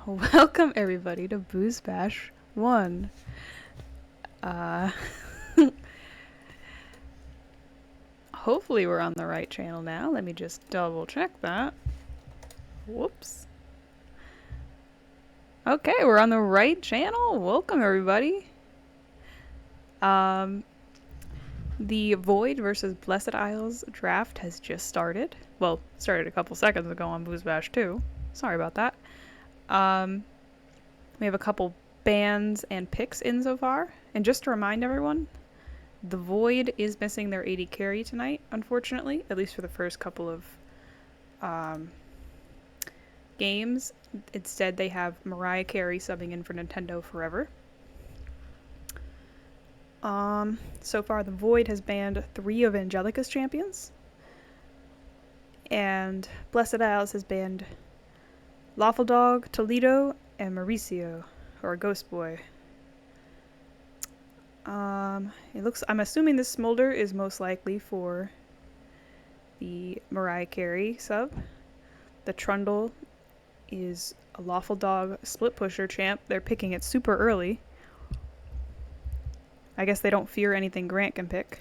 Welcome everybody to Booze Bash 1. Uh, Hopefully we're on the right channel now. Let me just double check that. Whoops. Okay, we're on the right channel. Welcome everybody. The Void versus Blessed Isles draft has just started. Well, started a couple seconds ago on Booze Bash 2. Sorry about that. We have a couple bans and picks in so far. And just to remind everyone, the Void is missing their AD carry tonight, unfortunately, at least for the first couple of games. Instead, they have Mariah Carey subbing in for Nintendo Forever. So far, the Void has banned 3 of Angelica's champions. And Blessed Isles has banned Lawful Dog, Toledo, and Mauricio, or Ghost Boy. I'm assuming this Smolder is most likely for the Mariah Carey sub. The Trundle is a Lawful Dog split pusher champ. They're picking it super early. I guess they don't fear anything Grant can pick.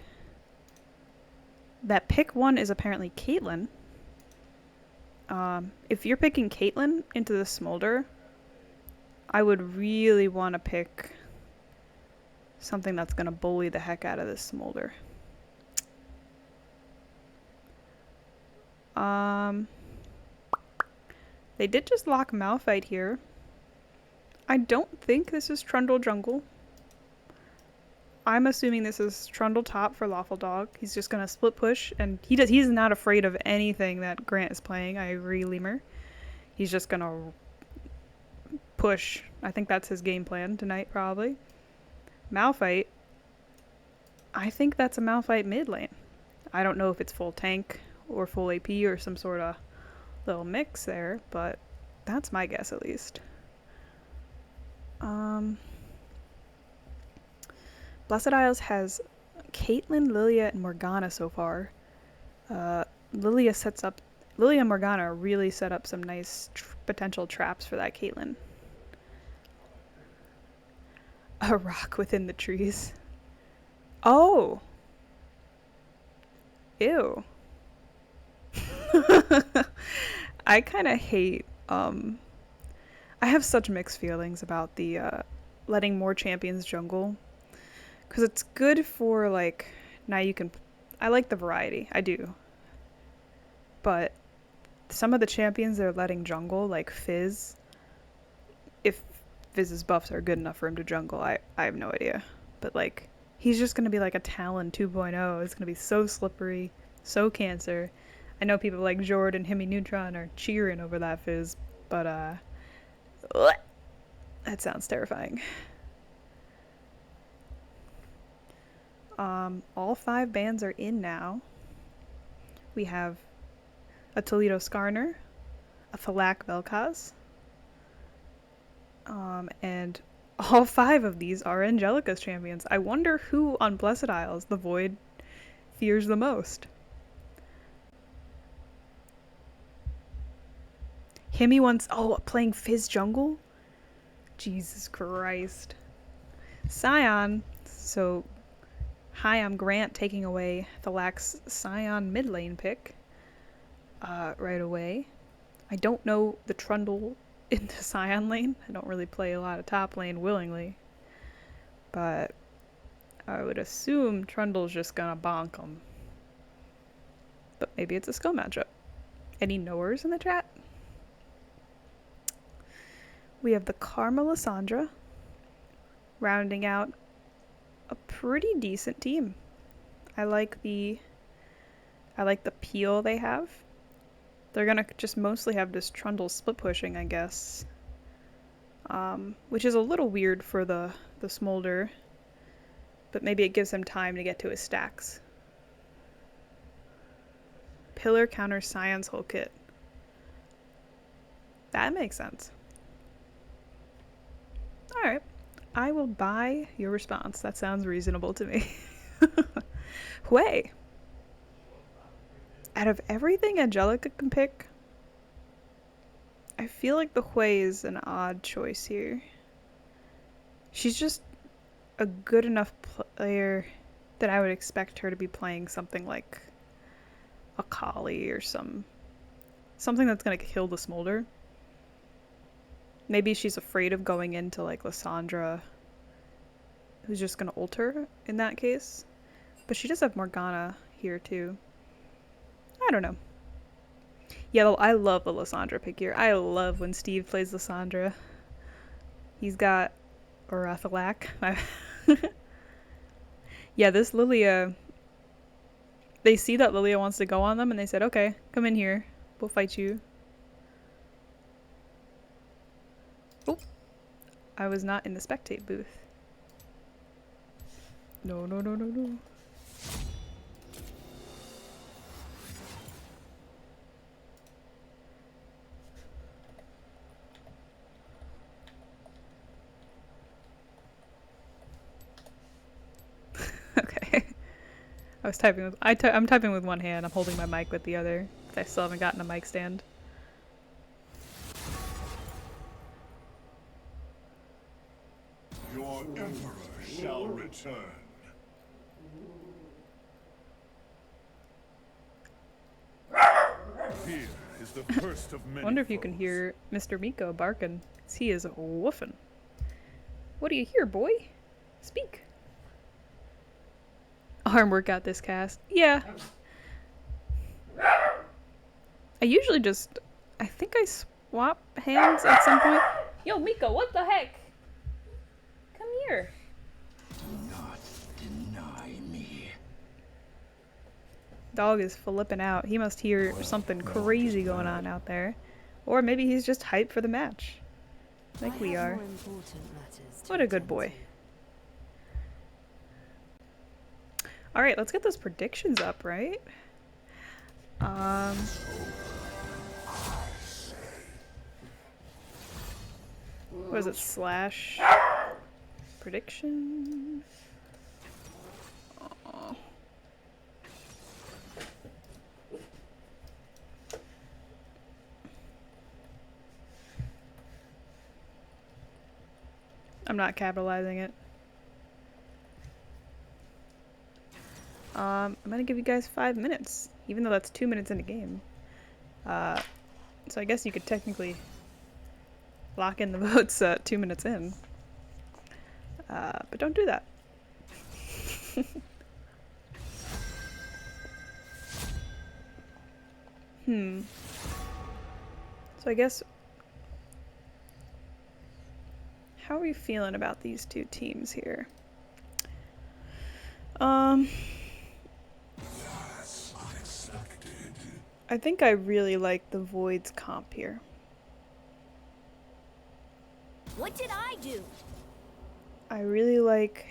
That pick 1 is apparently Caitlyn. If you're picking Caitlyn into the Smolder, I would really want to pick something that's going to bully the heck out of this Smolder. They did just lock Malphite here. I don't think this is Trundle jungle. I'm assuming this is Trundle top for Lawful Dog. He's just gonna split push, and he's not afraid of anything that Grant is playing. I agree, Lemur. He's just gonna push. I think that's his game plan tonight, probably. Malphite. I think that's a Malphite mid lane. I don't know if it's full tank or full AP or some sort of little mix there, but that's my guess at least. Blessed Isles has Caitlyn, Lilia, and Morgana so far. Lilia and Morgana really set up some nice potential traps for that Caitlyn. A rock within the trees. Oh! Ew. I kind of hate, I have such mixed feelings about the, letting more champions jungle. Because it's good for, like, now you can... I like the variety. I do. But some of the champions they're letting jungle, like Fizz, if Fizz's buffs are good enough for him to jungle, I have no idea. But, like, he's just going to be like a Talon 2.0. It's going to be so slippery, so cancer. I know people like Jord and Hemi Neutron are cheering over that Fizz, but, that sounds terrifying. All 5 bans are in now. We have a Toledo Skarner, a Thalak Vel'Koz, and all 5 of these are Angelica's champions. I wonder who on Blessed Isles the Void fears the most. Himi once... Oh, playing Fizz jungle? Jesus Christ. Scion. So... Hi, I'm Grant taking away Thalak's Scion mid lane pick right away. I don't know the Trundle in the Scion lane. I don't really play a lot of top lane willingly. But I would assume Trundle's just gonna bonk him. But maybe it's a skill matchup. Any knowers in the chat? We have the Karma Lysandra rounding out a pretty decent team. I like the peel they have. They're gonna just mostly have this Trundle split pushing, I guess. Which is a little weird for the Smolder. But maybe it gives him time to get to his stacks. Pillar counters Scion's whole kit. That makes sense. Alright. I will buy your response. That sounds reasonable to me. Hui. Out of everything Angelica can pick, I I feel like the Hui is an odd choice here. She's just a good enough player that I would expect her to be playing something like a Kali or something that's gonna kill the Smolder. Maybe she's afraid of going into like Lissandra, who's just gonna ult her in that case. But she does have Morgana here too. I don't know. Yeah, I love the Lissandra pick here. I love when Steve plays Lissandra. He's got Orathalak. Yeah, this Lilia, they see that Lilia wants to go on them and they said, okay, come in here. We'll fight you. Oh, I was not in the spectate booth. No, no, no, no, no. Okay. I was typing with I'm typing with one hand. I'm holding my mic with the other. I still haven't gotten a mic stand. Your emperor shall return. Here is the first of many. I wonder if you can hear Mr. Miko barking. He is woofing. What do you hear, boy? Speak. Arm workout this cast. Yeah. I usually just... I think I swap hands at some point. Yo, Miko, what the heck? Come here. Do not deny me. Dog is flipping out. He must hear something crazy going on out there. Or maybe he's just hyped for the match. Like we are. What a good boy. Alright, let's get those predictions up, right? What is it? Slash prediction? Aww. I'm not capitalizing it. I'm gonna give you guys 5 minutes, even though that's 2 minutes in the game. So I guess you could technically lock in the votes 2 minutes in. But don't do that. So I guess... How are we feeling about these two teams here? I think I really like the Void's comp here. What did I do? I really like...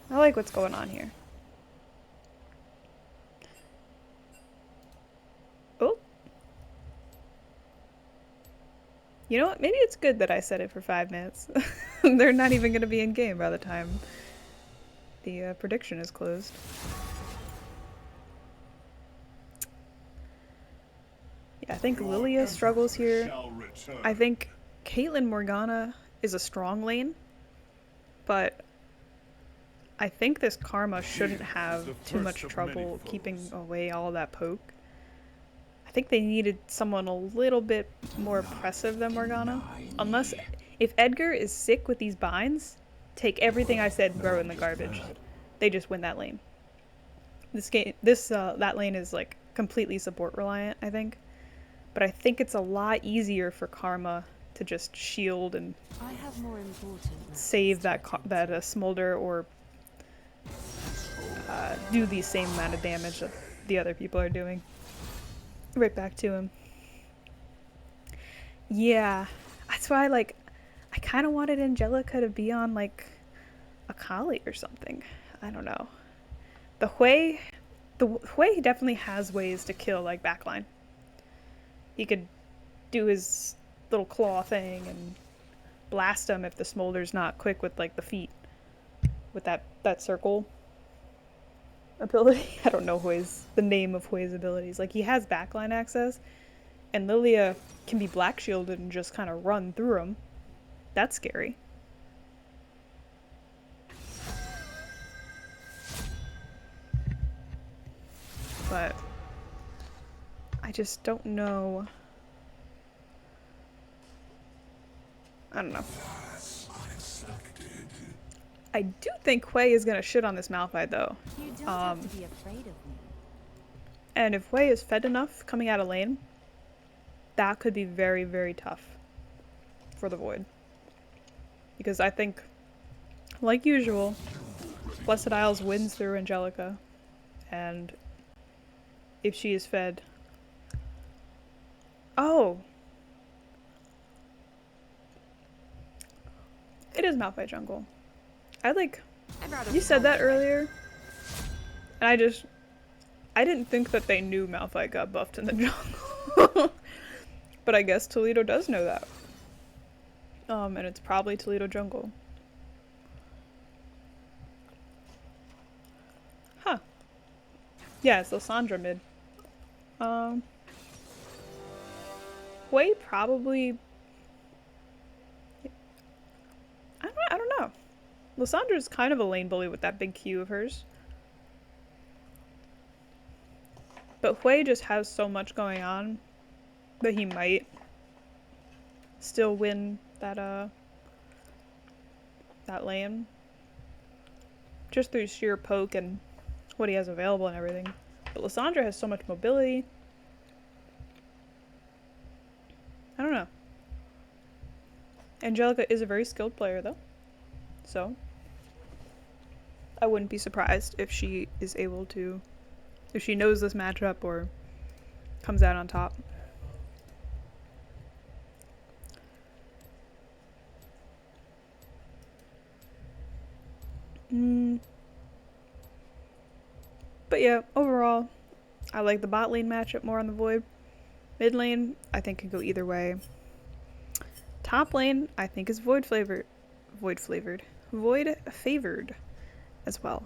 I like what's going on here. Oh. You know what? Maybe it's good that I set it for 5 minutes. They're not even going to be in game by the time the prediction is closed. Yeah, I think Lilia struggles here. I think Caitlyn Morgana is a strong lane, but I think this Karma shouldn't have too much trouble keeping away all that poke. I think they needed someone a little bit more oppressive than Morgana. Unless, if Edgar is sick with these binds, take everything I said and throw it in the garbage. They just win that lane. That lane is like completely support reliant, I think. But I think it's a lot easier for Karma to just shield and save that Smolder or do the same amount of damage that the other people are doing. Right back to him. Yeah, that's why I kind of wanted Angelica to be on like a Kali or something. I don't know. The Hui definitely has ways to kill like backline. He could do his little claw thing and blast him if the Smolder's not quick with like the feet. With that circle ability. I don't know the name of Hui's abilities. Like he has backline access. And Lilia can be black shielded and just kind of run through them. That's scary. But I just don't know. I don't know. I do think Hui is gonna shit on this Malphite though. You don't have to be afraid of me. And if Hui is fed enough coming out of lane, that could be very, very tough for the Void. Because I think, like usual, Blessed Isles wins through Angelica. And if she is fed... Oh! It is Malphite jungle. You said that earlier. And I didn't think that they knew Malphite got buffed in the jungle. But I guess Toledo does know that. And it's probably Toledo jungle. Huh. Yeah, it's Lysandra mid. Hui probably... I don't know. Lysandra's kind of a lane bully with that big Q of hers. But Hui just has so much going on that he might still win that lane. Just through sheer poke and what he has available and everything. But Lysandra has so much mobility. I don't know. Angelica is a very skilled player though. So I wouldn't be surprised if she is able to, if she knows this matchup or comes out on top. But yeah, overall, I like the bot lane matchup more on the Void. Mid lane, I think can go either way. Top lane, I think is Void favored as well.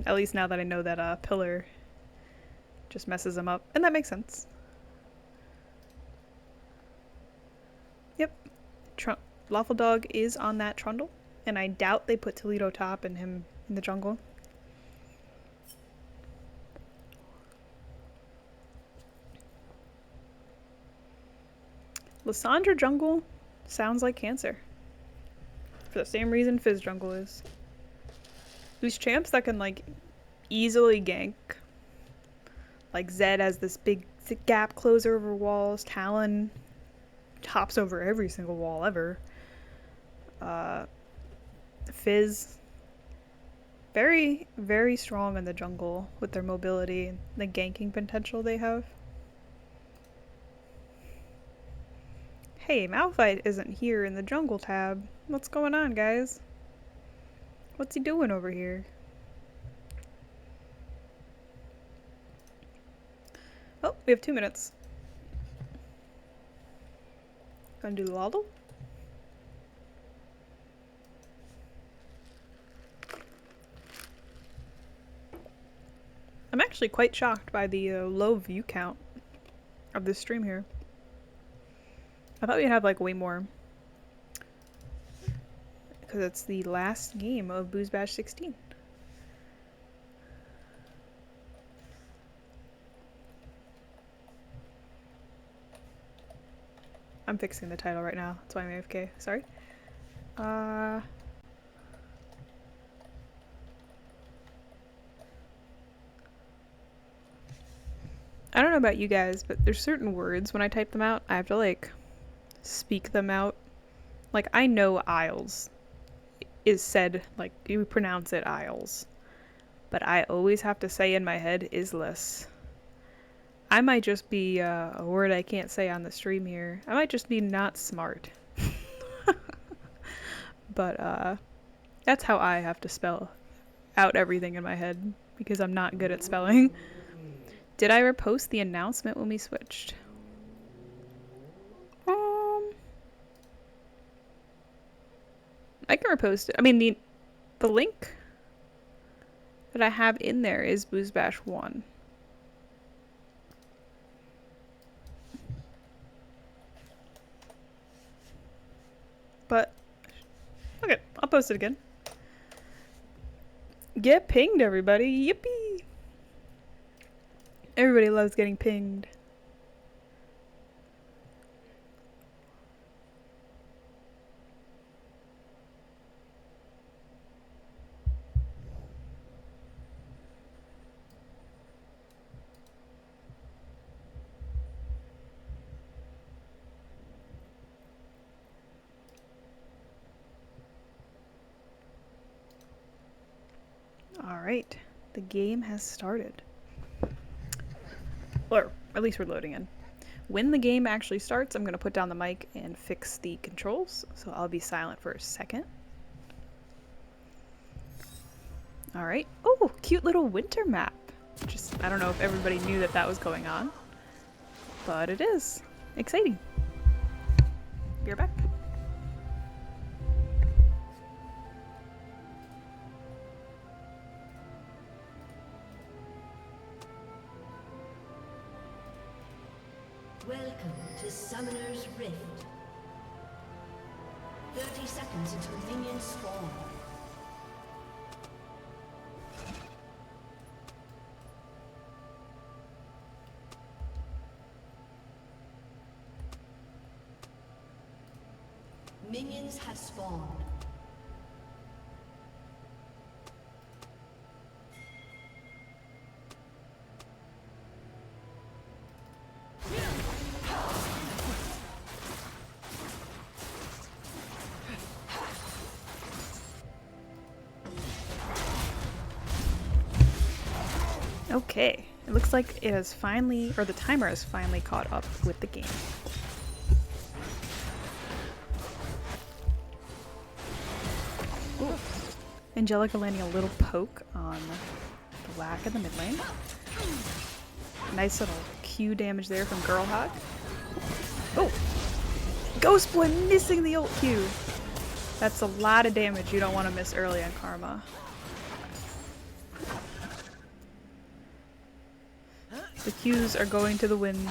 At least now that I know that Pillar just messes them up, and that makes sense. Yep, Lawful Dog is on that Trundle, and I doubt they put Toledo top and him in the jungle. Lysandra jungle sounds like cancer. For the same reason Fizz jungle is. These champs that can like easily gank. Like Zed has this big gap closer over walls. Talon hops over every single wall ever. Fizz, very, very strong in the jungle with their mobility and the ganking potential they have. Hey, Malphite isn't here in the jungle tab. What's going on, guys? What's he doing over here? Oh, we have 2 minutes. Gonna do Laldl? I'm actually quite shocked by the low view count of this stream here. I thought we'd have like way more. Because it's the last game of Booze Bash 16. I'm fixing the title right now. That's why I'm AFK. Sorry. I don't know about you guys, but there's certain words when I type them out, I have to like speak them out. Like I know Isles is said like you pronounce it Isles, but I always have to say in my head Isles. I might just be a word I can't say on the stream here. I might just be not smart. But that's how I have to spell out everything in my head because I'm not good at spelling. Did I repost the announcement when we switched? I can repost it. I mean, the link that I have in there is Booze Bash 1. But, okay, I'll post it again. Get pinged, everybody. Yippee! Everybody loves getting pinged. Alright, the game has started. Or, at least we're loading in. When the game actually starts, I'm going to put down the mic and fix the controls, so I'll be silent for a second. Alright. Oh, cute little winter map. Just, I don't know if everybody knew that that was going on, but it is. Exciting. Be right back. Welcome to Summoner's Rift. 30 seconds until minions spawn. Minions have spawned. Okay, it looks like it has finally, or the timer has finally caught up with the game. Ooh. Angelica landing a little poke on the Lack in the mid lane. Nice little Q damage there from Girl Hawk. Oh! Ghost Boy missing the ult Q! That's a lot of damage you don't want to miss early on Karma. The Qs are going to the wind.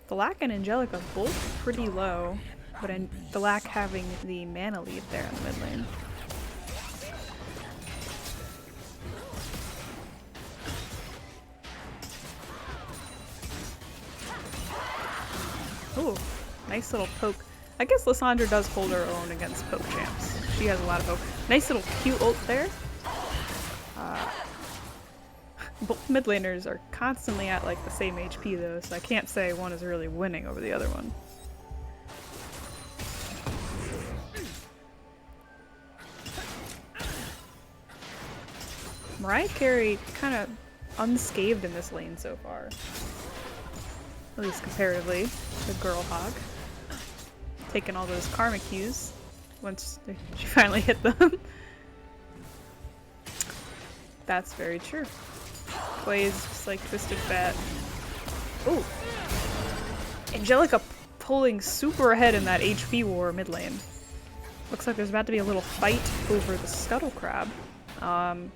The Lack and Angelica both pretty low, but the Lack having the mana lead there in the mid lane. Ooh, nice little poke. I guess Lissandra does hold her own against poke champs. She has a lot of poke. Nice little cute ult there. Both mid laners are constantly at like the same HP though, so I can't say one is really winning over the other one. Mariah Carey kind of unscathed in this lane so far. At least comparatively to Girl Hog. Taking all those karma Qs once she finally hit them. That's very true. Boy is just like Twisted Fat. Ooh. Angelica pulling super ahead in that HP war mid lane. Looks like there's about to be a little fight over the Scuttle Crab. And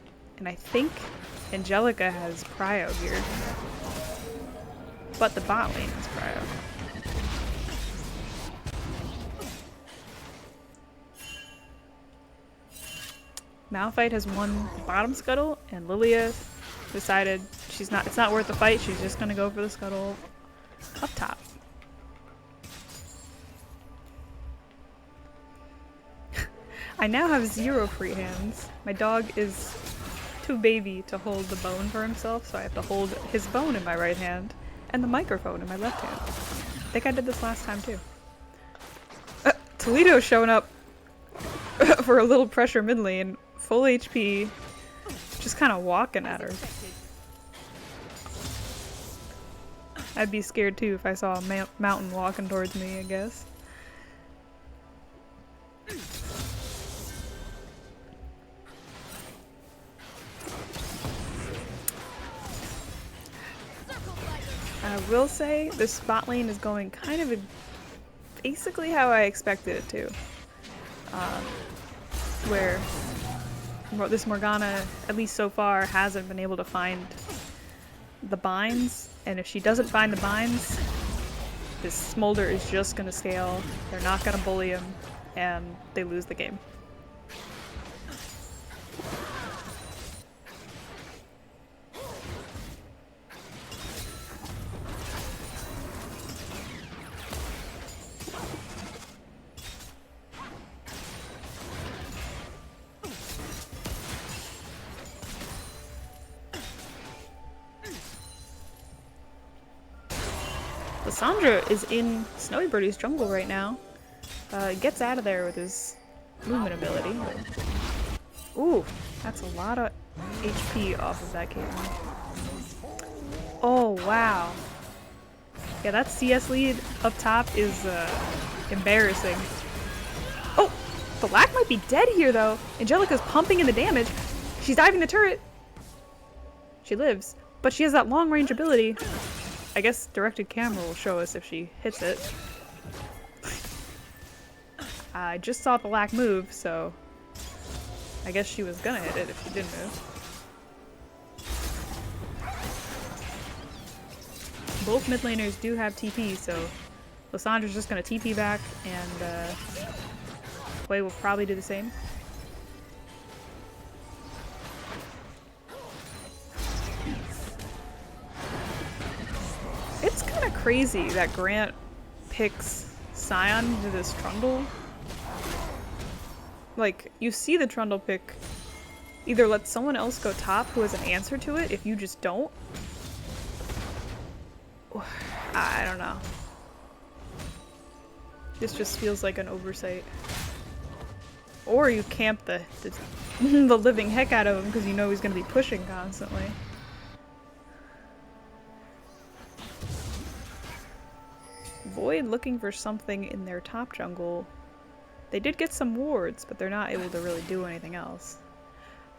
I think Angelica has Prio here. But the bot lane has Prio. Malphite has won the bottom scuttle, and Lilia decided it's not worth the fight, she's just gonna go for the scuttle up top. I now have 0 free hands. My dog is too baby to hold the bone for himself, so I have to hold his bone in my right hand and the microphone in my left hand. I think I did this last time too. Toledo showing up for a little pressure mid lane, full HP, just kind of walking at her. I'd be scared too if I saw a mountain walking towards me, I guess. I will say this bot lane is going kind of basically how I expected it to. where this Morgana, at least so far, hasn't been able to find the binds, and if she doesn't find the binds, this Smolder is just gonna scale, they're not gonna bully him, and they lose the game. Lissandra is in Snowy Birdie's jungle right now. Gets out of there with his movement ability. Ooh, that's a lot of HP off of that Caitlyn. Oh, wow. Yeah, that CS lead up top is embarrassing. Oh, the Black might be dead here though. Angelica's pumping in the damage. She's diving the turret. She lives, but she has that long range ability. I guess directed camera will show us if she hits it. I just saw the Black move, so I guess she was gonna hit it if she didn't move. Both mid laners do have TP, so Lissandra's just gonna TP back, and Wei will probably do the same. It's kind of crazy that Grant picks Scion to this Trundle. Like, you see the Trundle pick either let someone else go top who has an answer to it if you just don't. I don't know. This just feels like an oversight. Or you camp the the living heck out of him because you know he's going to be pushing constantly. Void looking for something in their top jungle. They did get some wards, but they're not able to really do anything else.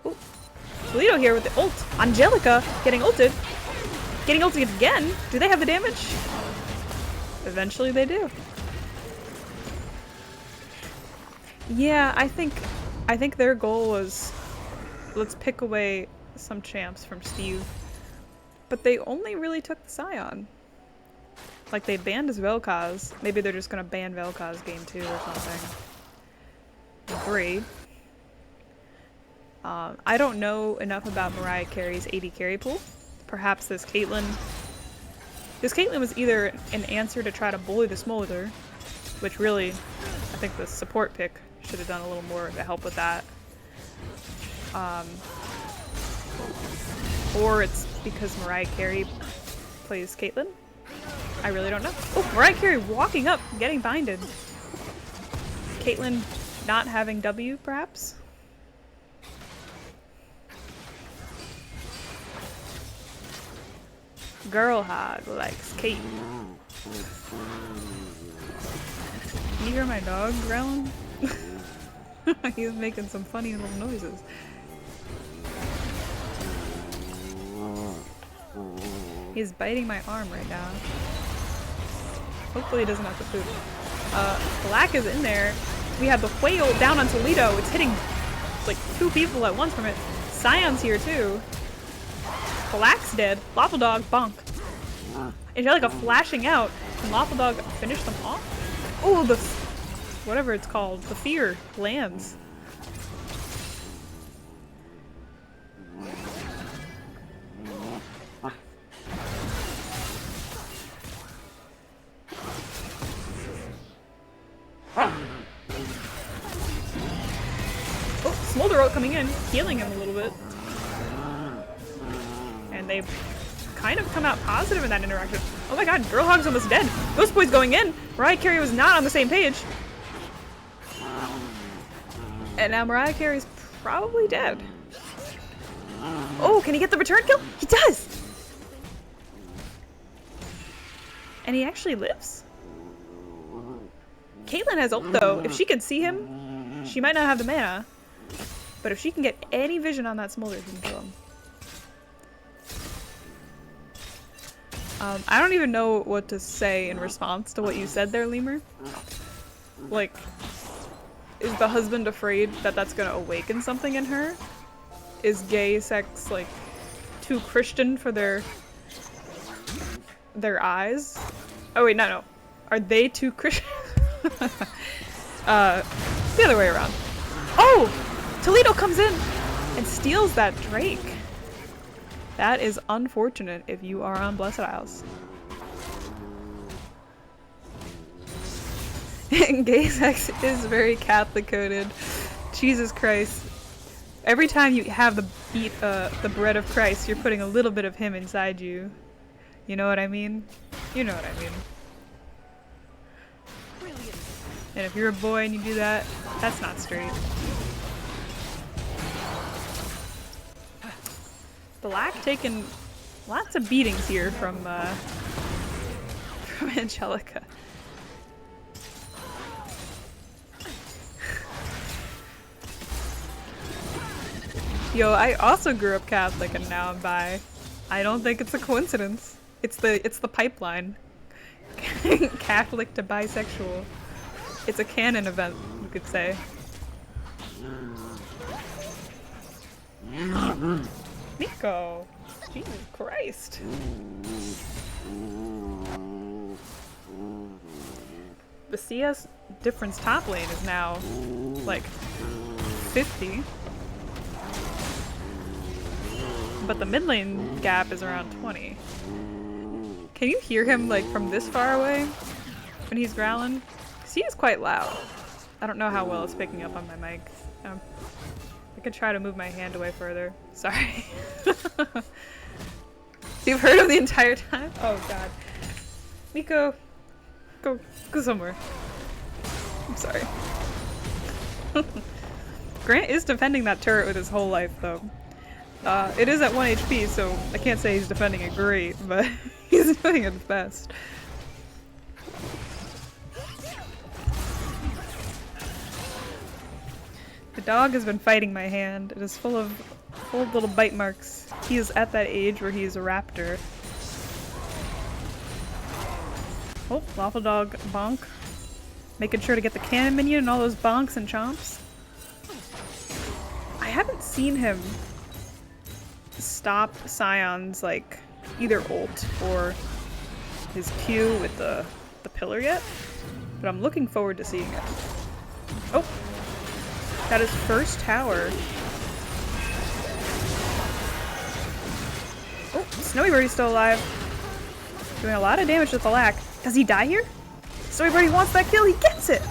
Ooh. Toledo here with the ult. Angelica getting ulted. Getting ulted again. Do they have the damage? Eventually they do. Yeah, I think their goal was, let's pick away some champs from Steve. But they only really took the Scion. Like, they banned his Vel'Koz. Maybe they're just gonna ban Vel'Koz game 2 or something. 3. I don't know enough about Mariah Carey's AD carry pool. Perhaps this Caitlyn was either an answer to try to bully the Smolder, which really, I think the support pick should have done a little more to help with that. Or it's because Mariah Carey plays Caitlyn. I really don't know. Oh, Mariah Carey walking up, getting binded. Caitlyn not having W, perhaps? Girl hog likes Caitlyn. Can you hear my dog growling? He's making some funny little noises. He's biting my arm right now. Hopefully he doesn't have to poop. Black is in there. We have the whale down on Toledo. It's hitting like 2 people at once from it. Scion's here too. Black's dead. Lawful Dog, bonk. Angelica flashing out. Can Lawful Dog finish them off? Oh, the whatever it's called. The fear lands. Oh, Smolder Oak coming in, healing him a little bit. And they've kind of come out positive in that interaction. Oh my god, Girl Hog's almost dead. Ghost Boy's going in. Mariah Carey was not on the same page. And now Mariah Carey's probably dead. Oh, can he get the return kill? He does! And he actually lives? Caitlyn has ult though. If she can see him, she might not have the mana. But if she can get any vision on that Smolder, she can kill him. I don't even know what to say in response to what you said there, Lemur. Like, Is the husband afraid that that's gonna awaken something in her? Is gay sex like too Christian for their eyes? Oh wait, no. Are they too Christian? The other way around. Oh! Toledo comes in and steals that Drake. That is unfortunate if you are on Blessed Isles. Gay sex is very Catholic coded. Jesus Christ. Every time you have the bread of Christ, you're putting a little bit of him inside you. You know what I mean? You know what I mean. And if you're a boy and you do that, that's not straight. Black taking lots of beatings here from Angelica. Yo, I also grew up Catholic and now I'm bi. I don't think it's a coincidence. It's the pipeline. Catholic to bisexual. It's a canon event, you could say. Nico! Jesus Christ. The CS difference top lane is now like 50. But the mid lane gap is around 20. Can you hear him like from this far away when he's growling? Because he is quite loud. I don't know how well it's picking up on my mic. I could try to move my hand away further. Sorry. You've heard him the entire time? Oh god. Nico, go somewhere. I'm sorry. Grant is defending that turret with his whole life though. It is at 1 HP, so I can't say he's defending it great, but he's doing his best. The dog has been fighting my hand. It is full of little bite marks. He is at that age where he is a raptor. Oh, Lawful Dog bonk. Making sure to get the cannon minion and all those bonks and chomps. I haven't seen him stop Scion's like either ult or his Q with the pillar yet, but I'm looking forward to seeing it. Oh, got his first tower. Oh, Snowy Birdie's still alive, doing a lot of damage with the lack. Does he die here? Snowy Birdie wants that kill, he gets it,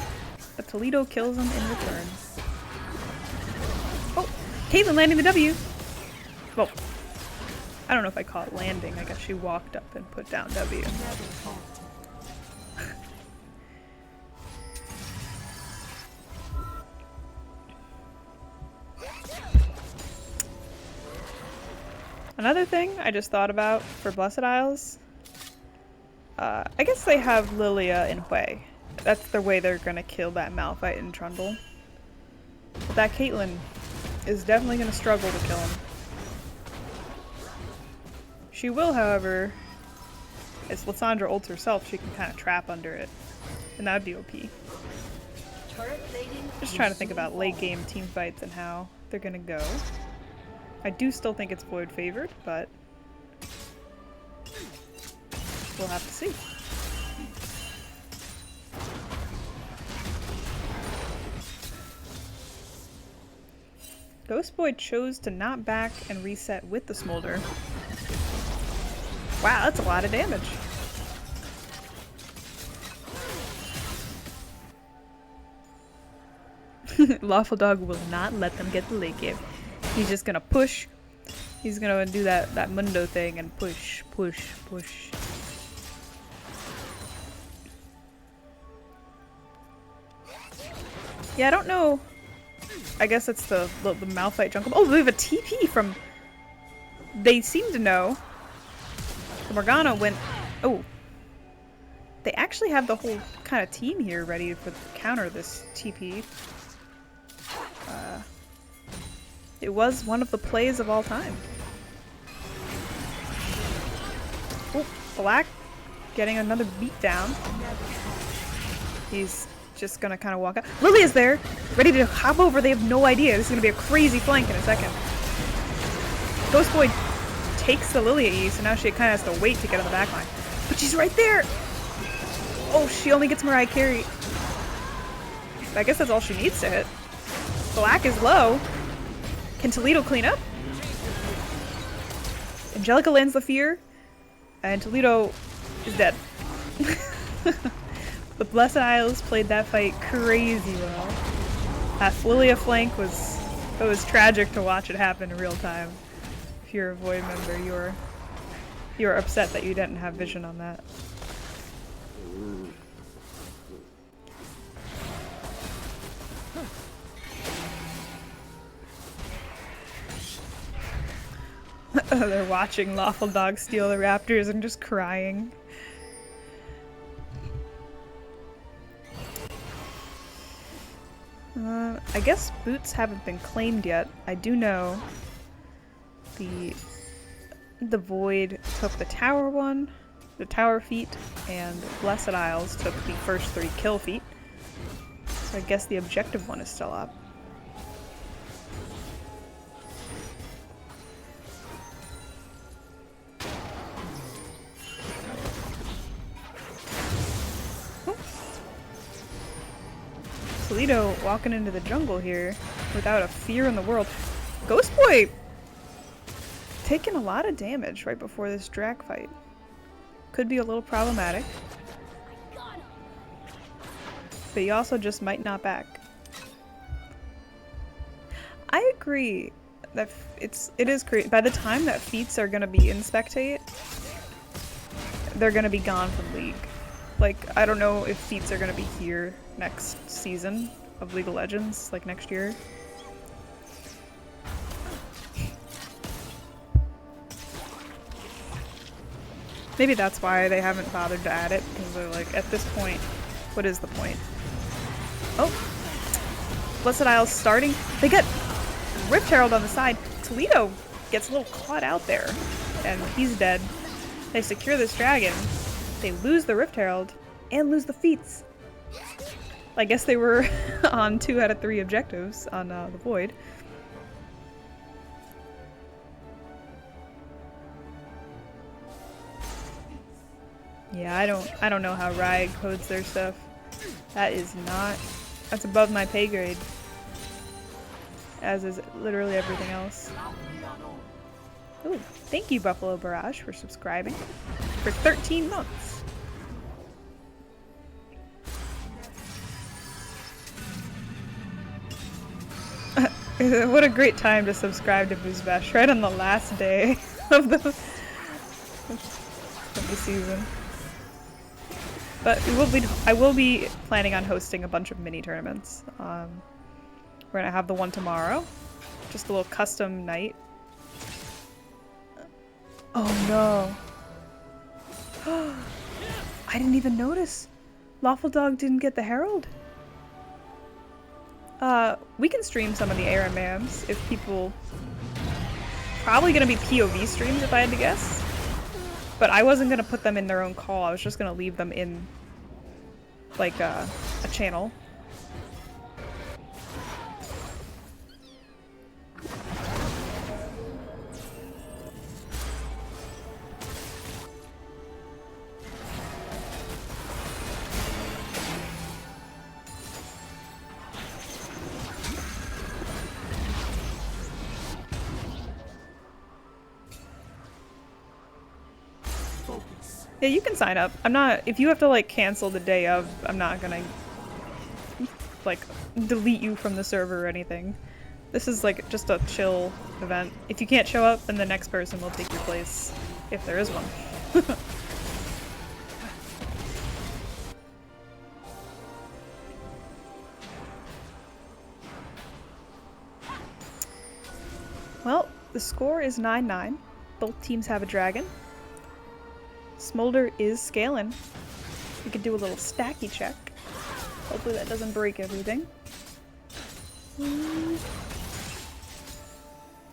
but Toledo kills him in return. Oh, Caitlyn landing the W. Well, I don't know if I call it landing. I guess she walked up and put down W. Another thing I just thought about for Blessed Isles, I guess they have Lilia and Hui. That's the way they're gonna kill that Malphite and Trundle. But that Caitlyn is definitely gonna struggle to kill him. She will, however, as Lysandra ults herself, she can kind of trap under it. And that would be OP. Just trying to think about late game team fights and how they're gonna go. I do still think it's Void favored, but we'll have to see. Ghost Boy chose to not back and reset with the Smolder. Wow, that's a lot of damage. Lawful Dog will not let them get the late game. He's just gonna push. He's gonna do that Mundo thing and push. Yeah, I don't know. I guess it's the Malphite jungle. Oh, we have a TP from... They seem to know. The Morgana went... Oh. They actually have the whole kind of team here ready to counter this TP. It was one of the plays of all time. Oh, Black getting another beat down. He's just gonna kind of walk out. Lilia's there! ready to hop over. They have no idea. This is going to be a crazy flank in a second. Ghost Boy takes the Lilia, so now she kind of has to wait to get on the back line. But she's right there! Oh, she only gets Mariah Carey. I guess that's all she needs to hit. Black is low. Can Toledo clean up? Angelica lands the fear, and Toledo is dead. The Blessed Isles played that fight crazy well. That Lilia flank was tragic to watch it happen in real time. If you're a Void member, you're upset that you didn't have vision on that. They're watching Lawful Dog steal the Raptors and just crying. I guess boots haven't been claimed yet. I do know the Void took the tower one, the tower feat, and Blessed Isles took the first 3 kill feat. So I guess the objective one is still up. Toledo walking into the jungle here without a fear in the world. Ghost Boy taking a lot of damage right before this drag fight. Could be a little problematic. But he also just might not back. I agree that it is crazy. By the time that feats are gonna be in Spectate, they're gonna be gone from League. Like, I don't know if feats are gonna be here next season of League of Legends, like next year. Maybe that's why they haven't bothered to add it, because they're like, at this point, what is the point? Oh! Blessed Isles starting. They get Rift Herald on the side. Toledo gets a little caught out there, and he's dead. They secure this dragon. They lose the Rift Herald, and lose the feats. I guess they were on 2 out of 3 objectives on the Void. Yeah, I don't know how Riot codes their stuff. That's above my pay grade. As is literally everything else. Ooh, thank you Buffalo Barrage for subscribing for 13 months. What a great time to subscribe to Boozbash, right on the last day of the season. But I will be planning on hosting a bunch of mini tournaments. We're gonna have the one tomorrow, just a little custom night. Oh no! I didn't even notice. Lawful Dog didn't get the Herald. We can stream some of the ARMAMs if people... Probably gonna be POV streams if I had to guess. But I wasn't gonna put them in their own call, I was just gonna leave them in, like, a channel. Yeah, you can sign up. I'm not, if you have to like cancel the day of, I'm not gonna like delete you from the server or anything. This is like just a chill event. If you can't show up, then the next person will take your place, if there is one. Well, the score is 9-9. Both teams have a dragon. Smolder is scaling. We could do a little stacky check. Hopefully that doesn't break everything.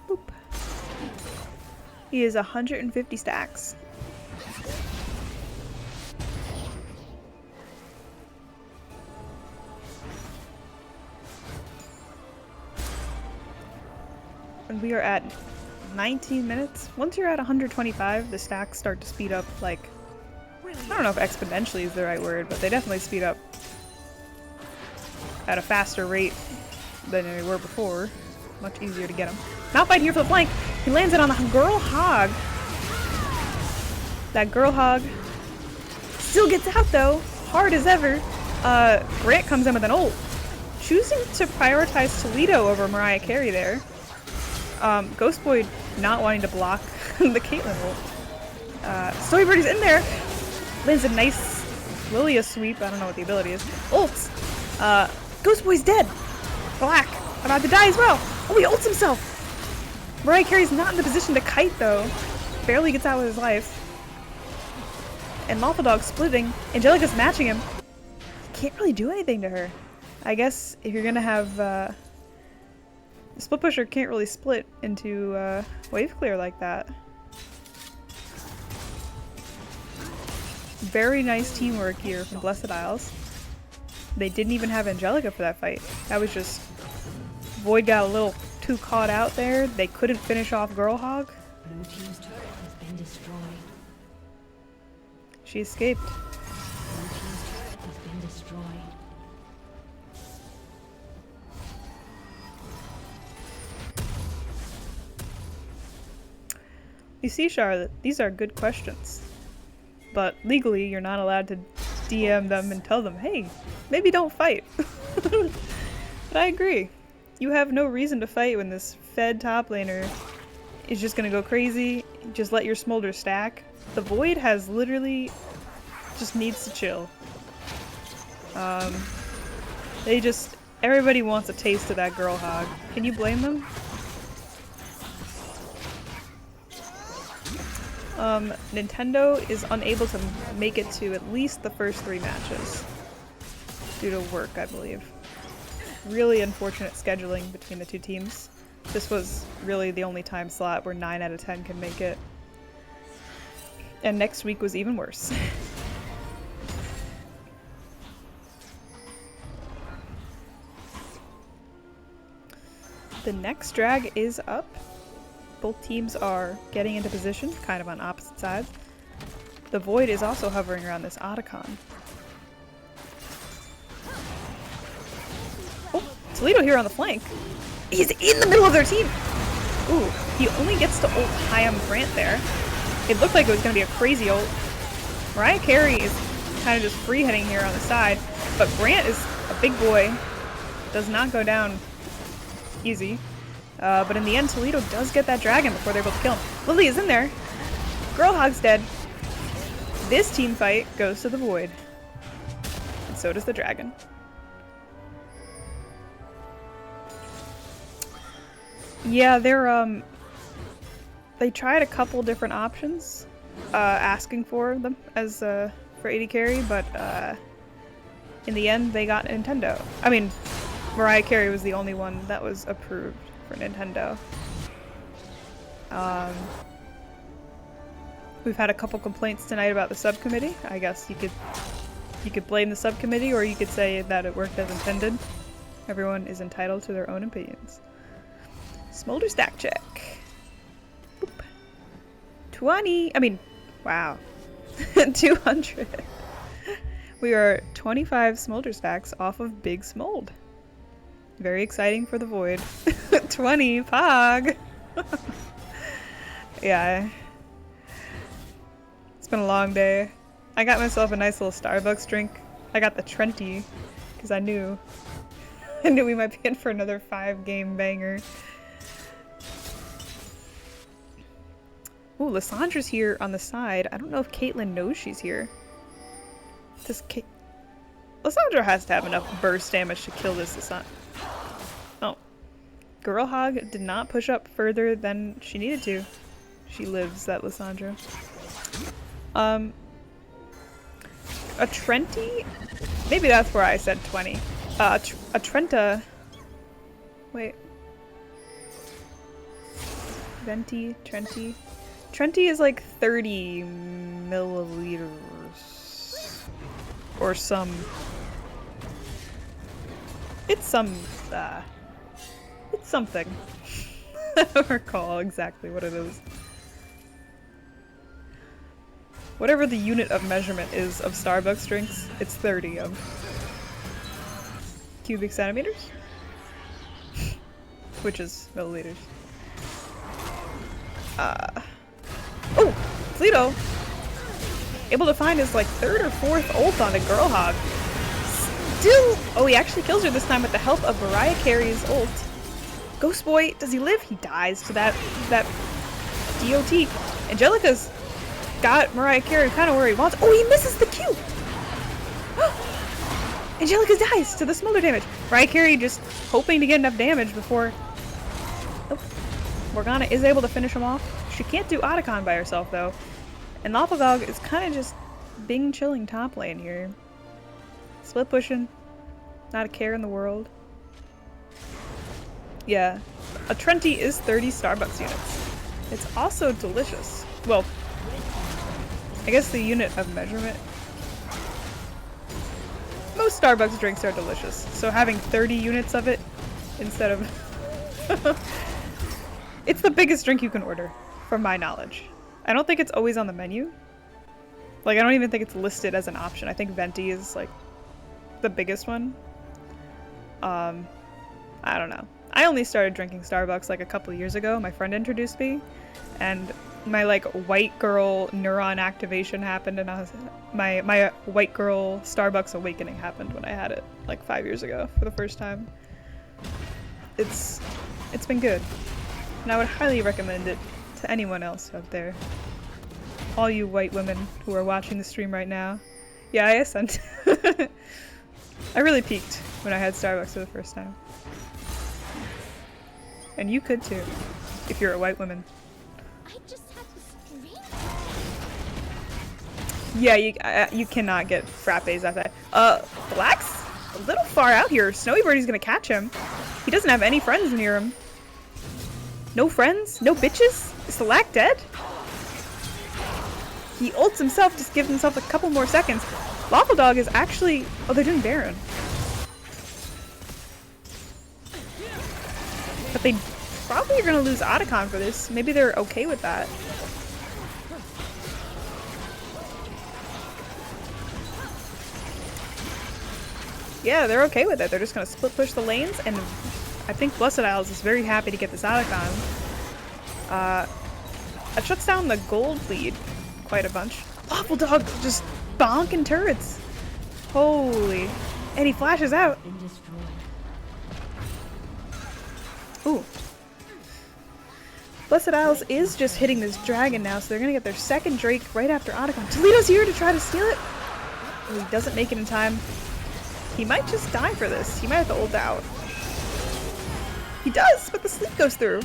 Boop. He is 150 stacks. and we are at 19 minutes. Once you're at 125, the stacks start to speed up, like, I don't know if exponentially is the right word, but they definitely speed up at a faster rate than they were before. Much easier to get them. Malphite here for the flank. He lands it on the girl hog. That girl hog still gets out though, hard as ever. Grant comes in with an ult, choosing to prioritize Toledo over Mariah Carey there. Ghost Boy not wanting to block the Caitlyn ult. Storybirdie's in there, lands a nice Lilia sweep. I don't know what the ability is. Ults. Ghost Boy's dead. Black about to die as well. Oh, he ults himself. Mariah Carey's not in the position to kite though. Barely gets out with his life. And Malphadog splitting. Angelica's matching him. Can't really do anything to her. I guess if you're gonna have the split pusher can't really split into wave clear like that. Very nice teamwork here from Blessed Isles. They didn't even have Angelica for that fight. That was just Void got a little too caught out there. They couldn't finish off Girl Hog. Blue team's turret has been destroyed. She escaped. Blue team's turret has been destroyed. You see, Charlotte, these are good questions. But legally, you're not allowed to DM them and tell them, hey, maybe don't fight. But I agree. You have no reason to fight when this fed top laner is just gonna go crazy. Just let your smolder stack. The Void has literally just needs to chill. Everybody wants a taste of that girl hog. Can you blame them? Nintendo is unable to make it to at least the first 3 matches due to work, I believe. Really unfortunate scheduling between the two teams. This was really the only time slot where 9 out of 10 can make it. And next week was even worse. The next drag is up. Both teams are getting into position, kind of on opposite sides. The Void is also hovering around this Otacon. Oh, Toledo here on the flank. He's in the middle of their team! Ooh, he only gets to ult high on Grant there. It looked like it was going to be a crazy ult. Mariah Carey is kind of just free hitting here on the side, but Grant is a big boy. Does not go down easy. But in the end, Toledo does get that dragon before they're able to kill him. Lily is in there. Girl Hog's dead. This team fight goes to the Void. And so does the dragon. Yeah, they tried a couple different options, asking for them as for AD carry, but in the end they got Nintendo. I mean, Mariah Carey was the only one that was approved for Nintendo. We've had a couple complaints tonight about the subcommittee. I guess you could blame the subcommittee, or you could say that it worked as intended. Everyone is entitled to their own opinions. Smolder stack check. Boop. 20. I mean, wow. 200. We are 25 smolder stacks off of Big Smold. Very exciting for the Void. 20 Pog. Yeah. It's been a long day. I got myself a nice little Starbucks drink. I got the Trenty because I knew we might be in for another 5-game banger. Ooh, Lissandra's here on the side. I don't know if Caitlyn knows she's here. Lissandra has to have enough burst damage to kill this Lissandra. Oh. Girl Hog did not push up further than she needed to. She lives, that Lissandra. A Trenty? Maybe that's where I said 20. A Trenta... Wait. Venti? Trenty? Trenty is like 30 milliliters. Or some... It's some... It's something. I don't recall exactly what it is. Whatever the unit of measurement is of Starbucks drinks, it's 30 of cubic centimeters? Which is milliliters. Oh! Fleeto! Able to find his like 3rd or 4th ult on a girl hog. Still! Oh, he actually kills her this time with the help of Mariah Carey's ult. Ghost Boy, does he live? He dies to that DOT. Angelica's got Mariah Carey kind of where he wants. Oh, he misses the Q! Angelica dies to the smolder damage. Mariah Carey just hoping to get enough damage before... Oh, Morgana is able to finish him off. She can't do Otacon by herself, though. And Lawful Dog is kind of just being chilling top lane here. Split pushing. Not a care in the world. Yeah. A Trenti is 30 Starbucks units. It's also delicious. Well, I guess the unit of measurement. Most Starbucks drinks are delicious. So having 30 units of it instead of... It's the biggest drink you can order, from my knowledge. I don't think it's always on the menu. Like, I don't even think it's listed as an option. I think Venti is, like, the biggest one. I don't know. I only started drinking Starbucks, like, a couple of years ago. My friend introduced me, and my, like, white girl neuron activation happened, and I was... My white girl Starbucks awakening happened when I had it, like, 5 years ago for the first time. It's been good. And I would highly recommend it to anyone else out there. All you white women who are watching the stream right now. Yeah, I ascent. I really peaked when I had Starbucks for the first time. And you could too, if you're a white woman. I just had this dream. Yeah, you cannot get frappes outside. Black's a little far out here. Snowy Birdie's gonna catch him. He doesn't have any friends near him. No friends? No bitches? Is the Lack dead? He ults himself, just gives himself a couple more seconds. Lawful Dog is actually... Oh, they're doing Baron. But they probably are going to lose Otacon for this. Maybe they're okay with that. Yeah, they're okay with it. They're just going to split push the lanes, and I think Blessed Isles is very happy to get this Otacon. It shuts down the gold lead quite a bunch. Lawful Dog just bonking turrets. Holy. And he flashes out. Ooh. Blessed Isles is just hitting this dragon now, so they're gonna get their second Drake right after Otacon. Toledo's here to try to steal it. Oh, he doesn't make it in time. He might just die for this. He might have to ult out. He does, but the sleep goes through.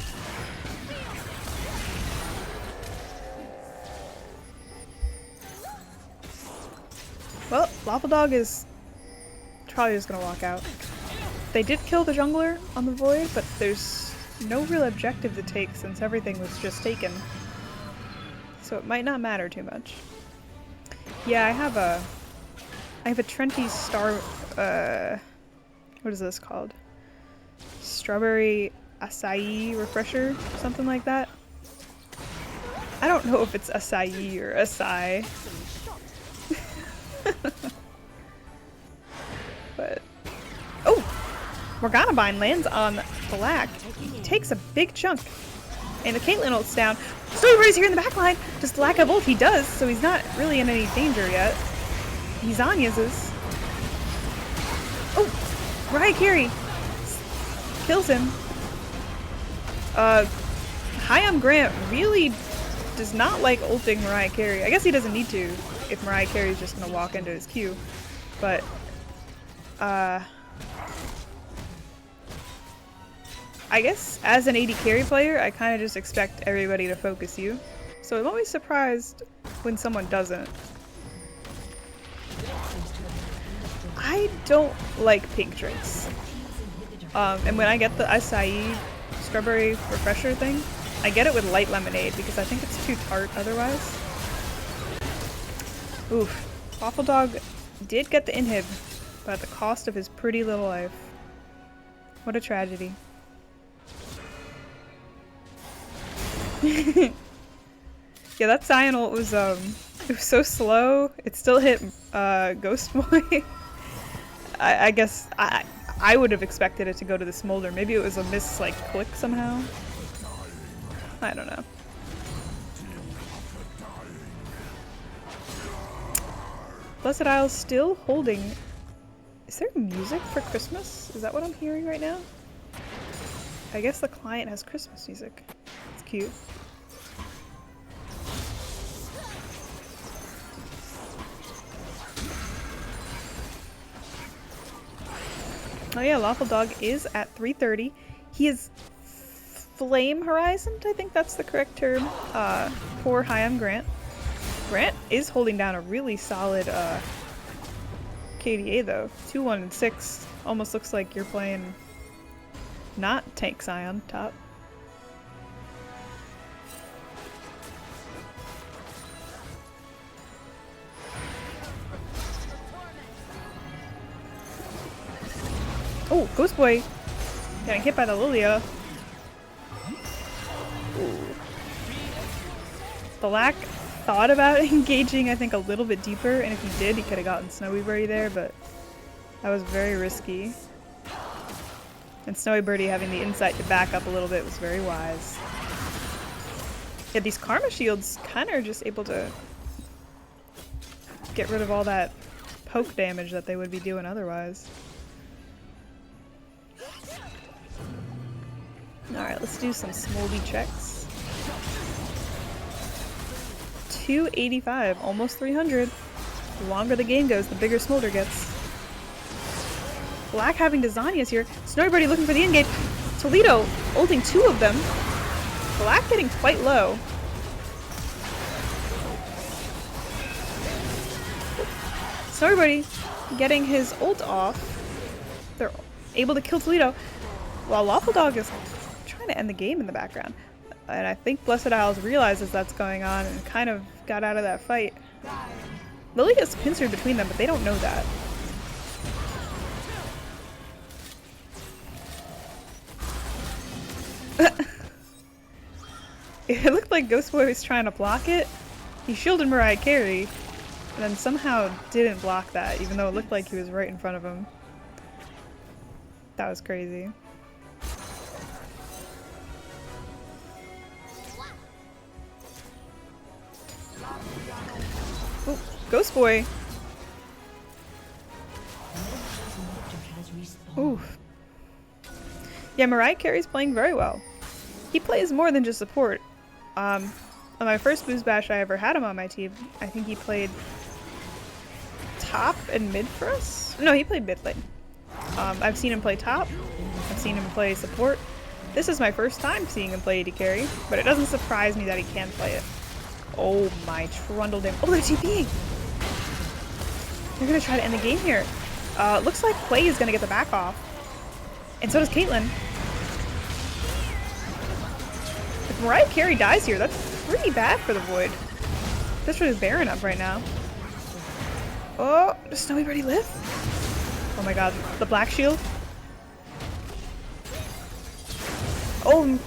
Well, Lawful Dog is probably just gonna walk out. They did kill the jungler on the Void, but there's no real objective to take since everything was just taken. So it might not matter too much. Yeah, I have a Trenti Star, what is this called? Strawberry acai refresher, something like that. I don't know if it's acai or acai. But oh, Morgana Bind lands on Black. He takes a big chunk, and the Caitlyn ult's down. Storybird's here in the back line. Does Black have ult? He does, so he's not really in any danger yet. He Zanya's. Oh, Mariah Carey kills him. Hyam Grant really does not like ulting Mariah Carey. I guess he doesn't need to if Mariah Carey's just gonna walk into his queue. But I guess as an AD carry player, I kind of just expect everybody to focus you. So I'm always surprised when someone doesn't. I don't like pink drinks. And when I get the acai strawberry refresher thing, I get it with light lemonade because I think it's too tart otherwise. Oof. Lawful Dog did get the inhib, but at the cost of his pretty little life. What a tragedy. Yeah, that Scion ult was it was so slow. It still hit Ghost Boy. I guess I would have expected it to go to the Smolder. Maybe it was a miss like click somehow. I don't know. Blessed Isle's still holding. Is there music for Christmas? Is that what I'm hearing right now? I guess the client has Christmas music. It's cute. Oh yeah, Lawful Dog is at 330. He is Flame Horizoned, I think that's the correct term, for Hyam Grant. Grant is holding down a really solid KDA though. 2-1 and 6. Almost looks like you're playing not Tank Scion top. Oh, Ghost Boy getting hit by the Lilia. Ooh. Black thought about engaging, I think, a little bit deeper, and if he did, he could have gotten Snowy Birdie there, but that was very risky. And Snowy Birdie having the insight to back up a little bit was very wise. Yeah, these Karma Shields kind of are just able to get rid of all that poke damage that they would be doing otherwise. Alright, let's do some Smoldy checks. 285, almost 300. The longer the game goes, the bigger Smolder gets. Black having Designers here. Snowy Birdie looking for the engage. Toledo ulting 2 of them. Black getting quite low. Snowy Birdie getting his ult off. They're able to kill Toledo, while Lawful Dog is trying to end the game in the background. And I think Blessed Isles realizes that's going on and kind of got out of that fight. Lily gets pincered between them, but they don't know that. It looked like Ghost Boy was trying to block it. He shielded Mariah Carey, and then somehow didn't block that, even though it looked like he was right in front of him. That was crazy. Ooh, Ghost Boy. Ooh. Yeah, Mariah Carey's playing very well. He plays more than just support. On my first Booze Bash I ever had him on my team, I think he played top and mid for us? No, he played mid lane. I've seen him play top. I've seen him play support. This is my first time seeing him play AD carry, but it doesn't surprise me that he can play it. Oh my trundle damn. Oh, they're TPing! They're gonna try to end the game here. Looks like Clay is gonna get the back off. And so does Caitlyn. If Mariah Carey dies here, that's pretty bad for the Void. This is Baron up right now. Oh, does Snowy Birdie live? Oh my god, the black shield. Oh,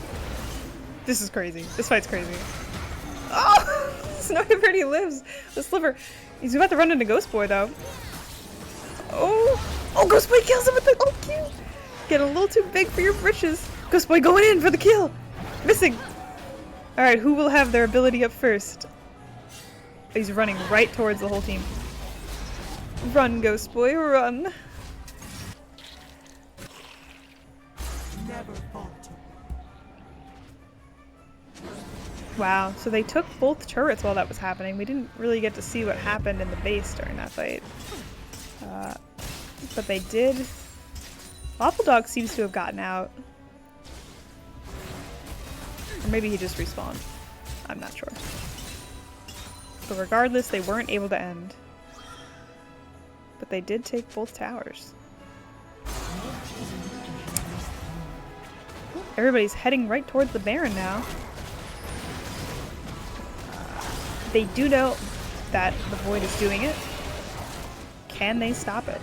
this is crazy. This fight's crazy. Oh, Snowy Birdie lives. The sliver. He's about to run into Ghost Boy though. Oh, Ghost Boy kills him with the ult Q. Getting a little too big for your britches. Ghost Boy going in for the kill. Missing. All right, who will have their ability up first? He's running right towards the whole team. Run, Ghost Boy, run. Wow, so they took both turrets while that was happening. We didn't really get to see what happened in the base during that fight. But they did. Lawful Dog seems to have gotten out. Or maybe he just respawned. I'm not sure. But regardless, they weren't able to end. But they did take both towers. Everybody's heading right towards the Baron now. They do know that the Void is doing it. Can they stop it?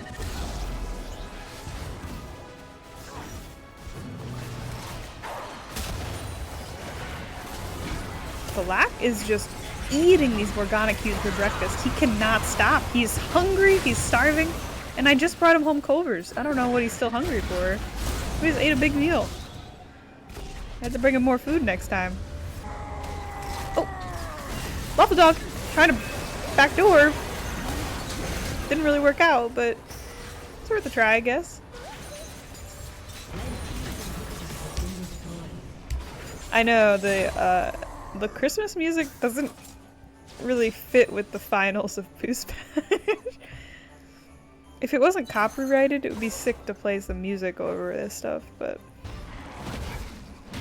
Black is just eating these Morgana Qs for breakfast. He cannot stop. He's hungry, he's starving, and I just brought him home Culvers. I don't know what he's still hungry for. We just ate a big meal. I had to bring him more food next time. Oh! Waffle Dog! Trying to backdoor. Didn't really work out, but it's worth a try, I guess. I know, the Christmas music doesn't really fit with the finals of Boost Patch. If it wasn't copyrighted, it would be sick to play some music over this stuff, but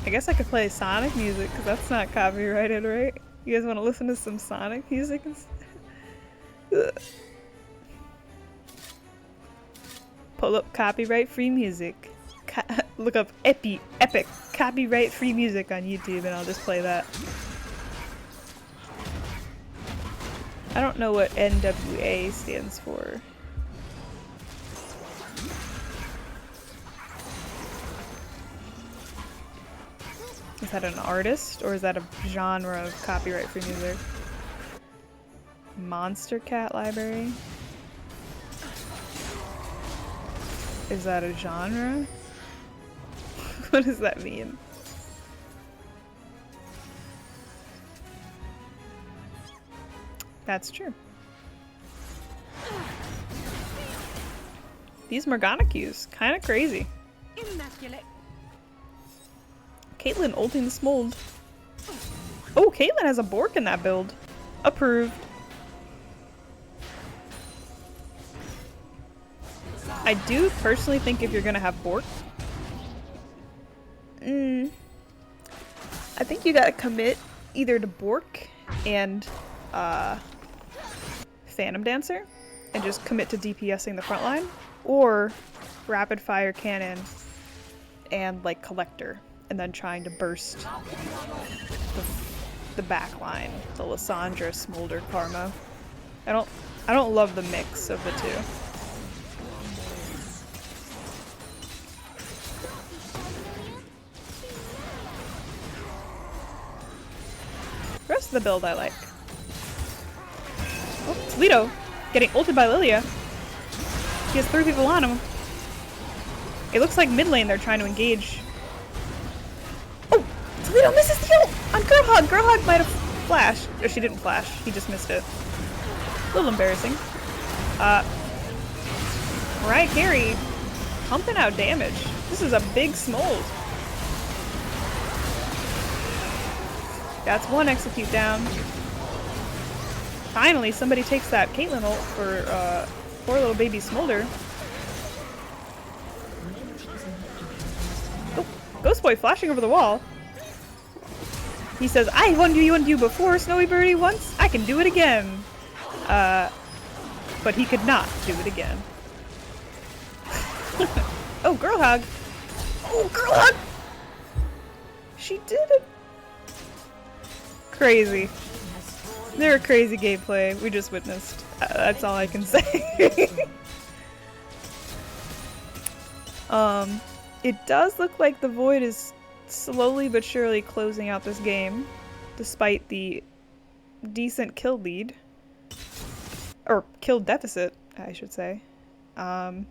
I guess I could play Sonic music, because that's not copyrighted, right? You guys want to listen to some Sonic music instead? Pull up copyright-free music. Look up epic copyright-free music on YouTube and I'll just play that. I don't know what NWA stands for. Is that an artist or is that a genre of copyright-free music? Monster Cat Library? Is that a genre? What does that mean? That's true. These Morgana Qs, kinda crazy. Immaculate. Caitlyn ulting the Smold. Oh, Caitlyn has a Bork in that build. Approved. I do personally think if you're gonna have Bork, I think you gotta commit either to Bork and Phantom Dancer and just commit to DPSing the front line, or Rapid Fire Cannon and like Collector and then trying to burst the back line, the Lysandra Smolder Karma. I don't love the mix of the two. The rest of the build I like. Oh, Toledo getting ulted by Lilia. He has 3 people on him. It looks like mid lane they're trying to engage. Oh! Toledo misses the ult on Girlhog! Girlhog might have flashed. Or she didn't flash. He just missed it. A little embarrassing. Mariah Carey pumping out damage. This is a big Smold. That's one execute down. Finally, somebody takes that Caitlyn ult for poor little baby Smolder. Oh, Ghost Boy flashing over the wall. He says, I won you before, Snowy Birdie, once. I can do it again. But he could not do it again. Oh, Girl Hug. Oh, Girl Hug! She did it. Crazy. They're crazy gameplay we just witnessed. That's all I can say. It does look like the Void is slowly but surely closing out this game, despite the decent kill lead. Or kill deficit, I should say. And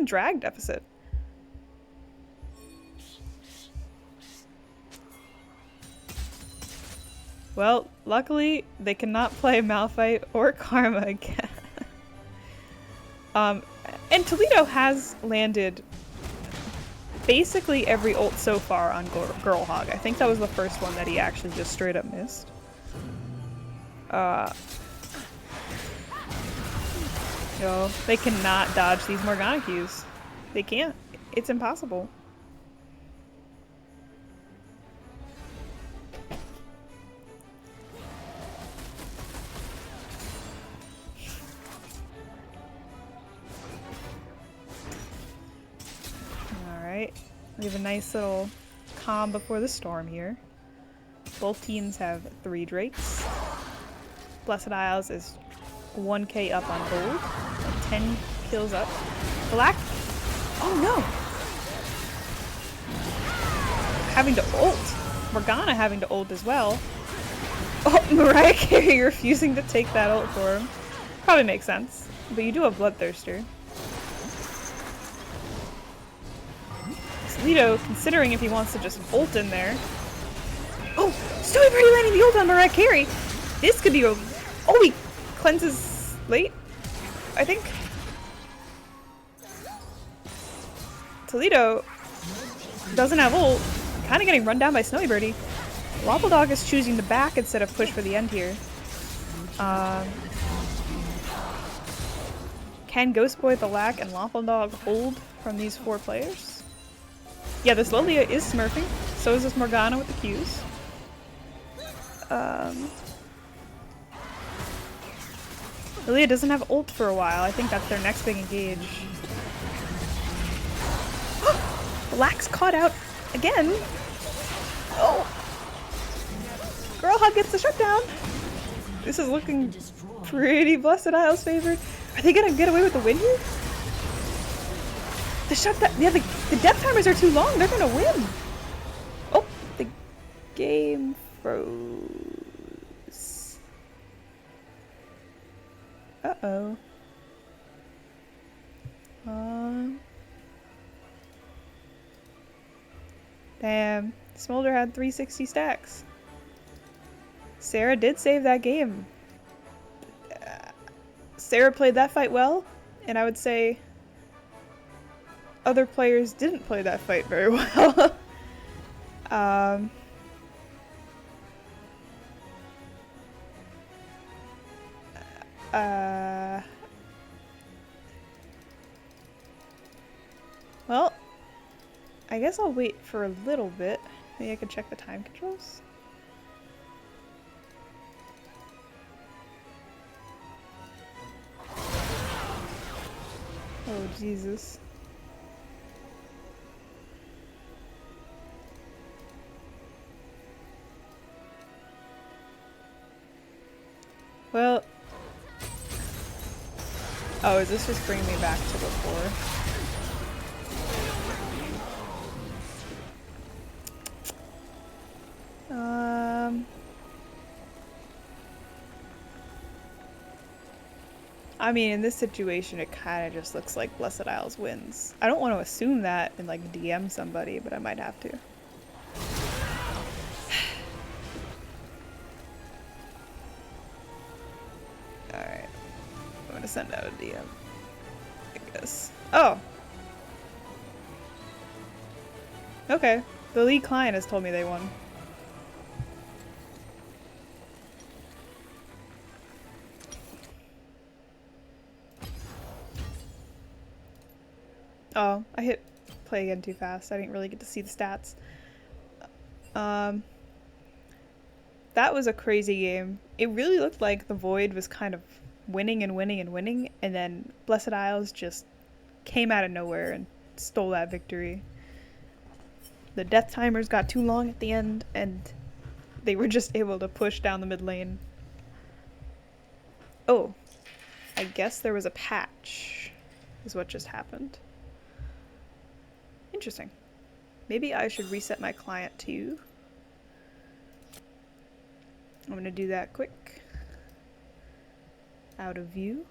drag deficit. Well, luckily, they cannot play Malphite or Karma again. And Toledo has landed basically every ult so far on Girlhog. I think that was the first one that he actually just straight up missed. Yo, they cannot dodge these Morgana Qs. They can't. It's impossible. We have a nice little calm before the storm here. Both teams have 3 Drakes. Blessed Isles is 1k up on gold. 10 kills up. Black. Oh no! Having to ult. Morgana having to ult as well. Mariah Carey refusing to take that ult for him. Probably makes sense. But you do have Bloodthirster. Toledo, considering if he wants to just ult in there. Oh! Stewie Birdie landing the ult on Mariah Carey! This could be a... Oh, he cleanses late, I think. Toledo doesn't have ult. Kind of getting run down by Snowy Birdie. Waffle Dog is choosing the back instead of push for the end here. Can Ghost Boy, the Lack, and Waffle Dog hold from these 4 players? Yeah, this Lilia is smurfing. So is this Morgana with the Qs. Lilia doesn't have ult for a while. I think that's their next big engage. Lack's caught out again. Oh! Girl Hug gets the shutdown. This is looking pretty Blessed Isles favored. Are they gonna get away with the win here? The shutdown. Yeah, the death timers are too long. They're gonna win. Oh, the game froze. Uh-oh. Damn. Smolder had 360 stacks. Sarah did save that game. Sarah played that fight well, and I would say other players didn't play that fight very well. Well, I guess I'll wait for a little bit. Maybe I can check the time controls. Oh, Jesus. Well... Oh, is this just bringing me back to before? I mean, in this situation, it kind of just looks like Blessed Isles wins. I don't want to assume that and, like, DM somebody, but I might have to. Alright. I'm gonna send out a DM. I guess. Oh! Okay. The lead client has told me they won. Oh, I hit play again too fast. I didn't really get to see the stats. That was a crazy game. It really looked like the Void was kind of winning and winning and winning, and then Blessed Isles just came out of nowhere and stole that victory. The death timers got too long at the end, and they were just able to push down the mid lane. Oh, I guess there was a patch, is what just happened. Interesting. Maybe I should reset my client too. I'm gonna do that quick. Out of view.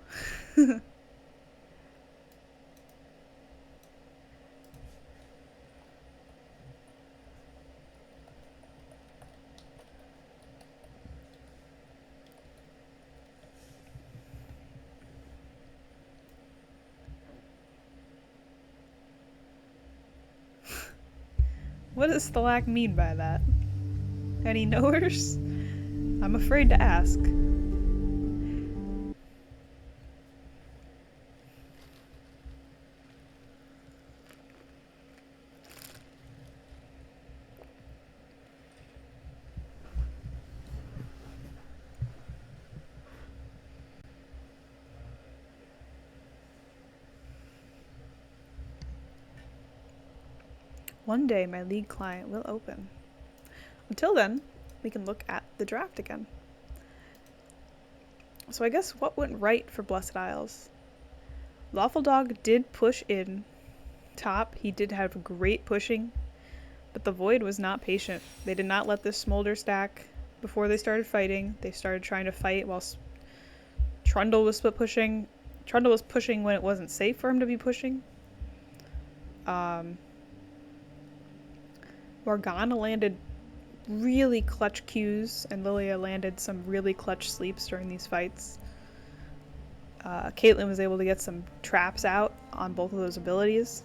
What does Thalac mean by that? Any knowers? I'm afraid to ask. One day my league client will open. Until then, we can look at the draft again. So I guess what went right for Blessed Isles? Lawful Dog did push in top. He did have great pushing, but the Void was not patient. They did not let this smolder stack before they started fighting. They started trying to fight while Trundle was split pushing. Trundle was pushing when it wasn't safe for him to be pushing. Morgana landed really clutch Qs, and Lilia landed some really clutch sleeps during these fights. Caitlyn was able to get some traps out on both of those abilities.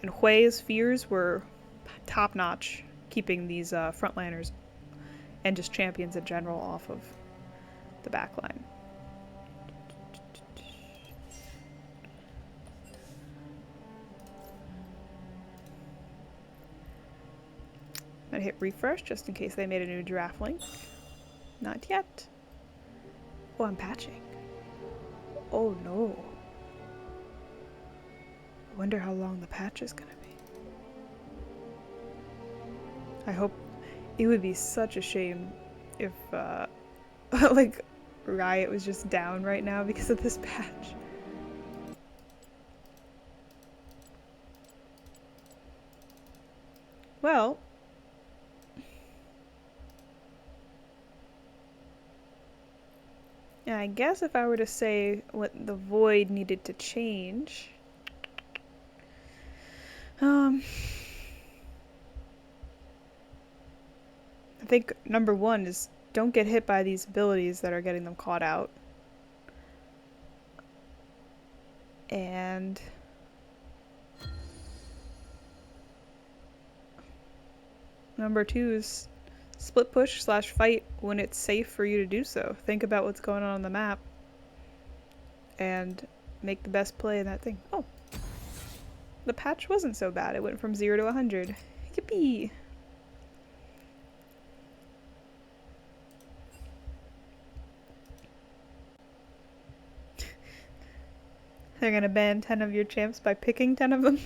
And Hui's fears were top notch, keeping these frontliners and just champions in general off of the backline. I'm gonna hit refresh just in case they made a new draft link. Not yet. Oh, I'm patching. Oh no. I wonder how long the patch is gonna be. I hope. It would be such a shame if like Riot was just down right now because of this patch. Well, yeah, I guess if I were to say what the Void needed to change, I think number one is don't get hit by these abilities that are getting them caught out. And number two is split push / fight when it's safe for you to do so. Think about what's going on the map and make the best play in that thing. Oh, the patch wasn't so bad. It went from 0 to 100. Yippee! They're gonna ban 10 of your champs by picking 10 of them.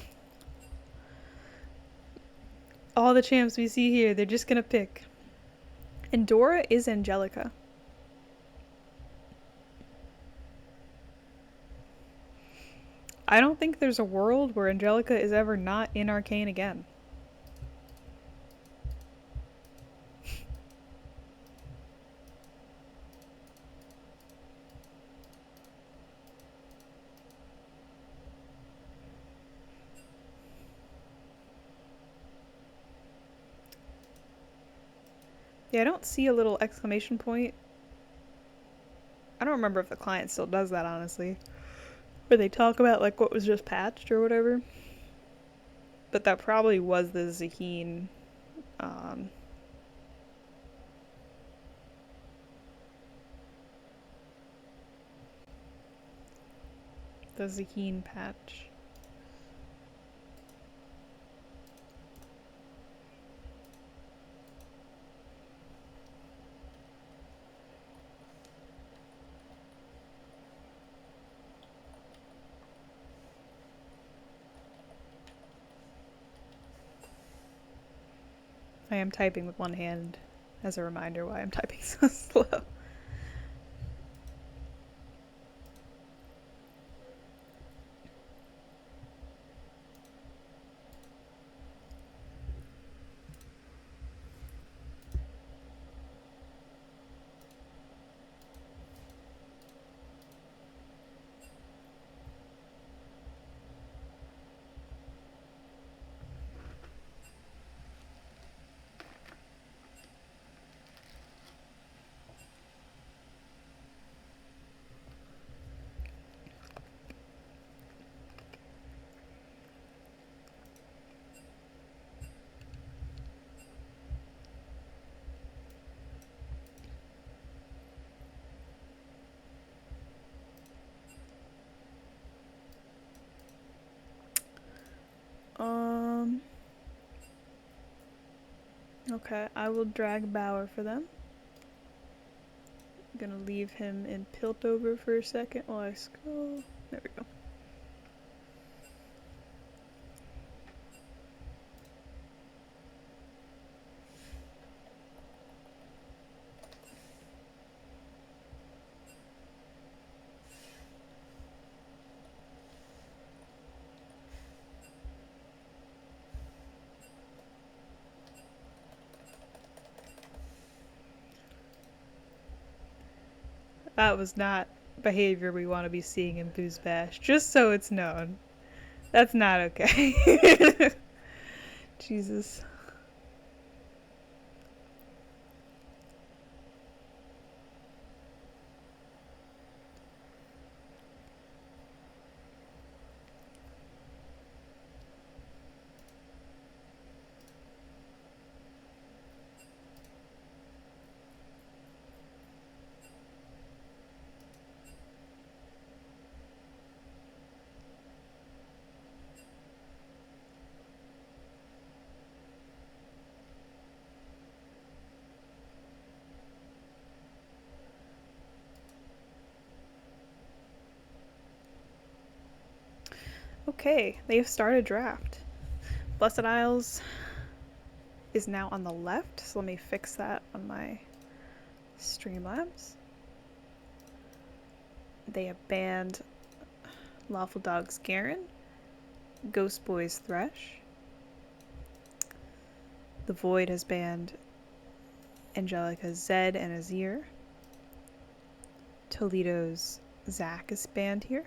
All the champs we see here, they're just gonna pick. And Dora is Angelica. I don't think there's a world where Angelica is ever not in Arcane again. Yeah, I don't see a little exclamation point. I don't remember if the client still does that, honestly. Where they talk about like what was just patched or whatever. But that probably was the Zaheen patch. I am typing with one hand as a reminder why I'm typing so slow. Okay, I will drag Bauer for them. I'm gonna leave him in Piltover for a second while I scroll. There we go. That was not behavior we want to be seeing in Booze Bash, just so it's known. That's not okay. Jesus. Okay, they've started draft. Blessed Isles is now on the left, so let me fix that on my Streamlabs. They have banned Lawful Dogs Garen, Ghost Boys Thresh. The Void has banned Angelica Zed and Azir. Toledo's Zac is banned here.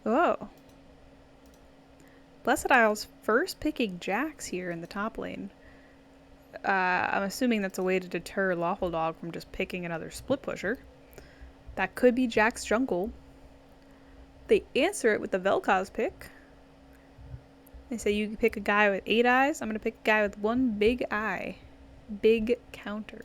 Oh. Blessed Isles first picking Jax here in the top lane. I'm assuming that's a way to deter Lawful Dog from just picking another split pusher. That could be Jax jungle. They answer it with the Vel'Koz pick. They say you can pick a guy with 8 eyes. I'm going to pick a guy with 1 big eye. Big counter.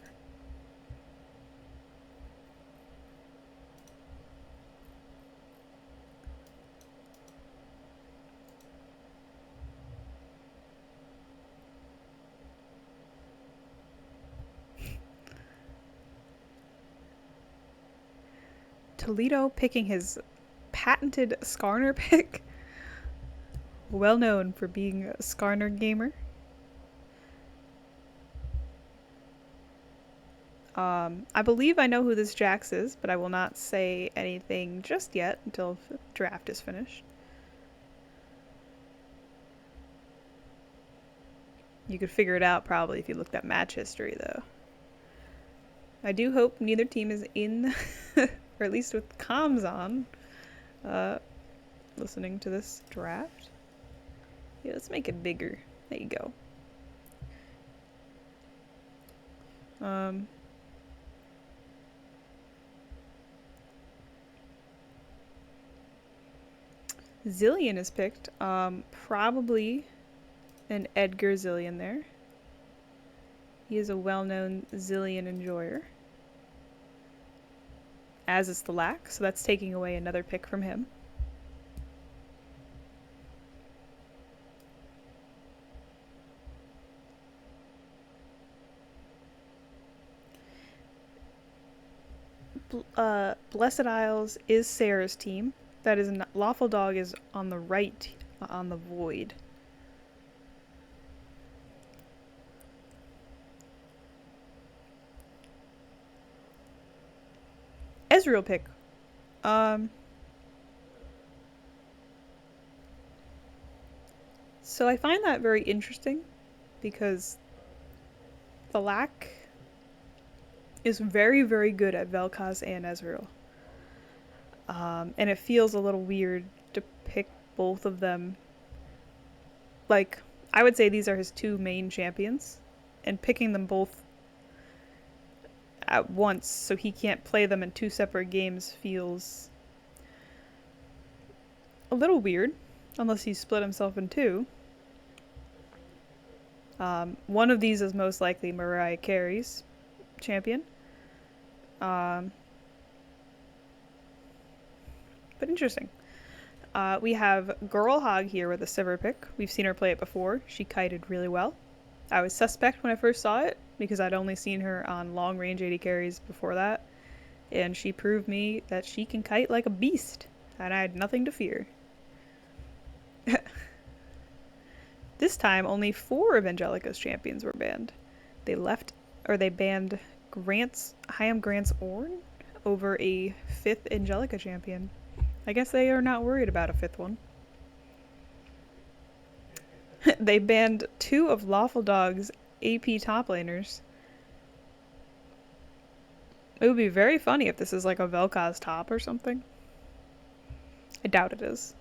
Toledo picking his patented Skarner pick. Well known for being a Skarner gamer. I believe I know who this Jax is, but I will not say anything just yet until the draft is finished. You could figure it out probably if you looked at match history, though. I do hope neither team is in, or at least with comms on, listening to this draft. Yeah, let's make it bigger. There you go. Zillion is picked. Probably an Edgar Zillion there. He is a well-known Zillion enjoyer. As is the Lack, so that's taking away another pick from him. Blessed Isles is Sarah's team. That is not, Lawful Dog is on the right, on the Void. Ezreal pick. So I find that very interesting because the Lack is very, very good at Vel'Koz and Ezreal. And it feels a little weird to pick both of them. Like, I would say these are his 2 main champions, and picking them both at once so he can't play them in 2 separate games feels a little weird, unless he split himself in 2. One of these is most likely Mariah Carey's champion. But interesting. We have Girl Hog here with a Sivir pick. We've seen her play it before. She kited really well. I was suspect when I first saw it because I'd only seen her on long range AD carries before that. And she proved me that she can kite like a beast. And I had nothing to fear. This time, only 4 of Angelica's champions were banned. They left, or they banned Hyam Grant's Orn over a 5th Angelica champion. I guess they are not worried about a 5th one. They banned 2 of Lawful Dog's AP top laners. It would be very funny if this is like a Vel'Koz top or something. I doubt it is.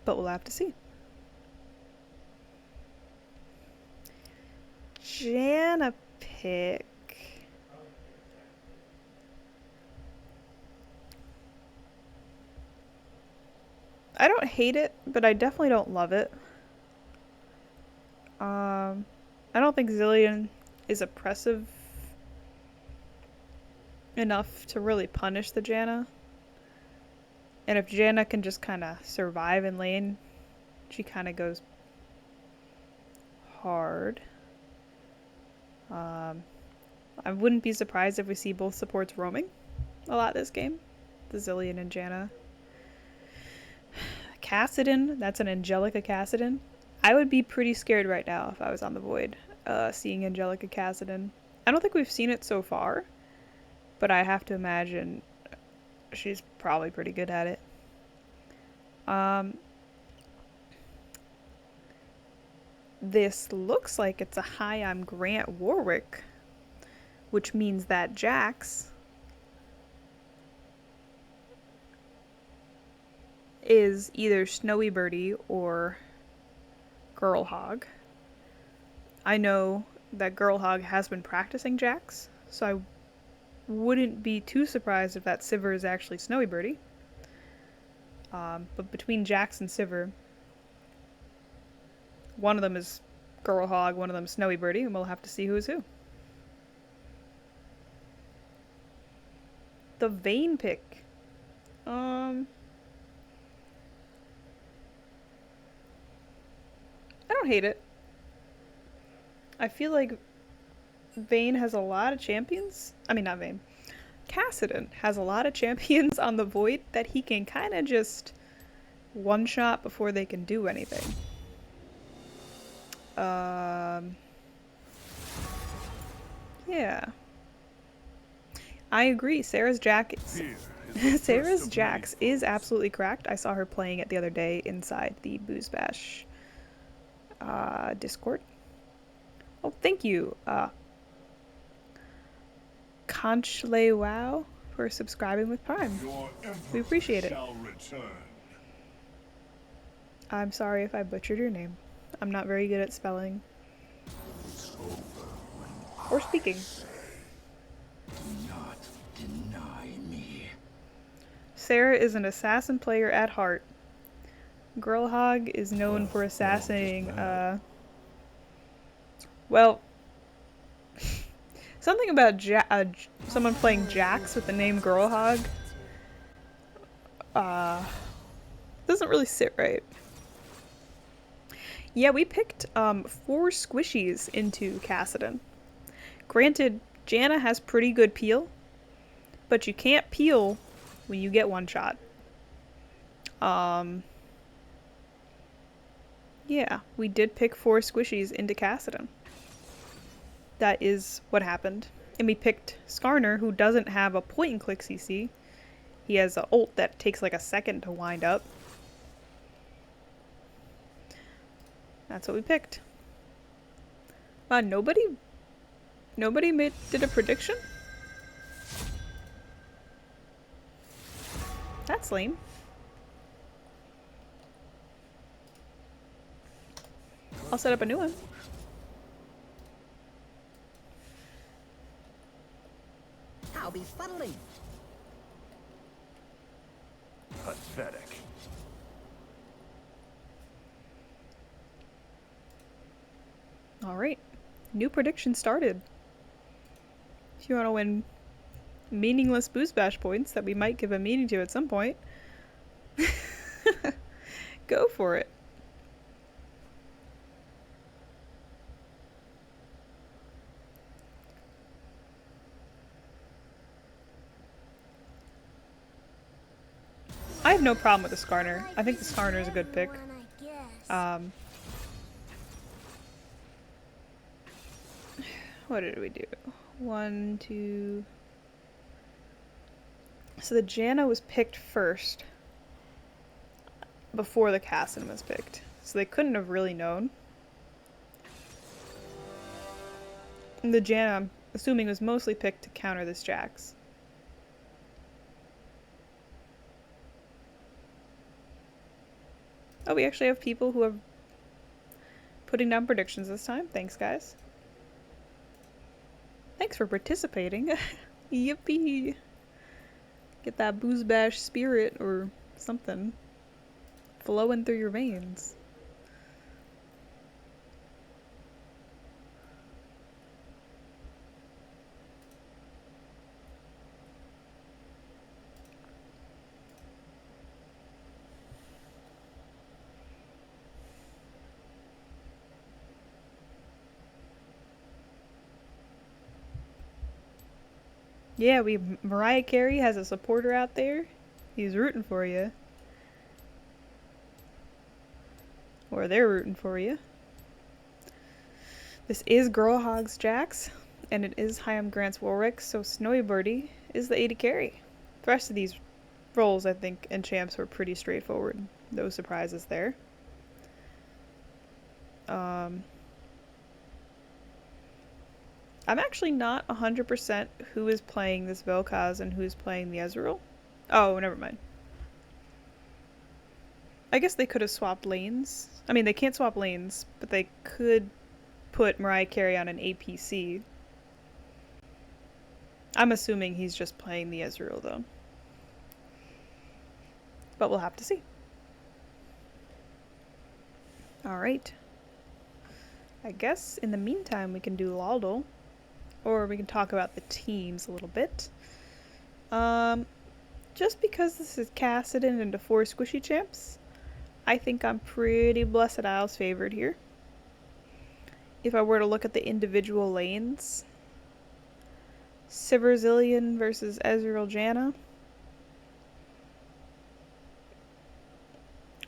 But we'll have to see. Janna pick. I don't hate it, but I definitely don't love it. I don't think Zillion is oppressive enough to really punish the Janna. And if Janna can just kind of survive in lane, she kind of goes hard. I wouldn't be surprised if we see both supports roaming a lot this game. The Zillion and Janna. Kassadin, that's an Angelica Kassadin. I would be pretty scared right now if I was on the Void, seeing Angelica Kassadin. I don't think we've seen it so far, but I have to imagine she's probably pretty good at it. This looks like it's a Hyam Grant Warwick, which means that Jax is either Snowy Birdie or Girl Hog. I know that Girl Hog has been practicing Jax, so I wouldn't be too surprised if that Sivir is actually Snowy Birdie. But between Jax and Sivir, one of them is Girl Hog, one of them is Snowy Birdie, and we'll have to see who's who. The Vayne pick. I don't hate it. I feel like Vayne has a lot of champions. I mean, not Vayne. Kassadin has a lot of champions on the Void that he can kind of just one-shot before they can do anything. Yeah. I agree. Sarah's Jax is absolutely cracked. I saw her playing it the other day inside the Booze Bash Discord. Oh, thank you, Conchley Wow, for subscribing with Prime. We appreciate it. I'm sorry if I butchered your name. I'm not very good at spelling or speaking. Do not deny me. Sarah is an assassin player at heart. Girl Hog is known for assassinating, well, something about someone playing Jax with the name Girl Hog doesn't really sit right. Yeah, we picked 4 squishies into Kassadin. Granted, Janna has pretty good peel, but you can't peel when you get one shot. Yeah, we did pick 4 squishies into Kassadin. That is what happened. And we picked Skarner, who doesn't have a point-and-click CC. He has an ult that takes like a second to wind up. That's what we picked. Nobody did a prediction? That's lame. I'll set up a new one. I'll be fuddling. Pathetic. Alright. New prediction started. If you want to win meaningless Boost Bash points that we might give a meaning to at some point, go for it. I have no problem with the Skarner. I think the Skarner is a good pick. Everyone, I guess. What did we do? 1, 2. So the Janna was picked first before the Cassin was picked. So they couldn't have really known. And the Janna, I'm assuming, was mostly picked to counter this Jax. Oh, we actually have people who are putting down predictions this time. Thanks, guys. Thanks for participating. Yippee. Get that booze bash spirit or something flowing through your veins. Yeah, Mariah Carey has a supporter out there. He's rooting for you. Or they're rooting for you. This is Girl Hogs Jax, and it is Hyam Grant's Warwick, so Snowy Birdie is the AD carry. The rest of these roles, I think, and champs were pretty straightforward. No surprises there. I'm actually not 100% who is playing this Vel'Koz and who's playing the Ezreal. Oh, never mind. I guess they could have swapped lanes. I mean, they can't swap lanes, but they could put Mariah Carey on an APC. I'm assuming he's just playing the Ezreal, though. But we'll have to see. Alright. I guess in the meantime we can do Laldol. Or we can talk about the teams a little bit. Just because this is Cassidon into 4 squishy champs, I think I'm pretty Blessed Isles favored here. If I were to look at the individual lanes, Sivir Zillion versus Ezreal Janna,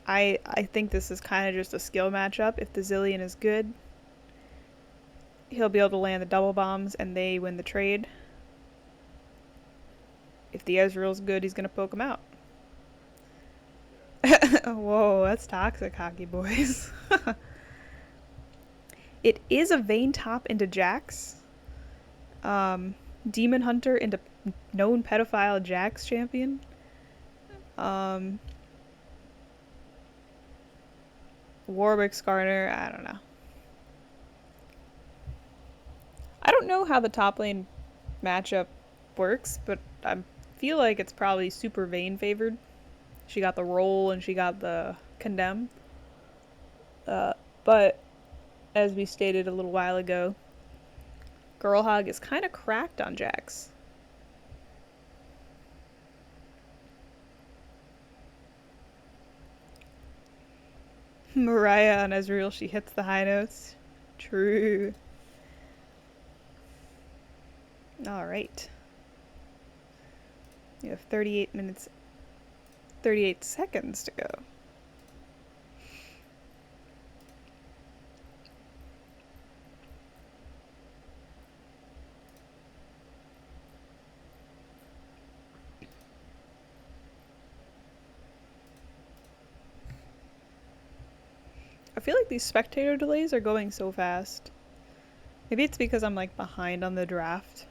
I think this is kind of just a skill matchup. If the Zillion is good, he'll be able to land the double bombs and they win the trade. If the Ezreal's good, he's going to poke him out. Whoa, that's toxic, hockey boys. It is a Vayne top into Jax. Demon Hunter into known pedophile Jax champion. Warwick Skarner, I don't know. I don't know how the top lane matchup works, but I feel like it's probably super Vayne favored. She got the roll and she got the condemn. But as we stated a little while ago, Girl Hog is kind of cracked on Jax. Mariah on Ezreal, she hits the high notes. True. Alright. You have 38 minutes, 38 seconds to go. I feel like these spectator delays are going so fast. Maybe it's because I'm like behind on the draft.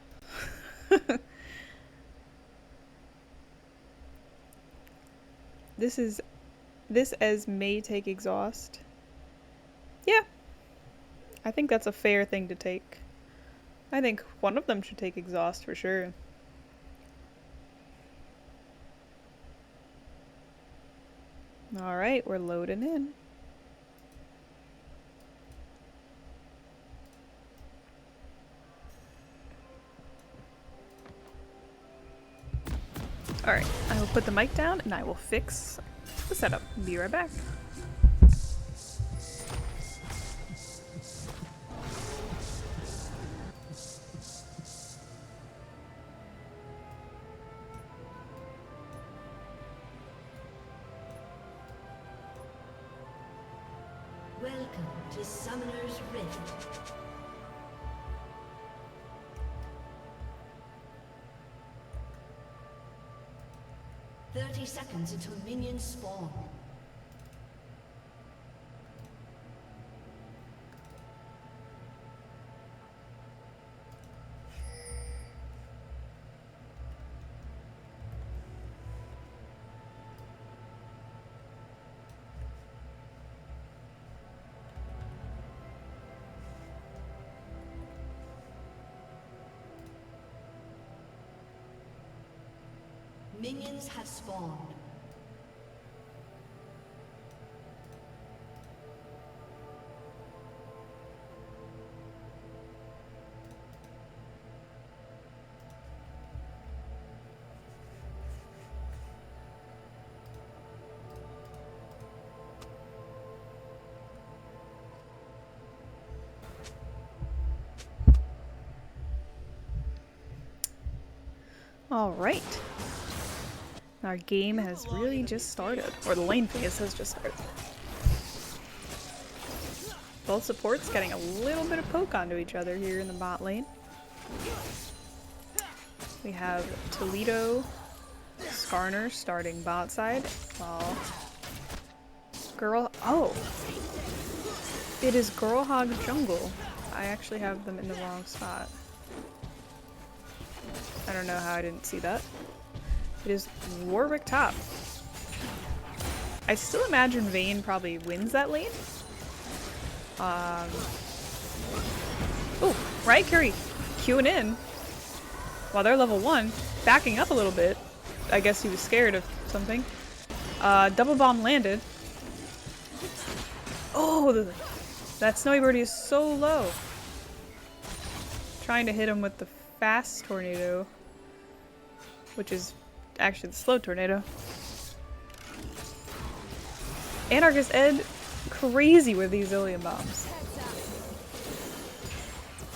This as may take exhaust. Yeah. I think that's a fair thing to take. I think one of them should take exhaust for sure. Alright, we're loading in. Alright, I will put the mic down and I will fix the setup. Be right back. Welcome to Summoner's Rift. 30 seconds until minions spawn. Minions have spawned. All right. Our game has really just started, or the lane phase has just started. Both supports getting a little bit of poke onto each other here in the bot lane. We have Toledo, Skarner starting bot side, while it is Girl Hog jungle. I actually have them in the wrong spot. I don't know how I didn't see that. It is Warwick top. I still imagine Vayne probably wins that lane. Oh, Riot Carry queuing in while they're level 1, backing up a little bit. I guess he was scared of something. Double bomb landed. Oh, that Snowy Birdie is so low. Trying to hit him with the fast tornado, which is actually the slow tornado. Anarchist Ed, crazy with these Zillion bombs.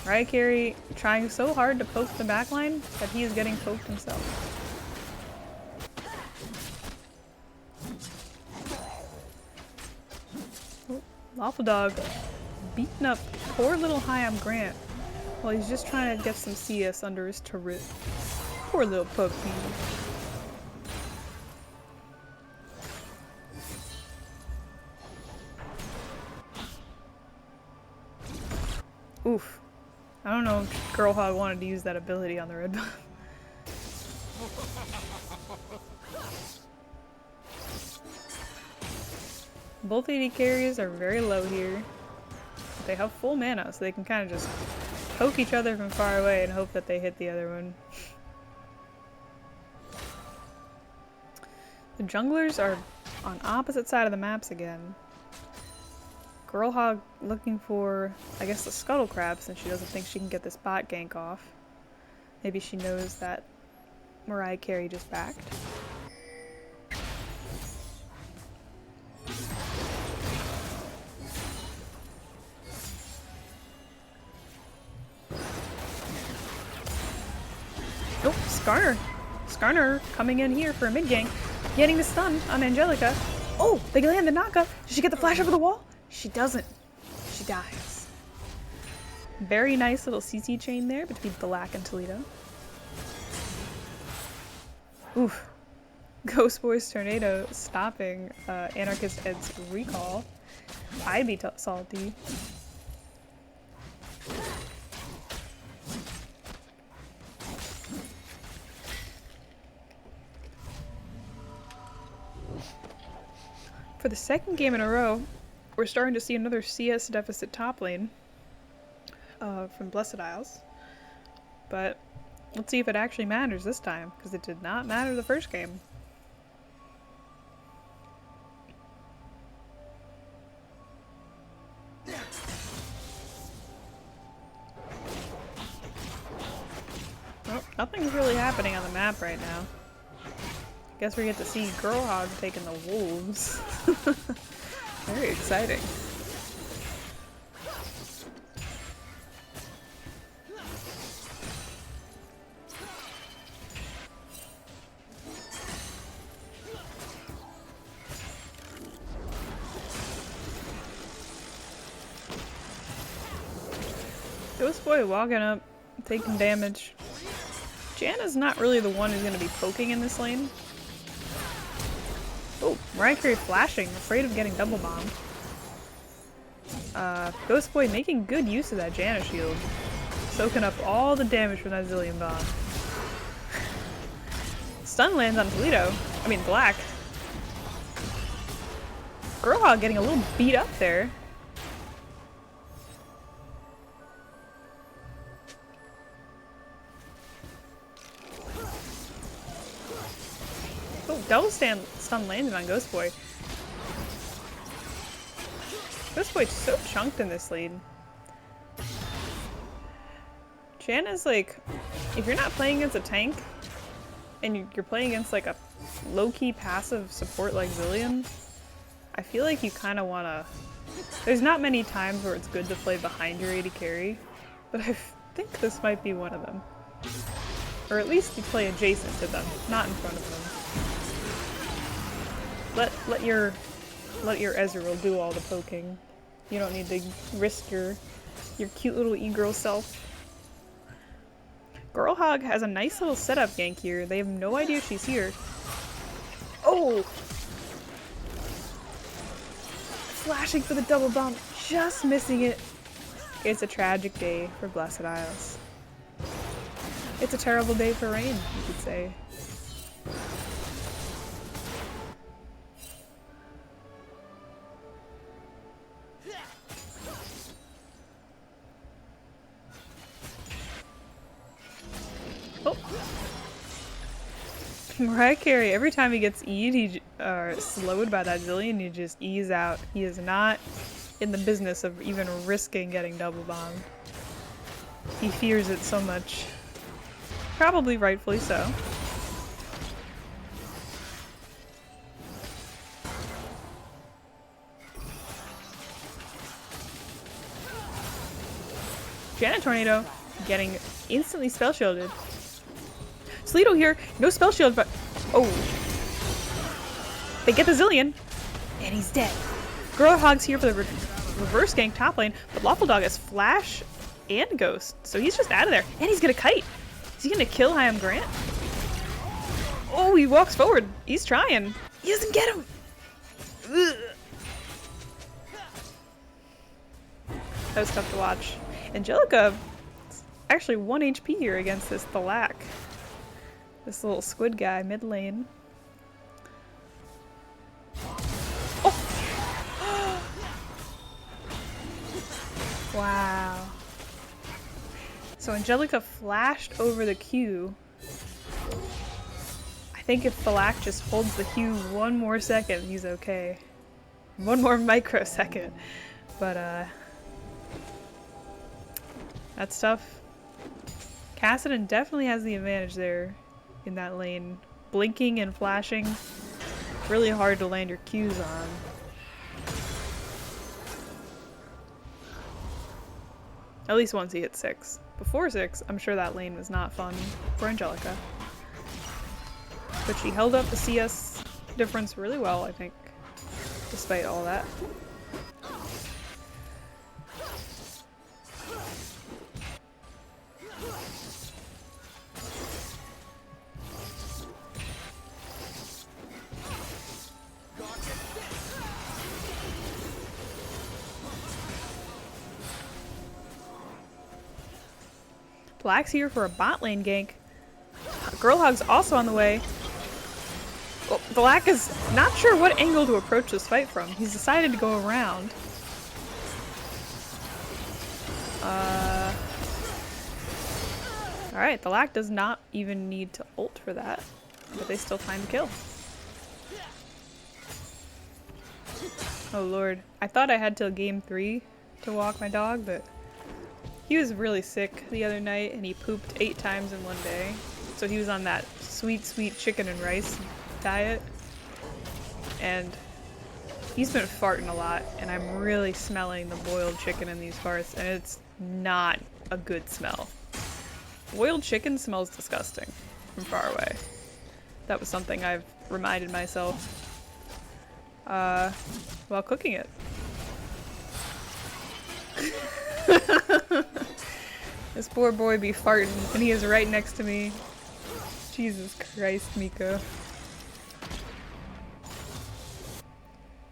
Riot Carry trying so hard to poke the backline that he is getting poked himself. Oh, Lawful Dog beating up poor little Hyam Grant while he's just trying to get some CS under his turret. Poor little puppy. Oof. I don't know if Girl Hog wanted to use that ability on the red buff. Both AD carries are very low here. But they have full mana, so they can kind of just poke each other from far away and hope that they hit the other one. The junglers are on opposite side of the maps again. Girl Hog looking for, I guess, the Scuttle Crab since she doesn't think she can get this bot gank off. Maybe she knows that Mariah Carey just backed. Nope, Skarner. Skarner coming in here for a mid gank, getting the stun on Angelica. Oh, they land the knockup. Did she get the flash over the wall? She doesn't. She dies. Very nice little CC chain there between Black and Toledo. Oof. Ghost Boy's Tornado stopping Anarchist Ed's recall. I'd be salty. For the second game in a row, we're starting to see another CS deficit top lane from Blessed Isles. But let's see if it actually matters this time, because it did not matter the first game. Well, nothing's really happening on the map right now. Guess we get to see Girl Hog taking the wolves. Very exciting. Ghost Boy walking up, taking damage. Janna's not really the one who's going to be poking in this lane. Oh, Mariah Carey flashing, afraid of getting double bombed. Ghost Boy making good use of that Janna shield. Soaking up all the damage from that Zillion bomb. Stun lands on Toledo. I mean, Black. Girlhog getting a little beat up there. Oh, double stun landed on Ghost Boy. Ghost Boy's so chunked in this lead. Janna's like, if you're not playing against a tank, and you're playing against like a low-key passive support like Zillion, I feel like you kind of want to... There's not many times where it's good to play behind your AD carry, but I think this might be one of them. Or at least you play adjacent to them, not in front of them. Let your Ezreal do all the poking. You don't need to risk your cute little e-girl self. Girlhog has a nice little setup gank here. They have no idea she's here. Oh! Flashing for the double bomb, just missing it. It's a tragic day for Blessed Isles. It's a terrible day for Rain, you could say. Oh. Mariah Carey, every time he gets E'd, slowed by that Zillion, you just ease out. He is not in the business of even risking getting double bombed. He fears it so much. Probably rightfully so. Janna Tornado getting instantly spell shielded. Toledo here, no spell shield, but oh, they get the Zillion, and he's dead. Girlhog's here for the reverse gank top lane, but Lawful Dog has Flash and Ghost, so he's just out of there, and he's gonna kite. Is he gonna kill Hyam Grant? Oh, he walks forward. He's trying. He doesn't get him. Ugh. That was tough to watch. Angelica, actually 1 HP here against this Thalak. This little squid guy mid lane. Oh! Wow. So Angelica flashed over the Q. I think if Thalak just holds the Q one more second, he's okay. One more microsecond. But that's tough. Kassadin definitely has the advantage there in that lane. Blinking and flashing. Really hard to land your Qs on. At least once he hit 6. Before 6, I'm sure that lane was not fun for Angelica. But she held up the CS difference really well, I think, despite all that. Black's here for a bot lane gank. Girlhog's also on the way. Well, Black is not sure what angle to approach this fight from. He's decided to go around. Alright, Black does not even need to ult for that, but they still find the kill. Oh lord, I thought I had till game 3 to walk my dog, but he was really sick the other night and he pooped 8 times in one day. So he was on that sweet, sweet chicken and rice diet. And he's been farting a lot and I'm really smelling the boiled chicken in these farts and it's not a good smell. Boiled chicken smells disgusting from far away. That was something I've reminded myself while cooking it. This poor boy be farting, and he is right next to me. Jesus Christ, Miko.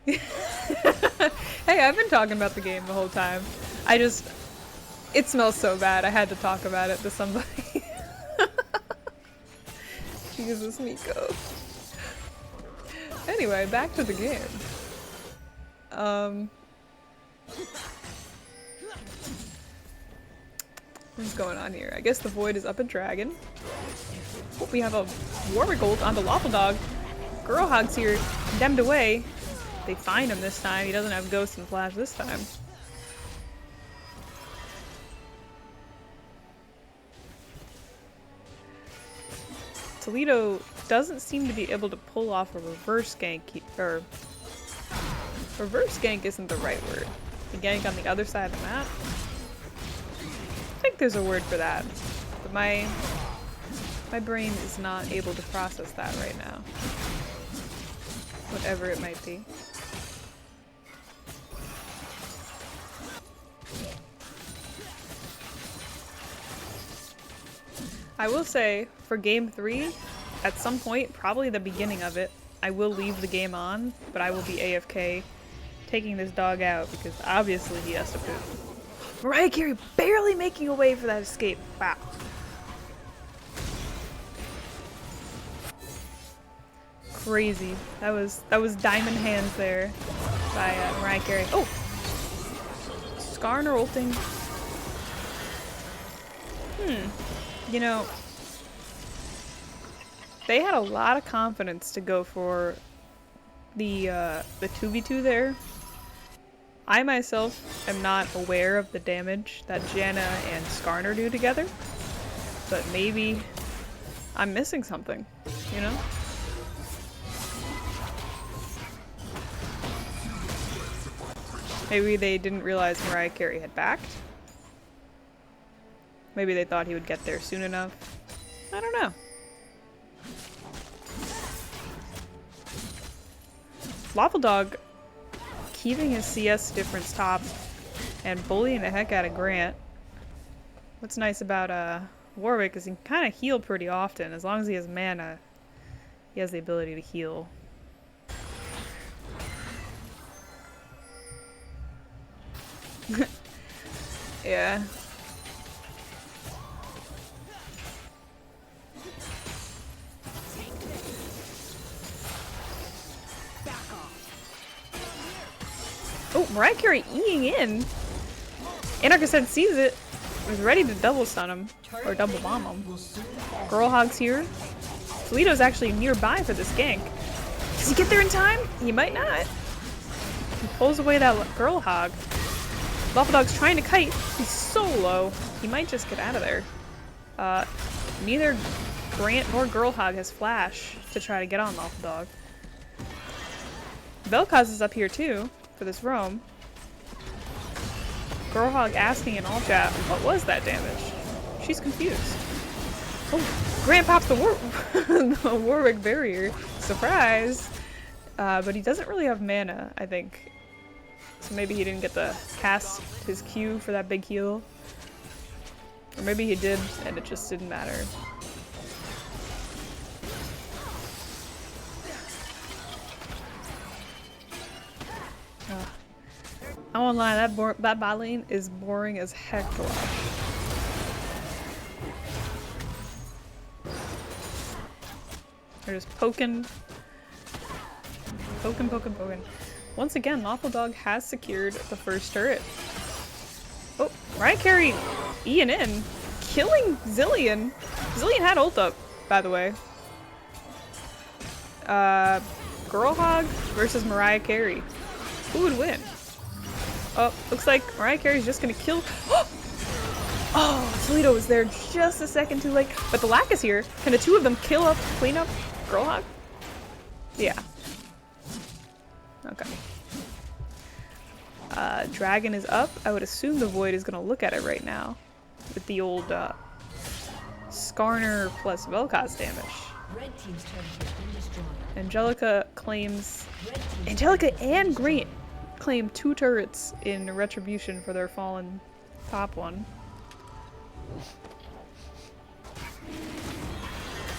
Hey, I've been talking about the game the whole time. It smells so bad. I had to talk about it to somebody. Jesus, Miko. Anyway, back to the game. What's going on here? I guess the Void is up a dragon. Oh, we have a Warwick ult onto Lawful Dog. Girl Hog's here, condemned away. They find him this time. He doesn't have Ghost and Flash this time. Toledo doesn't seem to be able to pull off a reverse gank, or reverse gank isn't the right word. The gank on the other side of the map. I think there's a word for that, but my brain is not able to process that right now. Whatever it might be. I will say, for game 3, at some point, probably the beginning of it, I will leave the game on, but I will be AFK taking this dog out because obviously he has to poop. Mariah Carey barely making a way for that escape. Wow. Crazy. That was diamond hands there by Mariah Carey. Oh! Skarner ulting. You know, they had a lot of confidence to go for the 2v2 there. I myself am not aware of the damage that Janna and Skarner do together, but maybe I'm missing something, you know? Maybe they didn't realize Mariah Carey had backed. Maybe they thought he would get there soon enough. I don't know. Lawful Dog keeping his CS difference top and bullying the heck out of Grant. What's nice about Warwick is he can kind of heal pretty often. As long as he has mana, he has the ability to heal. Yeah. Oh, Mariah Carey E'ing in. Anarchist Head sees it. Is ready to double stun him. Or double bomb him. Girl Hog's here. Toledo's actually nearby for this gank. Does he get there in time? He might not. He pulls away that Girl Hog. Lawful Dog's trying to kite. He's so low. He might just get out of there. Neither Grant nor Girl Hog has flash to try to get on Lawful Dog. Vel'Koz is up here too. For this roam. Girl Hog asking in all chat, what was that damage? She's confused. Oh, Grant pops the, the Warwick barrier. Surprise! But he doesn't really have mana, I think. So maybe he didn't get to cast his Q for that big heal. Or maybe he did, and it just didn't matter. I won't lie, that bot lane is boring as heck to watch. They're just poking. Poking. Once again, Lawful Dog has secured the first turret. Oh, Mariah Carey E'ing in. Killing Zillion. Zillion had ult up, by the way. Girl Hog versus Mariah Carey. Who would win? Oh, looks like Mariah Carey's just gonna kill. Oh, Toledo was there just a second too late. But the lack is here. Can the two of them clean up Girl Hog? Yeah. Okay. Dragon is up. I would assume the Void is gonna look at it right now. With the old Skarner plus Vel'Koz damage. Red team's turret has been destroyed. Angelica claims... Angelica and Grant claim 2 turrets in retribution for their fallen top one.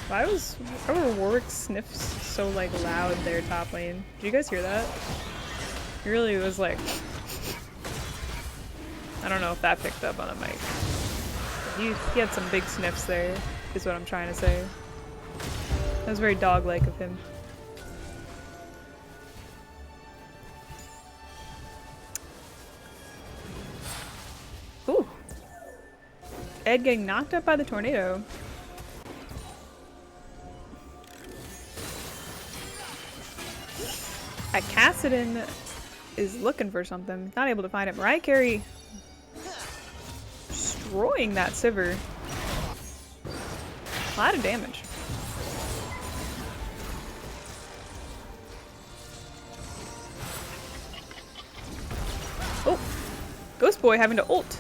Why were Warwick's sniffs so like loud there top lane? Did you guys hear that? It really was like I don't know if that picked up on the mic. He had some big sniffs there, is what I'm trying to say. That was very dog-like of him. Ooh. Ed getting knocked up by the tornado. Cassidy is looking for something. Not able to find it. Mariah Carey destroying that Sivir. A lot of damage. Oh! Ghost Boy having to ult.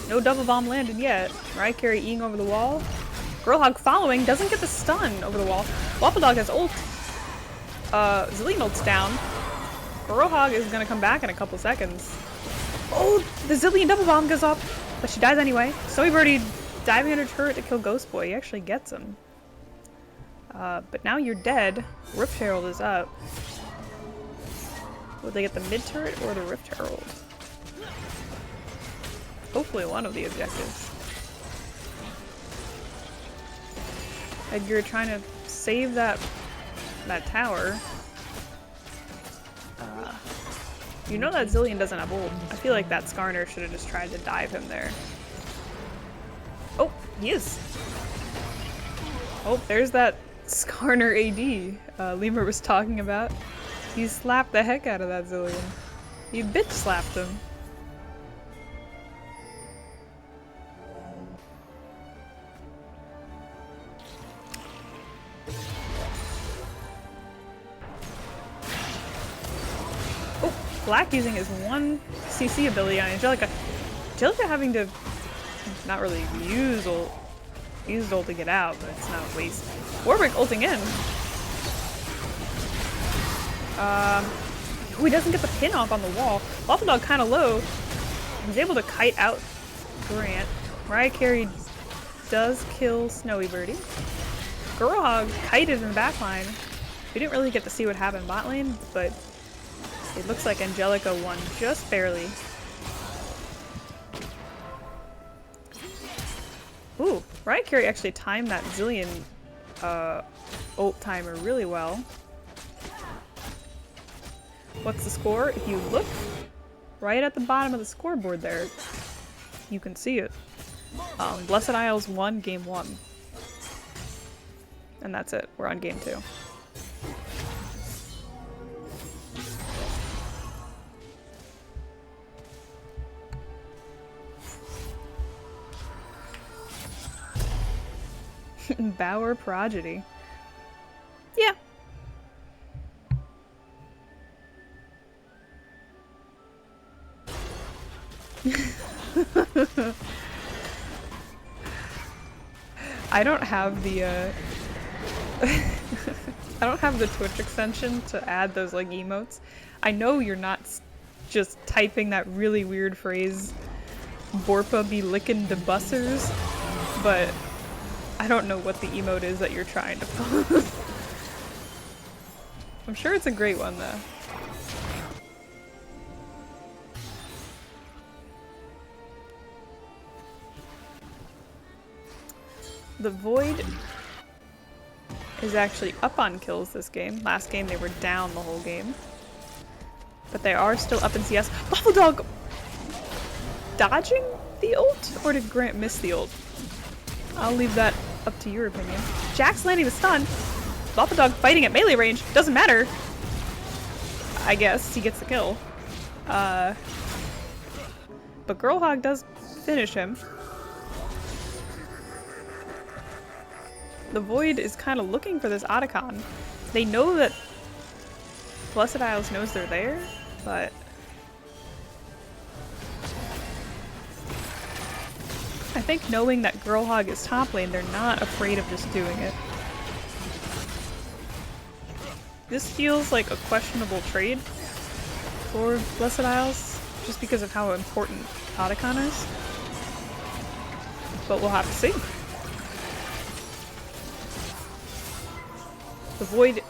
No double bomb landed yet. Mariah Carey eating over the wall. Girlhog following, doesn't get the stun over the wall. Waffle Dog has ult. Zillion ult's down. Girlhog is gonna come back in a couple seconds. Oh, the Zillion double bomb goes up, but she dies anyway. Snowy Birdie diving under turret to kill Ghost Boy. He actually gets him. But now you're dead. Rift Herald is up. Would they get the mid turret or the Rift Herald? Hopefully one of the objectives. Edgar trying to save that tower. You know that Zillion doesn't have ult. I feel like that Skarner should have just tried to dive him there. Oh, he is. Oh, there's that Skarner AD Lemur was talking about. He slapped the heck out of that Zillion. He bitch slapped him. Black using his 1 CC ability on Angelica. Angelica having to not really use ult. Used ult to get out, but it's not a waste. Warwick ulting in. Oh, he doesn't get the pin off on the wall. Waffle Dog kind of low. He's able to kite out Grant. Mariah Carey does kill Snowy Birdie. Girlhog kited in the backline. We didn't really get to see what happened bot lane, but it looks like Angelica won just barely. Ooh, Mariah Carey actually timed that Zillion ult timer really well. What's the score? If you look right at the bottom of the scoreboard there, you can see it. Blessed Isles won game 1. And that's it. We're on game 2. Bower Prodigy. Yeah. I don't have the I don't have the Twitch extension to add those like emotes. I know you're not just typing that really weird phrase Borpa be licking the bussers, but I don't know what the emote is that you're trying to post. I'm sure it's a great one though. The Void is actually up on kills this game. Last game they were down the whole game. But they are still up in CS. Waffle Dog dodging the ult? Or did Grant miss the ult? I'll leave that up to your opinion. Jack's landing the stun. Waffle Dog fighting at melee range. Doesn't matter. I guess he gets the kill. But Girlhog does finish him. The Void is kind of looking for this Otacon. They know that Blessed Isles knows they're there, but I think knowing that Girlhog is top lane, they're not afraid of just doing it. This feels like a questionable trade for Blessed Isles. just because of how important Otacon is. But we'll have to see. The Void,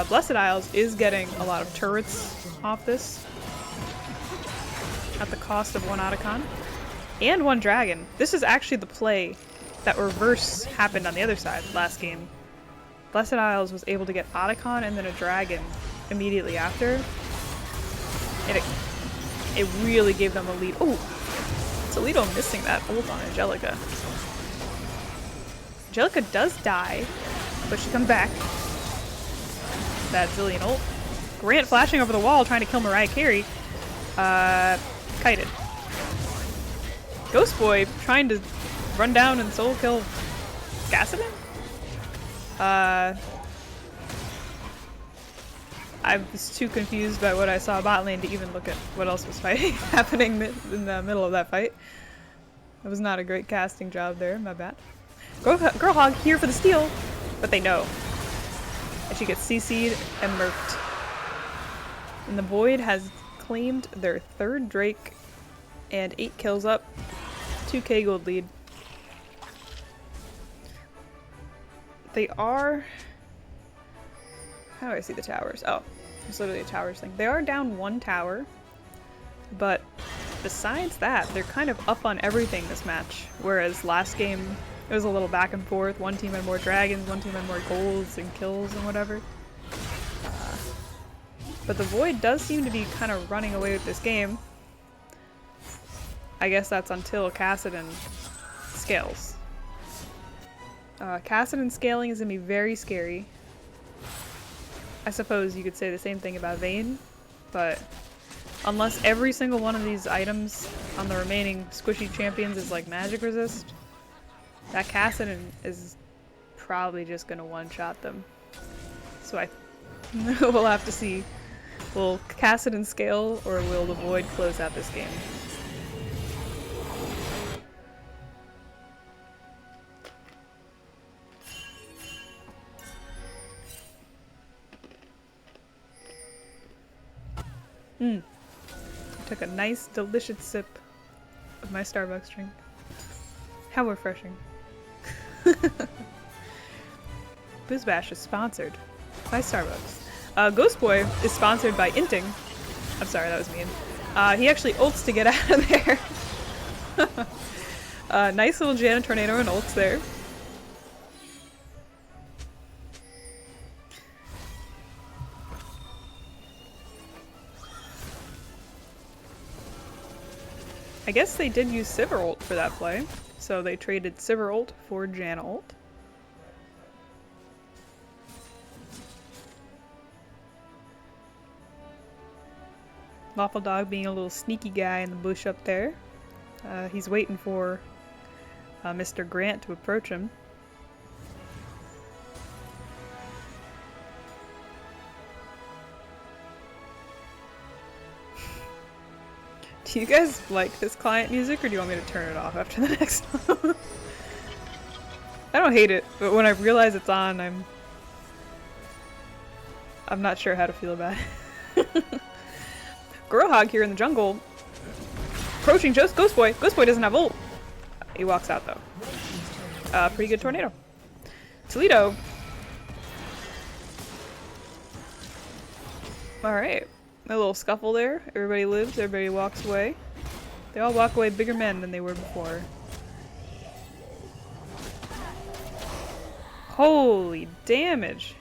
Blessed Isles is getting a lot of turrets off this at the cost of one Otacon and one dragon. This is actually the play that reverse happened on the other side last game. Blessed Isles was able to get Otacon and then a dragon immediately after. And it really gave them a lead. Oh, Toledo missing that ult on Angelica. Angelica does die, but she comes back. That Zillion ult. Grant flashing over the wall trying to kill Mariah Carey. Kited. Ghost Boy trying to run down and solo kill Cassidy? I was too confused by what I saw bot lane to even look at what else was fighting happening in the middle of that fight. It was not a great casting job there, my bad. Girl Hog here for the steal, but they know. And she gets CC'd and murked. And the Void has claimed their 3rd Drake and 8 kills up. 2k gold lead. They are... How do I see the towers? Oh, there's literally a towers thing. They are down 1 tower, but besides that, they're kind of up on everything this match. Whereas last game, it was a little back and forth. One team had more dragons, one team had more golds and kills and whatever. But the Void does seem to be kind of running away with this game. I guess that's until Kassadin scales. Kassadin scaling is going to be very scary. I suppose you could say the same thing about Vayne, but unless every single one of these items on the remaining squishy champions is like magic resist, that Kassadin is probably just going to one-shot them. So we'll have to see. Will Kassadin scale, or will the Void close out this game? I took a nice, delicious sip of my Starbucks drink. How refreshing. Booze Bash is sponsored by Starbucks. Ghost Boy is sponsored by Inting. I'm sorry, that was mean. He actually ults to get out of there. Nice little Janet Tornado and ults there. I guess they did use Sivir ult for that play, so they traded Sivir ult for Janna ult. Lawful Dog being a little sneaky guy in the bush up there. He's waiting for Mr. Grant to approach him. Do you guys like this client music, or do you want me to turn it off after the next one? I don't hate it, but when I realize it's on, I'm not sure how to feel about it. Girl Hog here in the jungle. Approaching just Ghost Boy. Ghost Boy doesn't have ult. He walks out though. Pretty good tornado. Toledo. Alright. A little scuffle there. Everybody lives, everybody walks away. They all walk away bigger men than they were before. Holy damage.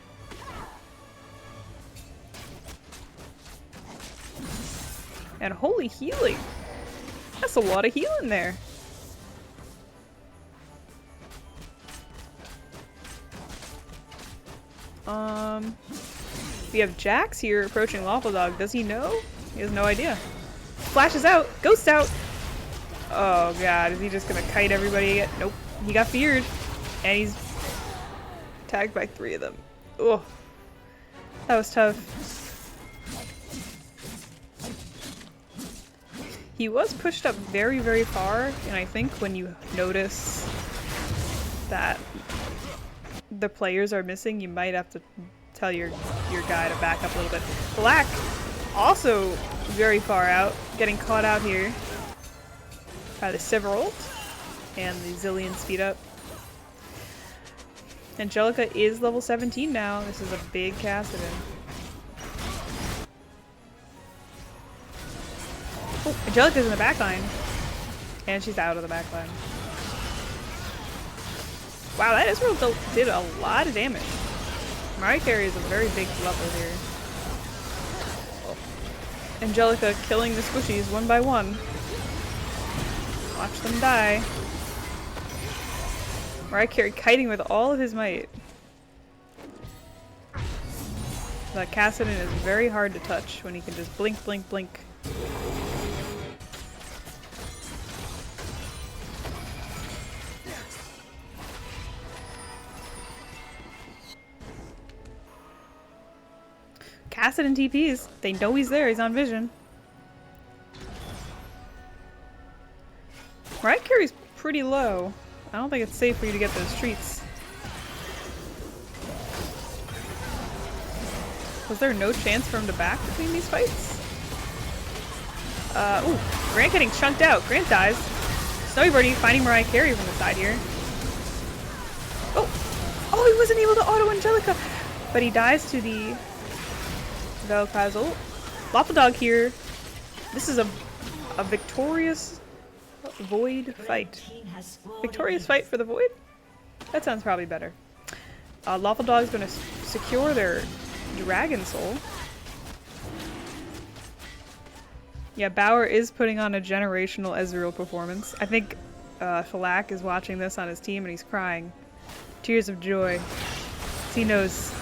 And holy healing. That's a lot of healing there. We have Jax here approaching Lawful Dog. Does he know? He has no idea. Flashes out. Ghosts out. Oh god, is he just gonna kite everybody again? Nope. He got feared. And he's tagged by 3 of them. Ugh. That was tough. He was pushed up very, very far, and I think when you notice that the players are missing, you might have to tell your guy to back up a little bit. Black also very far out, getting caught out here by the Severolt and the Zillion speed up. Angelica is level 17 now. This is a big Cassidon. Oh, Angelica's in the backline. And she's out of the backline. Wow, that Israel did a lot of damage. Mariah Carey is a very big level here. Angelica killing the squishies one by one. Watch them die. Mariah Carey kiting with all of his might. That Cassidon is very hard to touch when he can just blink, blink, blink. Cassidon TPs. They know he's there. He's on vision. Mariah Carey's pretty low. I don't think it's safe for you to get those treats. Was there no chance for him to back between these fights? Ooh, Grant getting chunked out. Grant dies. Snowy Birdie finding Mariah Carey from the side here. Oh, he wasn't able to auto Angelica, but he dies to the Vel'Kaz ult. Lawful Dog here. This is a victorious Void fight. Victorious fight for the Void? That sounds probably better. Lawful Dog's going to secure their Dragon Soul. Yeah, Bauer is putting on a generational Ezreal performance. I think Falak is watching this on his team and he's crying. Tears of joy. He knows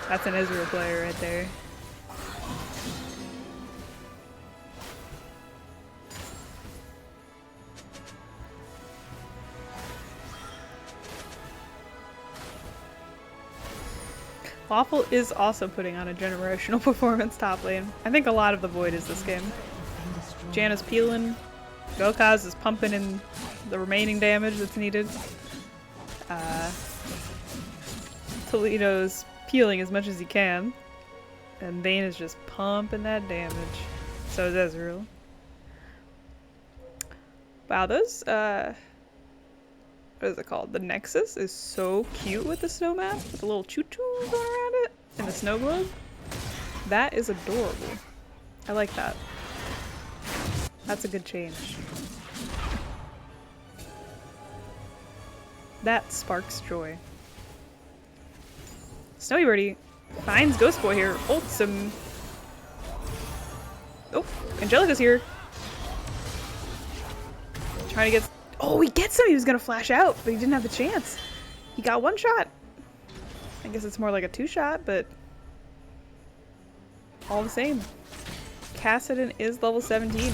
that's an Ezreal player right there. Lawful is also putting on a generational performance top lane. I think a lot of the Void is this game. Janna's peeling. Vel'Kaz is pumping in the remaining damage that's needed. Toledo's peeling as much as he can. And Vayne is just pumping that damage. So is Ezreal. Wow, those, what is it called? The Nexus is so cute with the snow map, with the little choo-choo going around it, and the snow globe. That is adorable. I like that. That's a good change. That sparks joy. Snowy Birdie finds Ghost Boy here, ults him. Oh, Angelica's here. Trying to get... Oh, he gets him! He was gonna flash out, but he didn't have the chance. He got one shot. I guess it's more like a two shot, but... all the same. Cassidon is level 17.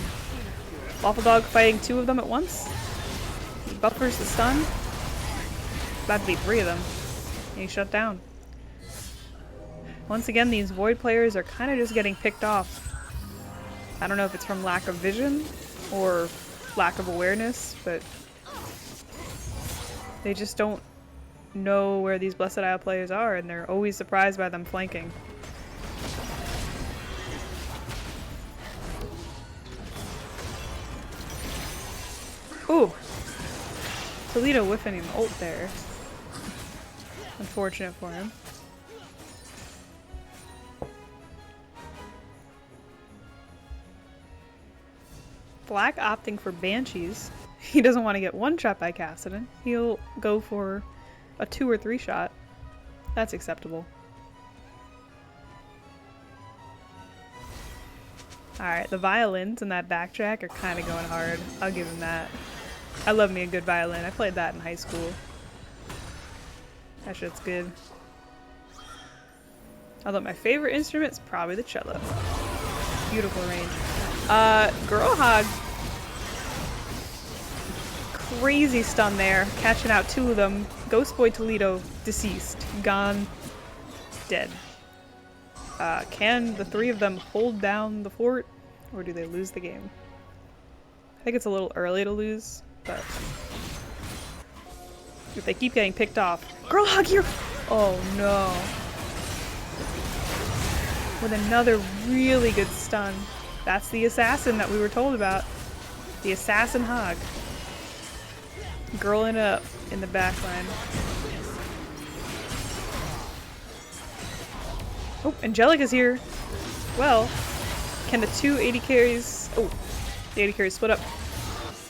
Lawful Dog fighting two of them at once. He buffers the stun. About to be three of them. And he's shut down. Once again, these Void players are kind of just getting picked off. I don't know if it's from lack of vision or lack of awareness, but they just don't know where these Blessed Isle players are, and they're always surprised by them flanking. Ooh! Toledo whiffing an ult there. Unfortunate for him. Black opting for Banshees. He doesn't want to get one shot by Cassidon. He'll go for a 2 or 3 shot. That's acceptable. Alright, the violins and that backtrack are kind of going hard. I'll give him that. I love me a good violin. I played that in high school. That shit's good. Although my favorite instrument is probably the cello. Beautiful range. Girl Hog. Crazy stun there. Catching out 2 of them. Ghost Boy Toledo, deceased. Gone. Dead. Can the 3 of them hold down the fort? Or do they lose the game? I think it's a little early to lose, but... if they keep getting picked off. Girl Hog here! Oh no. with another really good stun. That's the assassin that we were told about. The assassin hog. Girling it up in the backline. Oh, Angelica's here. Well, can the two 80 carries... Oh, the 80 carries split up.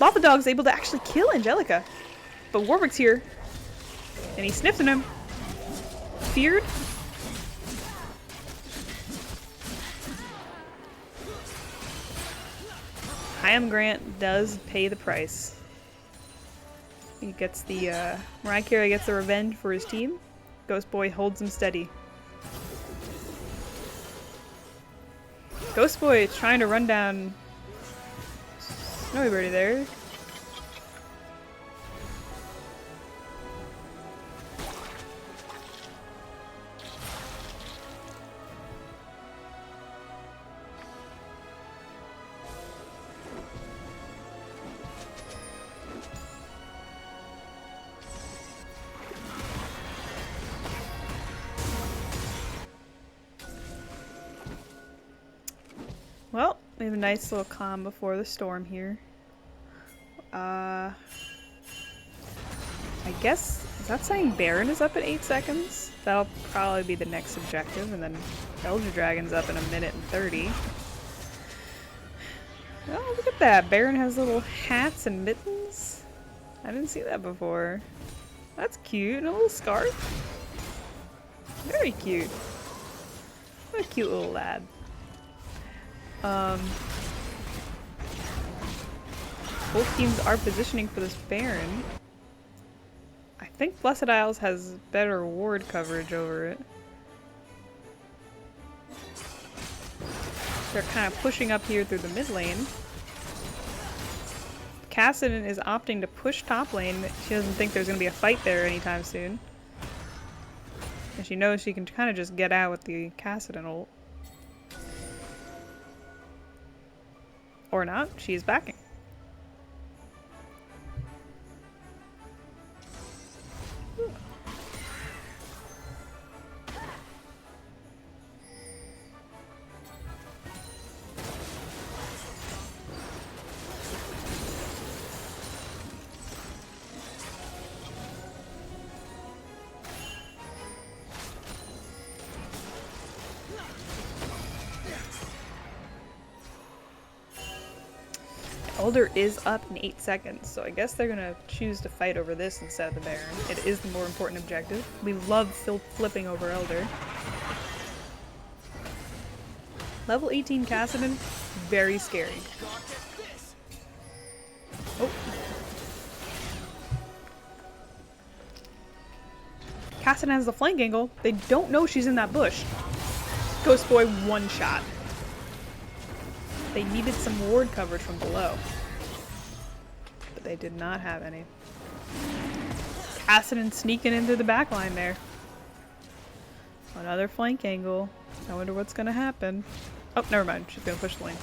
Lava Dog's able to actually kill Angelica. But Warwick's here. And he sniffed at him. Feared? Hyam Grant does pay the price. He gets the, Mariah Carey gets the revenge for his team. Ghost Boy holds him steady. Ghost Boy is trying to run down Snowy Birdie there. Well, we have a nice little calm before the storm here. I guess, is that saying Baron is up at 8 seconds? That'll probably be the next objective, and then Elder Dragon's up in 1:30. Oh, look at that. Baron has little hats and mittens. I didn't see that before. That's cute. And a little scarf. Very cute. What a cute little lad. Both teams are positioning for this Baron. I think Blessed Isles has better ward coverage over it. They're kind of pushing up here through the mid lane. Cassidon is opting to push top lane. She doesn't think there's going to be a fight there anytime soon. And she knows she can kind of just get out with the Cassidon ult. Or not, she is backing. Elder is up in 8 seconds, so I guess they're gonna choose to fight over this instead of the Baron. It is the more important objective. We love flipping over Elder. Level 18 Cassidon, very scary. Oh. Cassidon has the flank angle. They don't know she's in that bush. Ghost Boy one shot. They needed some ward coverage from below. But they did not have any. Cassidon sneaking into the back line there. Another flank angle. I wonder what's gonna happen. Oh, never mind. She's gonna push the lane.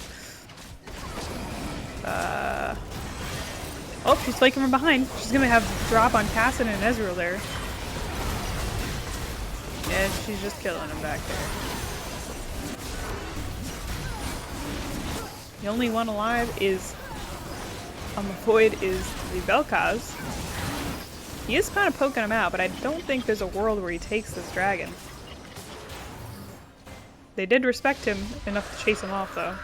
Oh, she's flanking from behind. She's gonna have drop on Cassidon and Ezreal there. And she's just killing him back there. The only one alive is on the Void is the Vel'Koz. He is kind of poking him out, but I don't think there's a world where he takes this dragon. They did respect him enough to chase him off, though.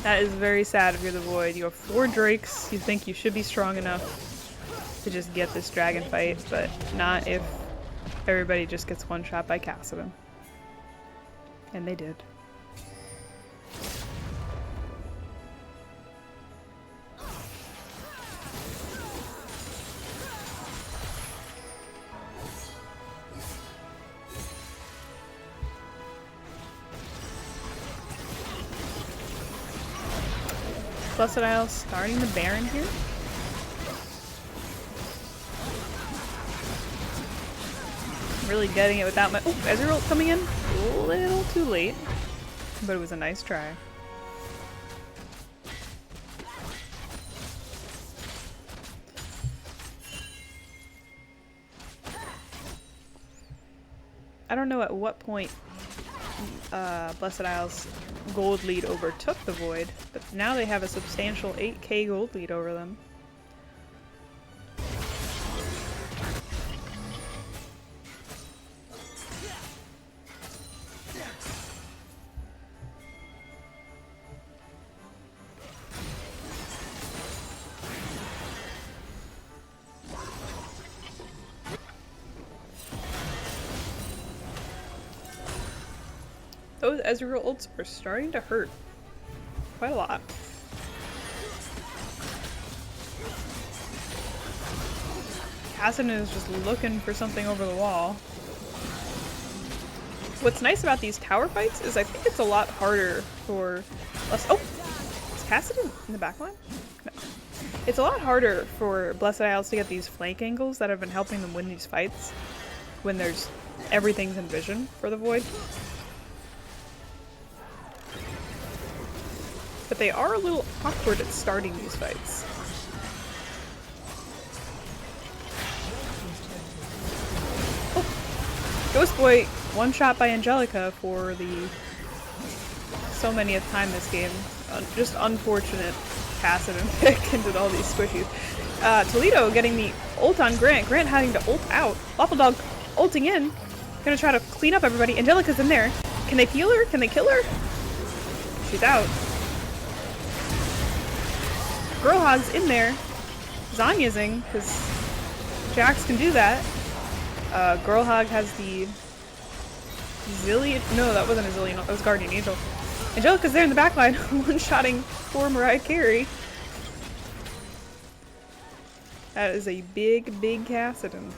That is very sad if you're the Void. You have 4 Drakes. You think you should be strong enough to just get this dragon fight, but not if everybody just gets one shot by Cassidon. And they did. Blessed Isle starting the Baron here. Really getting it without my— oh, Ezreal coming in a little too late, but it was a nice try. I don't know at what point Blessed Isle's gold lead overtook the Void, but now they have a substantial 8k gold lead over them. Those Ezreal ults are starting to hurt quite a lot. Kassadin is just looking for something over the wall. What's nice about these tower fights is I think it's a lot harder for us. Oh! Is Kassadin in the backline? No. It's a lot harder for Blessed Isles to get these flank angles that have been helping them win these fights when there's everything's in vision for the Void. But they are a little awkward at starting these fights. Oh! Ghost Boy one shot by Angelica for the so many of time this game. Just unfortunate Kassadin pick into all these squishies. Toledo getting the ult on Grant. Grant having to ult out. Waffle Dog ulting in. Gonna try to clean up everybody. Angelica's in there. Can they peel her? Can they kill her? She's out. Girlhog's in there. Zanya'sing, because Jax can do that. Girlhog has the Zillion. No, that wasn't a Zillion. That was Guardian Angel. Angelica's there in the backline, one-shotting poor Mariah Carey. That is a big, big Kassadin.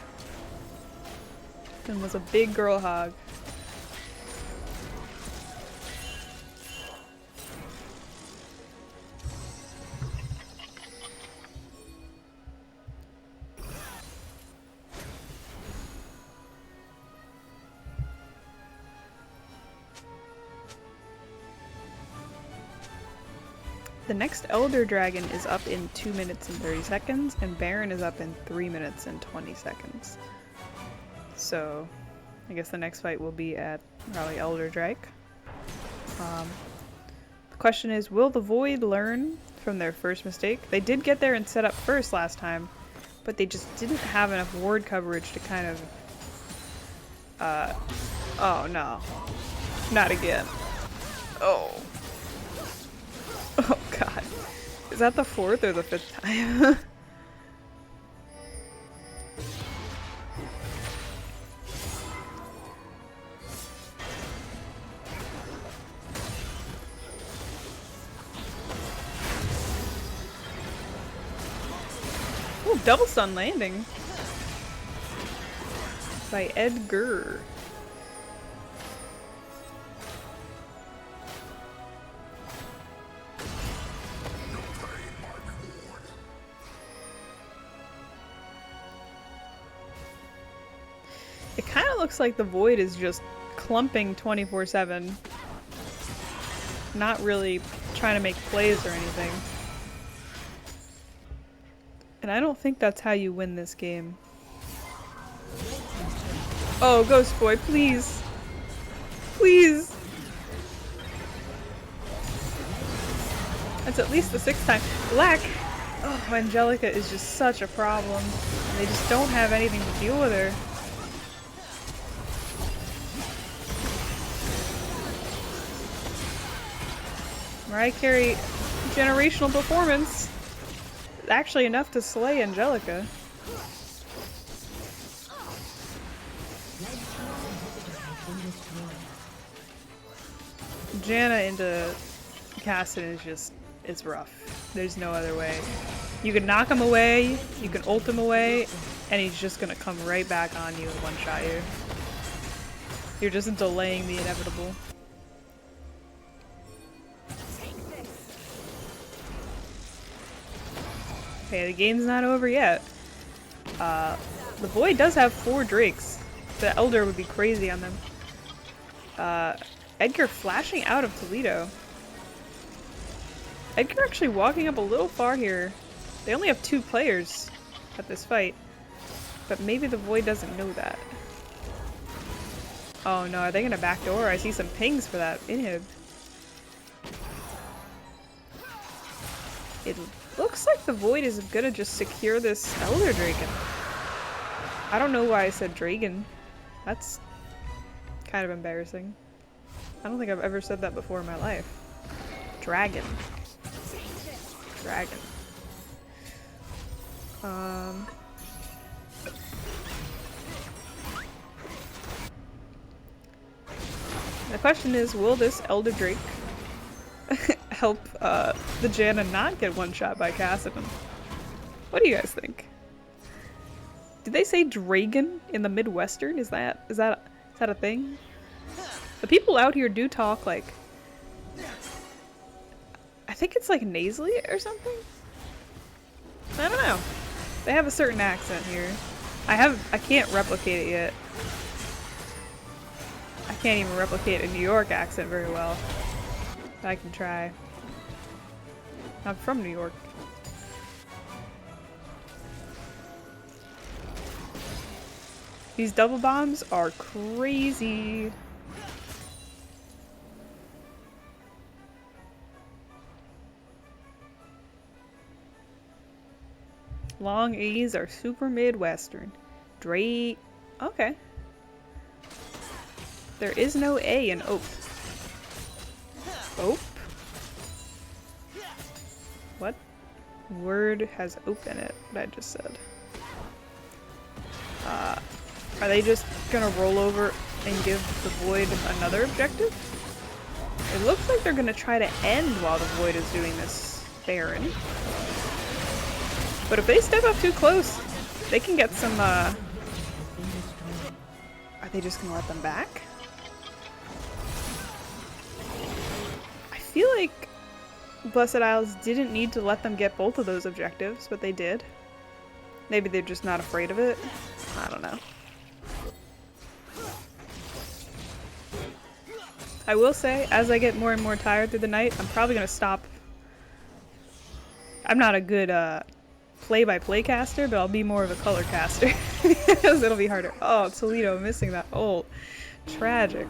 And was a big Girlhog. The next Elder Dragon is up in 2 minutes and 30 seconds, and Baron is up in 3 minutes and 20 seconds. So, I guess the next fight will be at probably Elder Drake. The question is, will the Void learn from their first mistake? They did get there and set up first last time, but they just didn't have enough ward coverage to kind of... oh no. Not again. Oh. Oh god. Is that the 4th or the 5th time? Ooh, double stun landing. By Edgar. It kind of looks like the Void is just clumping 24/7. Not really trying to make plays or anything. And I don't think that's how you win this game. Oh, Ghost Boy, please. Please. That's at least the 6th time. Black. Oh, Angelica is just such a problem. And they just don't have anything to deal with her. Mariah Carey, generational performance. Actually enough to slay Angelica. Janna into Kassadin is just, it's rough. There's no other way. You can knock him away, you can ult him away, and he's just gonna come right back on you and one-shot you. You're just delaying the inevitable. Okay, the game's not over yet. The Void does have 4 Drakes. The Elder would be crazy on them. Edgar flashing out of Toledo. Edgar actually walking up a little far here. They only have 2 players at this fight. But maybe the Void doesn't know that. Oh no, are they gonna backdoor? I see some pings for that inhib. It looks like the Void is gonna just secure this Elder Dragon. I don't know why I said Dragon. That's kind of embarrassing. I don't think I've ever said that before in my life. Dragon. Dragon. The question is, will this Elder Drake help the Janna not get one shot by Cassidy? What do you guys think? Did they say dragon in the Midwestern? Is that a thing? The people out here do talk like, I think it's like nasally or something? I don't know. They have a certain accent here. I can't replicate it yet. I can't even replicate a New York accent very well. But I can try. I'm from New York. These double bombs are crazy. Long A's are super Midwestern. Drake. Okay. There is no A in Ope. Ope? What word has Ope in it? What I just said. Are they just gonna roll over and give the Void another objective? It looks like they're gonna try to end while the Void is doing this Baron. But if they step up too close, they can get some, Are they just gonna let them back? I feel like Blessed Isles didn't need to let them get both of those objectives, but they did. Maybe they're just not afraid of it. I don't know. I will say, as I get more and more tired through the night, I'm probably gonna stop. I'm not a good, play-by-play caster, but I'll be more of a color caster because it'll be harder. Oh, Toledo missing that ult. Tragic.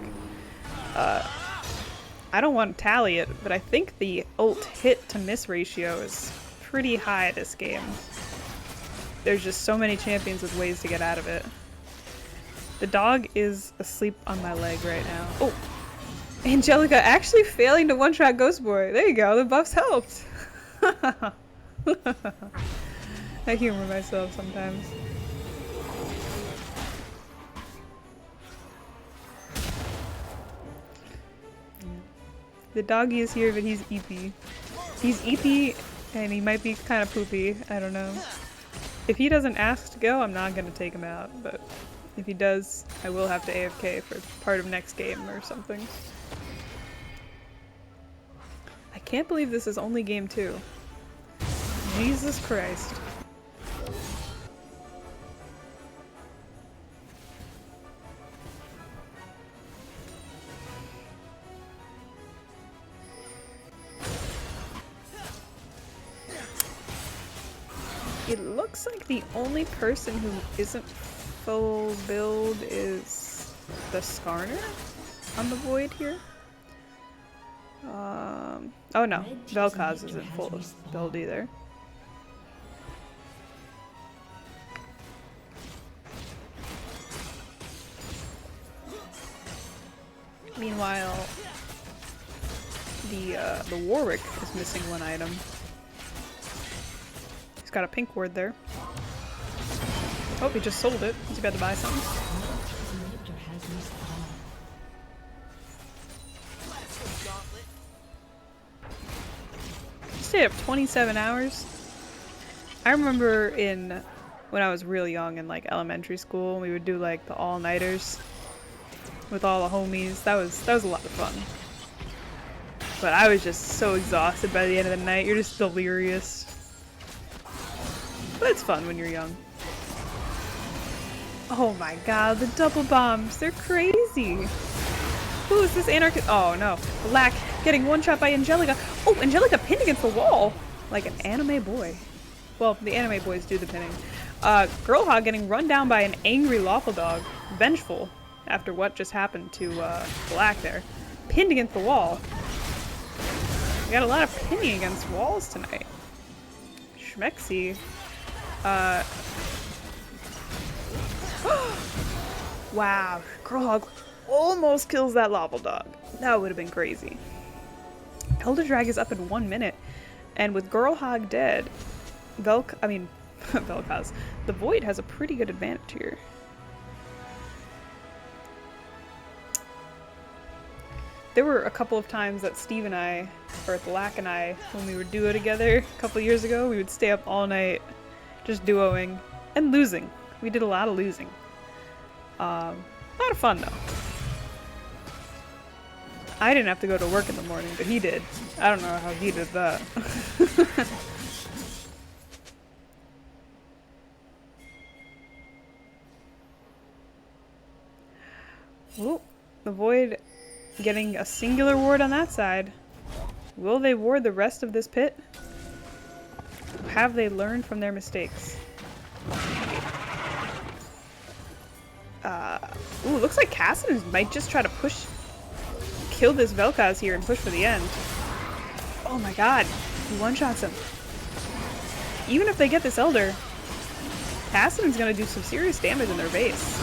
I don't want to tally it, but I think the ult hit to miss ratio is pretty high this game. There's just so many champions with ways to get out of it. The dog is asleep on my leg right now. Oh! Angelica actually failing to one-shot Ghost Boy. There you go, the buffs helped. I humor myself sometimes. The doggy is here, but he's EP. He's EP, and he might be kind of poopy. I don't know. If he doesn't ask to go, I'm not going to take him out, but if he does, I will have to AFK for part of next game or something. I can't believe this is only game 2. Jesus Christ. It looks like the only person who isn't full build is the Skarner on the Void here. Oh no, Vel'Koz isn't full build either. Meanwhile, the Warwick is missing one item. He's got a pink ward there. Oh, he just sold it. He's about to buy something. He stayed up 27 hours. I remember when I was real young in like elementary school, we would do like the all-nighters with all the homies. That was a lot of fun. But I was just so exhausted by the end of the night. You're just delirious. But it's fun when you're young. Oh my god, the double bombs. They're crazy. Who is this anarchist? Oh no. Lack getting one shot by Angelica. Oh, Angelica pinned against the wall. Like an anime boy. Well, the anime boys do the pinning. Girlhog getting run down by an angry lawful dog. Vengeful. after what just happened to Black there. Pinned against the wall. We got a lot of pinning against walls tonight. Schmexy. Wow, Girlhog almost kills that lava dog. That would have been crazy. Elder Drag is up in 1 minute, and with Girlhog dead, Vel'Koz, the Void has a pretty good advantage here. There were a couple of times that Steve and I, or Black and I, when we would duo together a couple years ago, we would stay up all night just duoing and losing. We did a lot of losing. A lot of fun though. I didn't have to go to work in the morning, but he did. I don't know how he did that. Ooh, the Void getting a singular ward on that side. Will they ward the rest of this pit? Have they learned from their mistakes? Ooh, looks like Cassidy might just try to kill this Vel'Koz here and push for the end. Oh my god, he one-shots him. Even if they get this Elder, Cassidy's gonna do some serious damage in their base.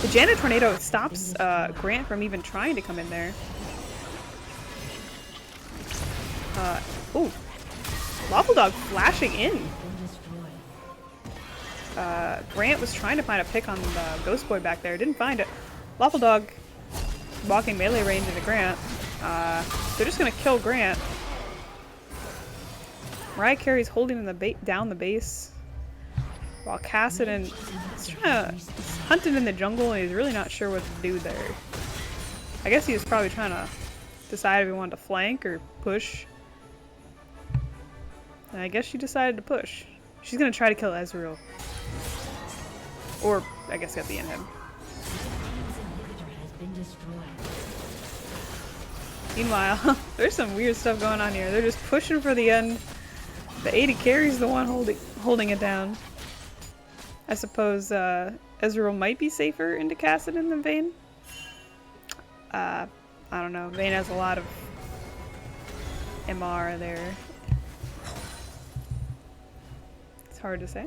The Janet Tornado stops Grant from even trying to come in there. Ooh. Lawful Dog flashing in. Grant was trying to find a pick on the Ghost Boy back there. Didn't find it. Lawful Dog walking melee range into Grant. They're just gonna kill Grant. Mariah Carey's holding down the base. While Cassidy is hunting in the jungle and he's really not sure what to do there. I guess he was probably trying to decide if he wanted to flank or push. And I guess she decided to push. She's gonna try to kill Ezreal. Or, I guess, get the inhib. Meanwhile, there's some weird stuff going on here. They're just pushing for the end. The AD carry's the one holding it down. I suppose Ezreal might be safer into Cassidy than Vayne. I don't know. Vayne has a lot of MR there. It's hard to say.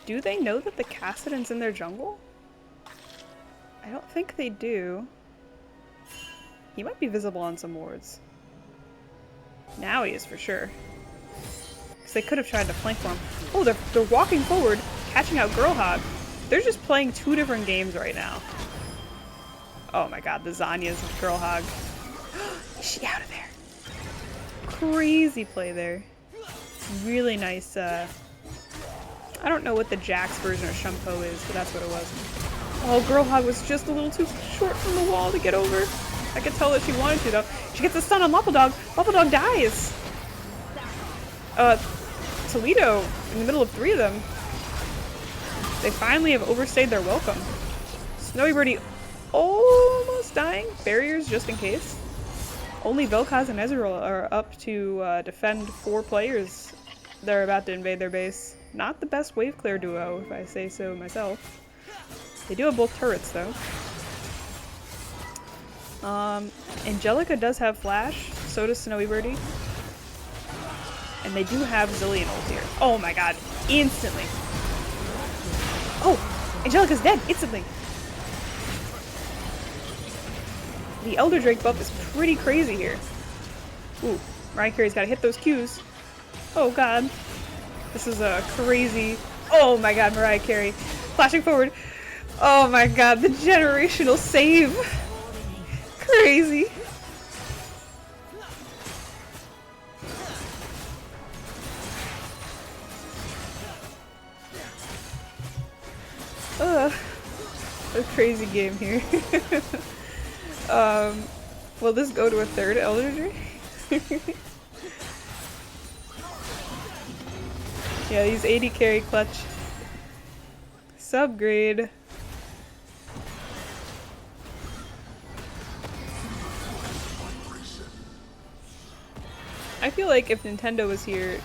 Do they know that the Cassidy's in their jungle? I don't think they do. He might be visible on some wards. Now he is for sure. Because they could have tried to flank for him. Oh, they're walking forward, catching out Girlhog. They're just playing two different games right now. Oh my god, the Zanyas of Girlhog. Is she out of there? Crazy play there. Really nice, I don't know what the Jax version of Shumpo is, but that's what it was. Oh, Girlhog was just a little too short from the wall to get over. I could tell that she wanted to, though. She gets a stun on Lawful Dog. Lawful Dog dies. Toledo, in the middle of three of them. They finally have overstayed their welcome. Snowy Birdie almost dying. Barriers just in case. Only Vel'Koz and Ezreal are up to defend 4 players that are about to invade their base. Not the best wave clear duo, if I say so myself. They do have both turrets, though. Angelica does have flash, so does Snowy Birdie. And they do have Zillion ult here. Oh my god, instantly. Oh, Angelica's dead, instantly. The Elder Drake buff is pretty crazy here. Ooh, Mariah Carey's gotta hit those Qs. Oh god. This is a crazy... Oh my god, Mariah Carey. Flashing forward. Oh my god, the generational save. Crazy. A crazy game here. Will this go to a third Elder Drake? Yeah, these AD carry clutch. Subgrade. I feel like if Nintendo was here,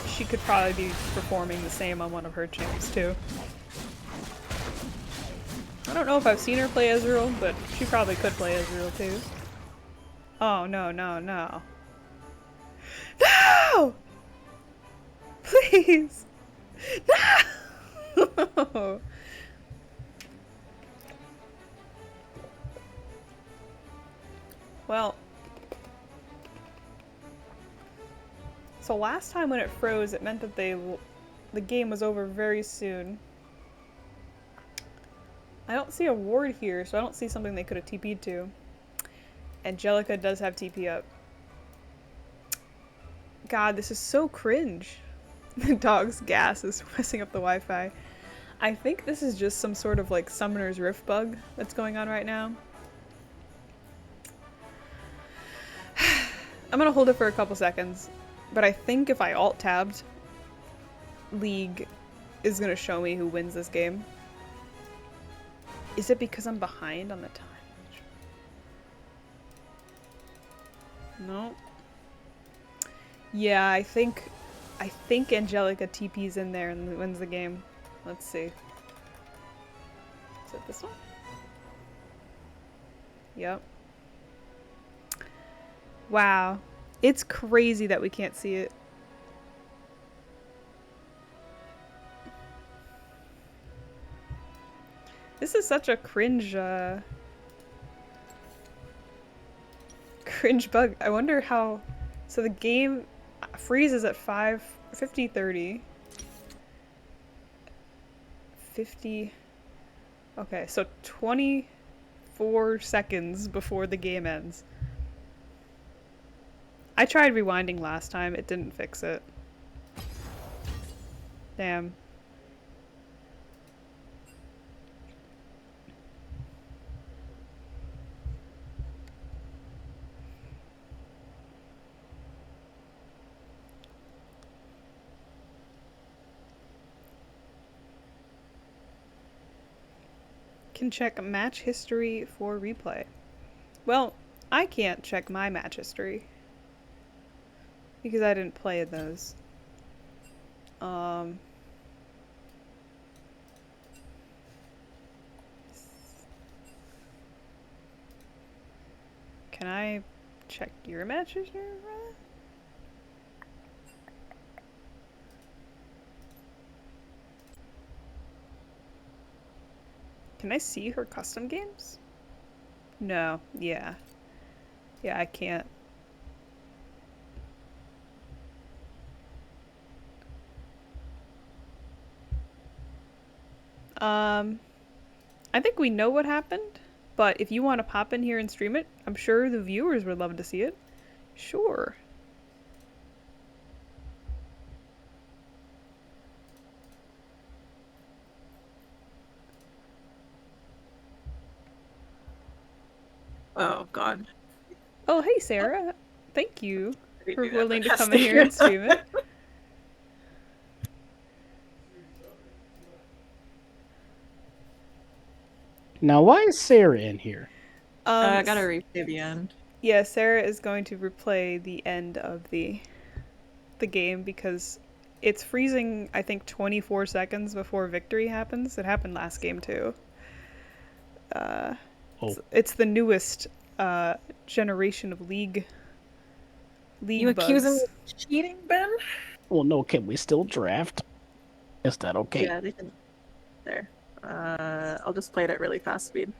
she could probably be performing the same on one of her champs too. don't know if I've seen her play Ezreal, but she probably could play Ezreal too. Oh, no, no, no. No! Please! No! Well, so last time when it froze, it meant that the game was over very soon. I don't see a ward here, so I don't see something they could have TP'd to. Angelica does have TP up. God, this is so cringe. The dog's gas is messing up the Wi-Fi. I think this is just some sort of like Summoner's Rift bug that's going on right now. I'm gonna hold it for a couple seconds, but I think if I alt-tabbed, League is gonna show me who wins this game. Is it because I'm behind on the time? No. Yeah, I think Angelica TP's in there and wins the game. Let's see. Is it this one? Yep. Wow. It's crazy that we can't see it. This is such a cringe cringe bug. I wonder how. So the game freezes at 50:30. 50. Okay, so 24 seconds before the game ends. I tried rewinding last time, it didn't fix it. Damn. Can check match history for replay. Well, I can't check my match history because I didn't play those. Can I check your match history? Can I see her custom games? No, yeah. Yeah, I can't. I think we know what happened, but if you want to pop in here and stream it, I'm sure the viewers would love to see it. Sure. Oh God. Oh, hey Sarah. Thank you We for do that willing to best come in here and stream it. Now, why is Sarah in here? I gotta replay the end. Yeah, Sarah is going to replay the end of the game because it's freezing, I think, 24 seconds before victory happens. It happened last game too. It's the newest generation of League You bugs. accusing me of cheating, Ben? Well, no, can we still draft? Is that okay? Yeah, they can. There. I'll just play it at really fast speed.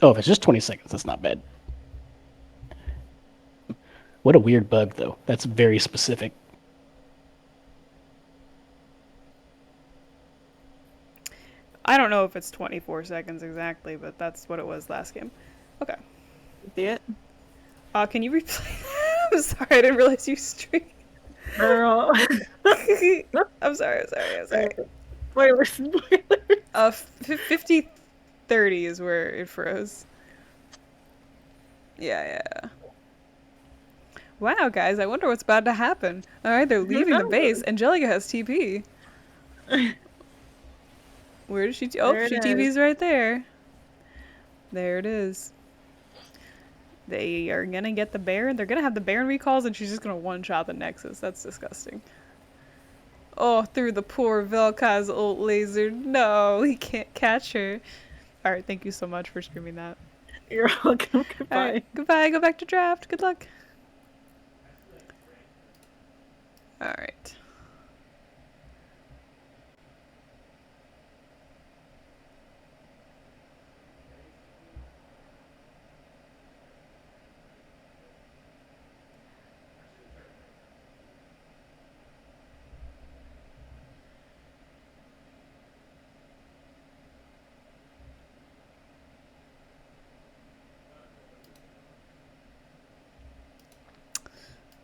Oh, if it's just 20 seconds, that's not bad. What a weird bug, though. That's very specific. I don't know if it's 24 seconds exactly, but that's what it was last game. Okay. See it? Can you replay that? I'm sorry, I didn't realize you streamed. Girl. I'm sorry. Spoilers. 50:30 is where it froze. Yeah. Wow, guys, I wonder what's about to happen. Alright, they're leaving the base. Angelica has TP. Where does she she TP's right there. There it is. They are gonna get the Baron. They're gonna have the Baron recalls and she's just gonna one-shot the Nexus. That's disgusting. Oh, through the poor Vel'Koz ult laser. No, he can't catch her. All right, thank you so much for streaming that. You're welcome. All Goodbye. right, goodbye. Go back to draft. Good luck. All right.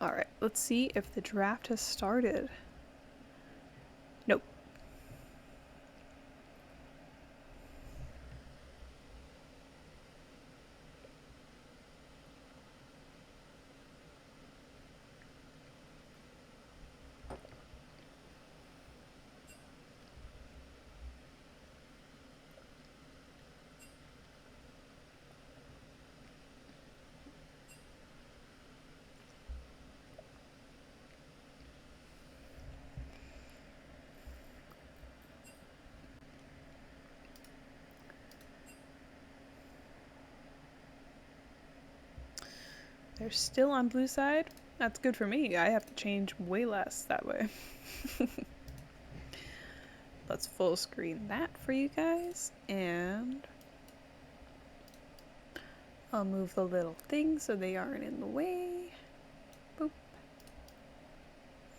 All right, let's see if the draft has started. Nope. They're still on blue side. That's good for me. I have to change way less that way. Let's full screen that for you guys. And I'll move the little things so they aren't in the way. Boop.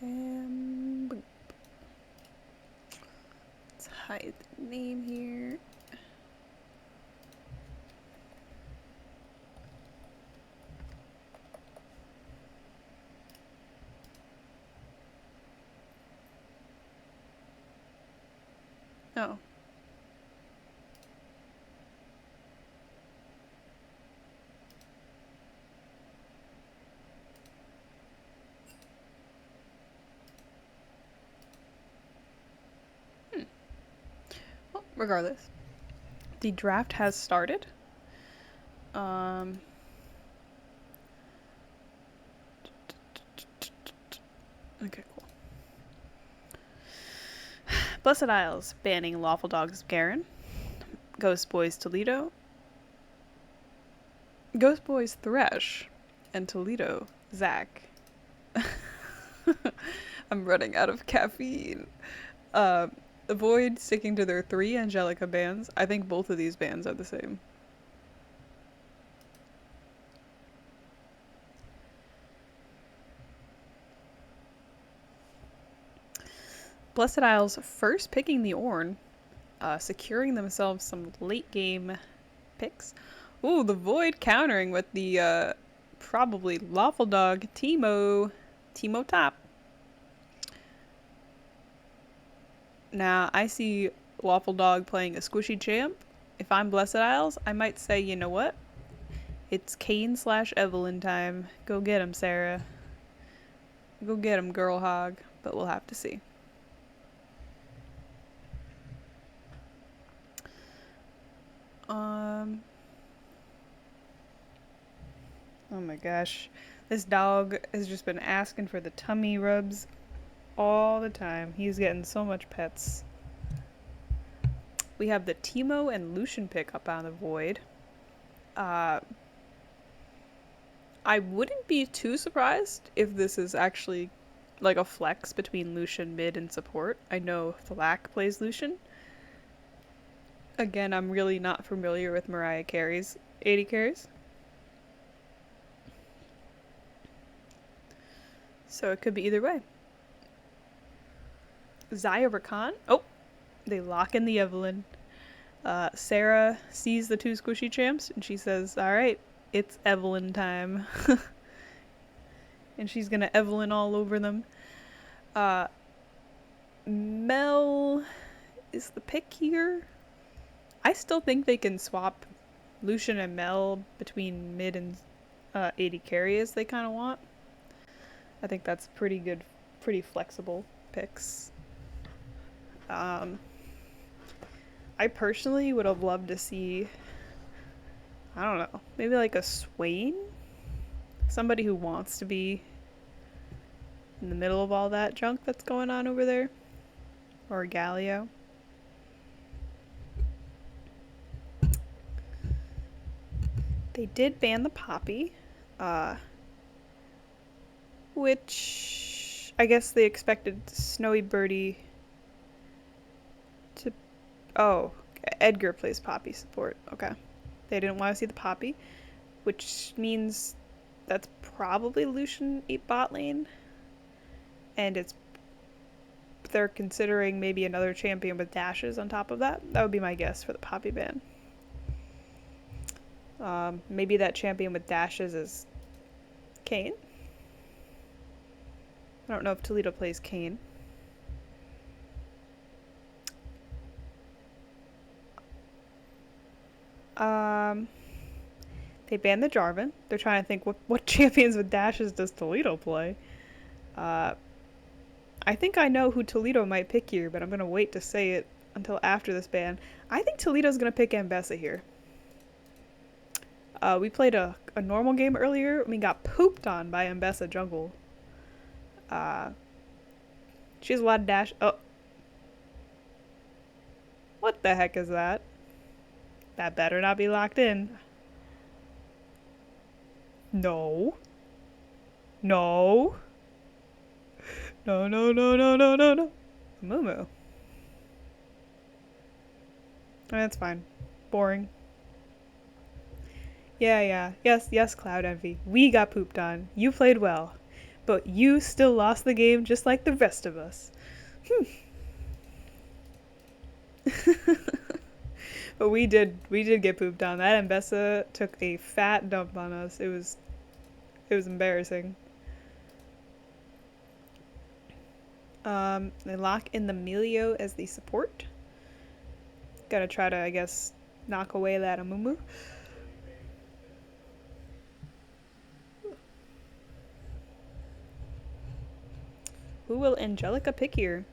And boop. Let's hide the name here. Oh. Well, regardless, the draft has started. Okay, cool. Blessed Isles banning Lawful Dogs Garen. Ghost Boys Toledo. Ghost Boys Thresh. And Toledo Zach. I'm running out of caffeine. Avoid sticking to their 3 Angelica bands. I think both of these bands are the same. Blessed Isles first picking the Ornn, securing themselves some late game picks. Ooh, the Void countering with the probably Lawful Dog Teemo top. Now, I see Lawful Dog playing a squishy champ. If I'm Blessed Isles, I might say, you know what? It's Kane / Evelyn time. Go get him, Sarah. Go get him, Girl Hog. But we'll have to see. Oh my gosh. This dog has just been asking for the tummy rubs all the time. He's getting so much pets. We have the Teemo and Lucian pick up on the Void. I wouldn't be too surprised if this is actually like a flex between Lucian mid and support. I know Thlack plays Lucian. Again, I'm really not familiar with Mariah Carey's 80 carries. So it could be either way. Zaya Rakan. Oh, they lock in the Evelyn. Sarah sees the 2 squishy champs and she says, alright, it's Evelyn time. And she's gonna Evelyn all over them. Mel is the pick here. I still think they can swap Lucian and Mel between mid and 80 carry as they kind of want. I think that's pretty good, pretty flexible picks. I personally would have loved to see, I don't know, maybe like a Swain? Somebody who wants to be in the middle of all that junk that's going on over there. Or Galio. They did ban the poppy, uh, which I guess they expected Snowy Birdie to. Oh, Edgar plays poppy support. Okay. They didn't want to see the poppy, which means that's probably Lucian 8 bot lane. And they're considering maybe another champion with dashes on top of that. That would be my guess for the poppy ban. Maybe that champion with dashes is Kane. I don't know if Toledo plays Kane. They banned the Jarvan. They're trying to think what champions with dashes does Toledo play. I think I know who Toledo might pick here, but I'm gonna wait to say it until after this ban. I think Toledo's gonna pick Ambessa here. We played a normal game earlier and we got pooped on by Ambessa jungle. She has a lot of dash. Oh. What the heck is that? That better not be locked in. No. No. No, no, no, no, no, no, no. Mumu. That's fine. Boring. Yeah. Yes, Cloud Envy. We got pooped on. You played well. But you still lost the game just like the rest of us. But we did get pooped on. That Ambessa took a fat dump on us. It was embarrassing. They lock in the Melio as the support. Gotta try to, I guess, knock away that Amumu. Who will Angelica pick here?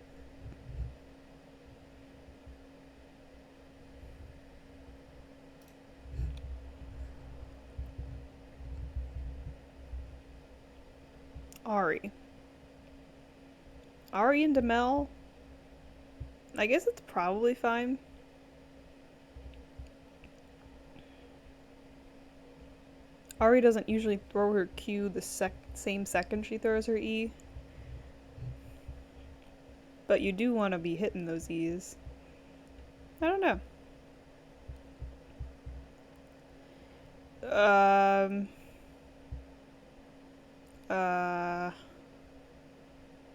Ari. Ari and Demel. I guess it's probably fine. Ari doesn't usually throw her Q the same second she throws her E. But you do want to be hitting those E's. I don't know.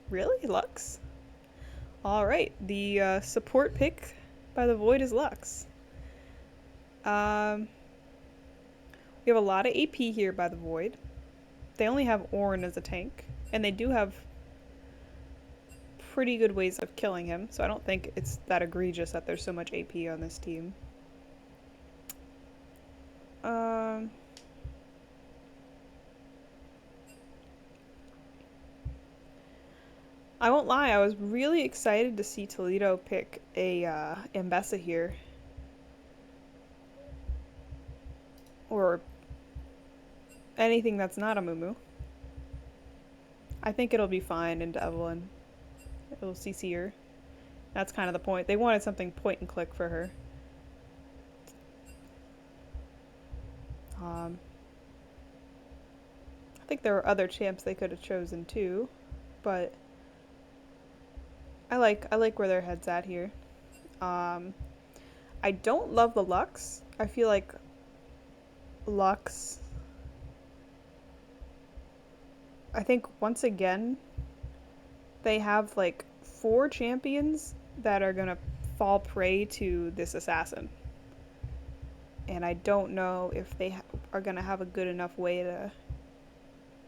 Really? Lux? Alright, the support pick by the Void is Lux. We have a lot of AP here by the Void. They only have Ornn as a tank, and they do have pretty good ways of killing him, so I don't think it's that egregious that there's so much AP on this team. I won't lie, I was really excited to see Toledo pick a Ambessa here. Or anything that's not a Mumu. I think it'll be fine into Evelyn. It'll CC her. That's kind of the point. They wanted something point and click for her. I think there were other champs they could have chosen too, but I like where their head's at here. I don't love the Lux. I feel like Lux, I think once again they have like 4 champions that are gonna fall prey to this assassin, and I don't know if they are gonna have a good enough way to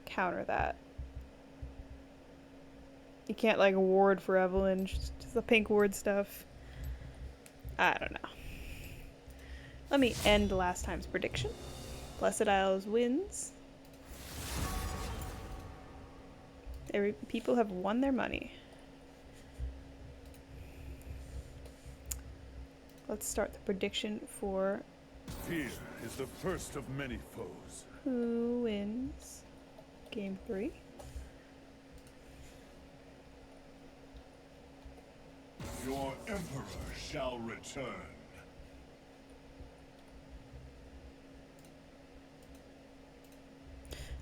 counter that. You can't like ward for Evelyn, just the pink ward stuff. I don't know. Let me end last time's prediction. Blessed Isles wins. People have won their money. Let's start the prediction for Fear is the first of many foes. who wins game 3. Your emperor shall return.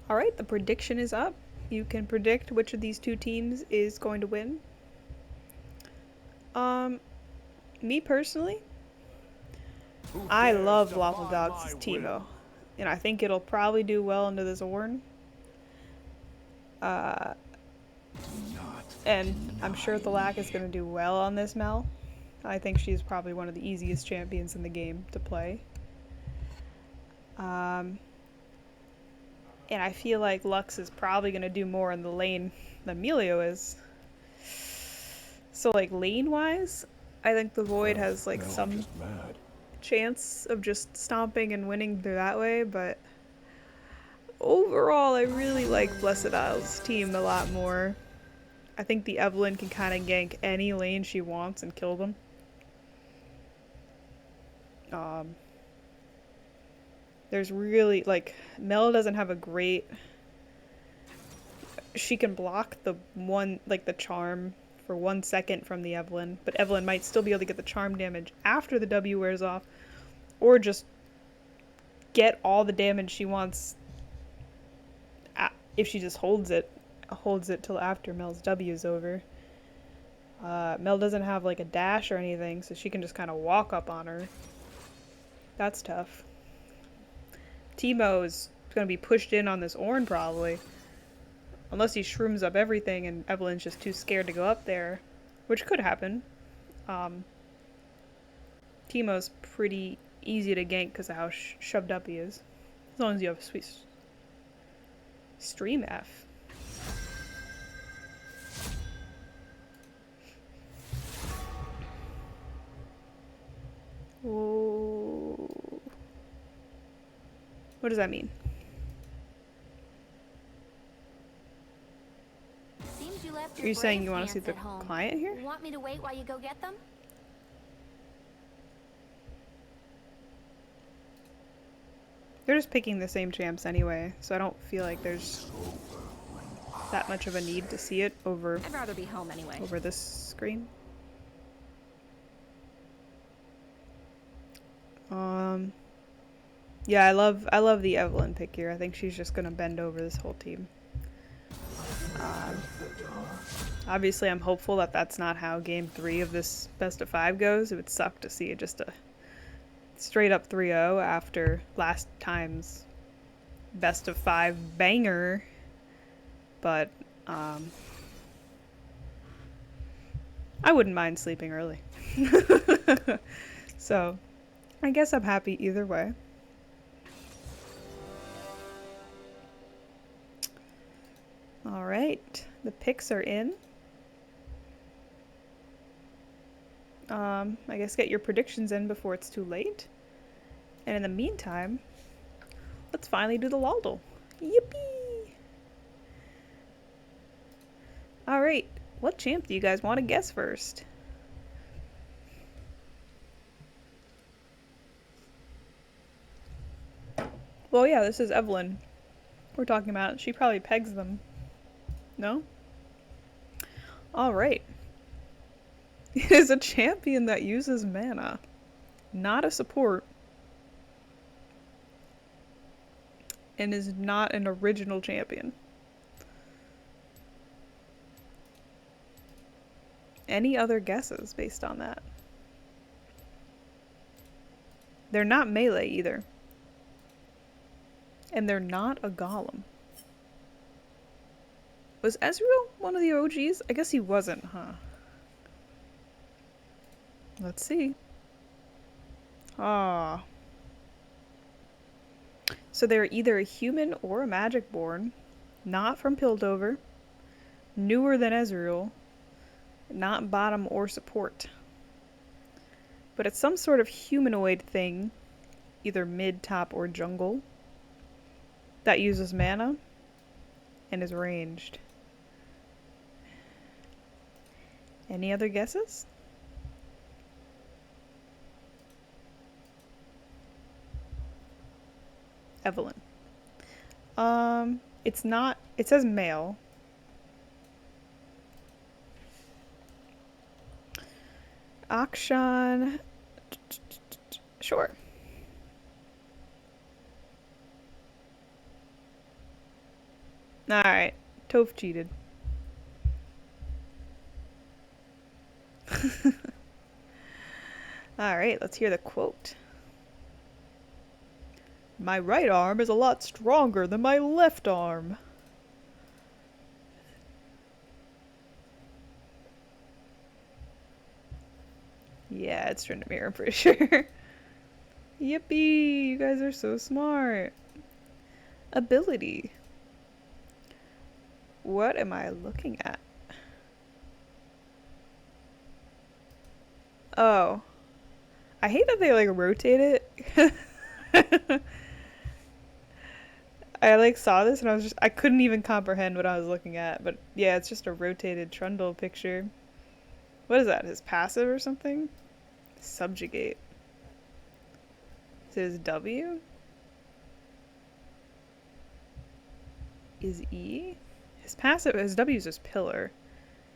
All right, the prediction is up. You can predict which of these two teams is going to win. Um, me personally, Who I dares love defy Waffle Dogs' my Teemo, will? and I think it'll probably do well into the Zorn. Uh, and I'm sure Thalak is going to do well on this Mel. I think she's probably one of the easiest champions in the game to play. And I feel like Lux is probably going to do more in the lane than Melio is. So, like, lane-wise, I think the Void has, like, some chance of just stomping and winning through that way, but overall, I really like Blessed Isle's team a lot more. I think the Evelyn can kind of gank any lane she wants and kill them. There's really, like, Mel doesn't have a great... She can block the one, like, the charm for 1 second from the Evelyn, but Evelyn might still be able to get the charm damage after the W wears off, or just get all the damage she wants if she just holds it till after Mel's W is over. Mel doesn't have like a dash or anything, so she can just kind of walk up on her. That's tough. Teemo is going to be pushed in on this Ornn probably. Unless he shrooms up everything and Evelyn's just too scared to go up there. Which could happen. Teemo's pretty easy to gank because of how shoved up he is. As long as you have a sweet Stream F. Whoa. What does that mean? Seems you left Are your you saying brave you want to see pants the at home. client here? Want me to wait while you go get them? They're just picking the same champs anyway, so I don't feel like there's that much of a need to see it over I'd rather be home anyway. this screen. Yeah, I love the Evelyn pick here. I think she's just gonna bend over this whole team. Obviously, I'm hopeful that that's not how Game 3 of this best of 5 goes. It would suck to see just a straight up 3-0 after last time's best of 5 banger. But I wouldn't mind sleeping early. So I guess I'm happy either way. Alright, the picks are in. I guess get your predictions in before it's too late. And in the meantime, let's finally do the Laldle. Yippee! Alright, what champ do you guys want to guess first? Well, yeah, this is Evelyn we're talking about. She probably pegs them. No? Alright. It is a champion that uses mana. Not a support. And is not an original champion. Any other guesses based on that? They're not melee either. And they're not a golem. Was Ezreal one of the OGs? I guess he wasn't, huh? Let's see. Ah. So they're either a human or a magic born, not from Piltover, newer than Ezreal, not bottom or support. But it's some sort of humanoid thing, either mid, top, or jungle, that uses mana and is ranged. Any other guesses? Evelyn. It's not, it says male. Akshan. Sure. Alright. Toph cheated. Alright, let's hear the quote. My right arm is a lot stronger than my left arm. Yeah, it's Tryndamere, I'm pretty sure. Yippee! You guys are so smart. Ability. What am I looking at? Oh. I hate that they like rotate it. I like saw this and I couldn't even comprehend what I was looking at, but yeah, it's just a rotated Trundle picture. What is that? His passive or something? Subjugate. Is it his W? Is E? His passive, his W is his pillar.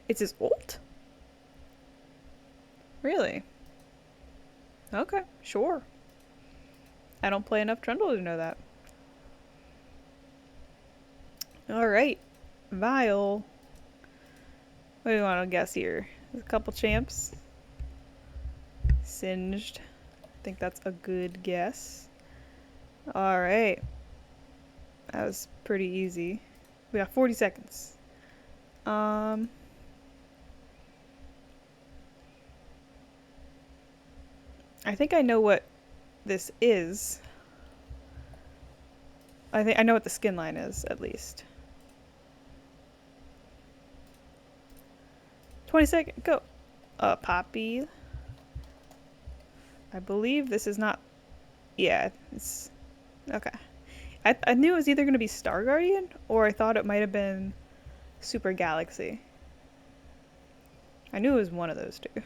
It's his ult? Really? Okay, sure. I don't play enough Trundle to know that. Alright. Vile. What do you want to guess here? There's a couple champs. Singed. I think that's a good guess. Alright. That was pretty easy. We got 40 seconds. I think I know what this is. I think I know what the skin line is, at least. 20 seconds, go. Poppy. I believe this is not... Yeah, it's... Okay. I knew it was either going to be Star Guardian, or I thought it might have been Super Galaxy. I knew it was one of those two.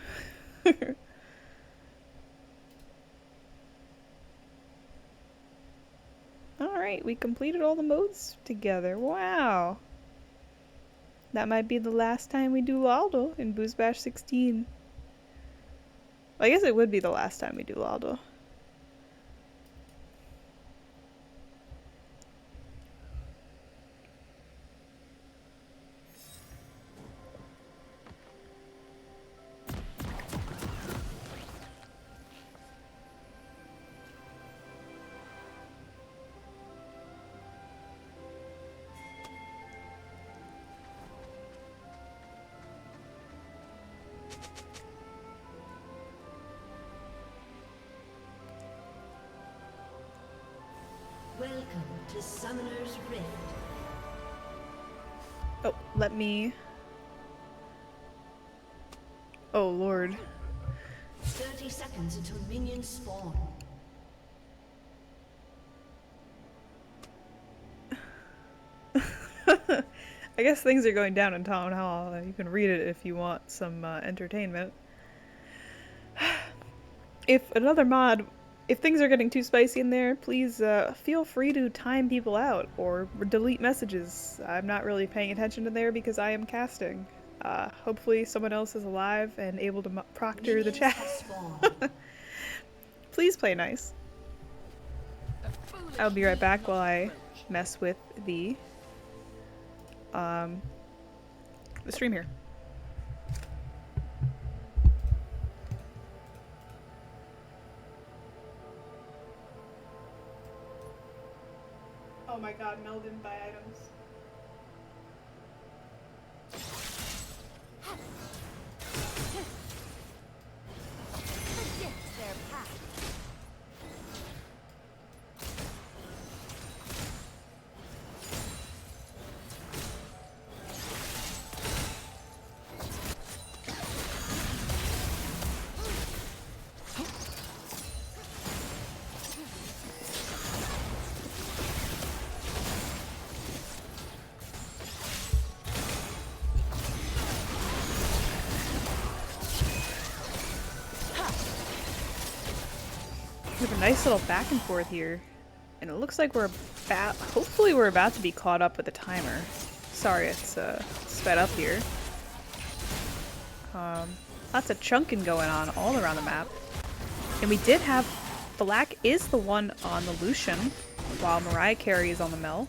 Alright, we completed all the modes together. Wow. That might be the last time we do Laldo in Boost Bash 16. Well, I guess it would be the last time we do Laldo. Welcome to Summoner's Rift. Oh, let me... Oh, Lord. 30 seconds until minions spawn. I guess things are going down in Town Hall. You can read it if you want some entertainment. If things are getting too spicy in there, please feel free to time people out or delete messages. I'm not really paying attention to there because I am casting. Hopefully someone else is alive and able to proctor the chat. Please play nice. I'll be right back while I mess with the stream here. Oh my god, Mel didn't buy items. Predict their path. We have a nice little back and forth here. And it looks like hopefully we're about to be caught up with the timer. Sorry, it's sped up here. Lots of chunking going on all around the map. And we did have... Black is the one on the Lucian, while Mariah Carey is on the Mel.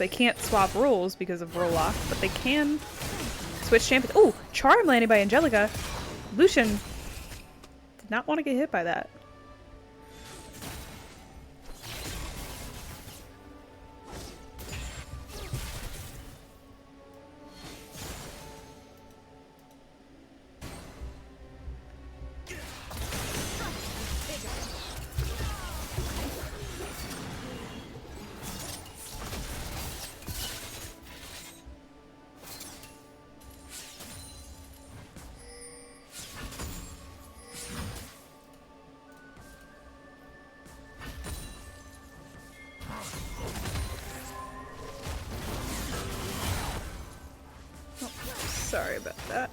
They can't swap roles because of role lock, but they can switch champions. Ooh, charm landed by Angelica. Lucian did not want to get hit by that. Sorry about that.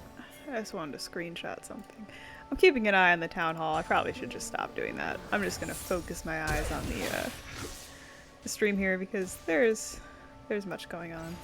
I just wanted to screenshot something. I'm keeping an eye on the town hall. I probably should just stop doing that. I'm just gonna focus my eyes on the stream here because there's much going on.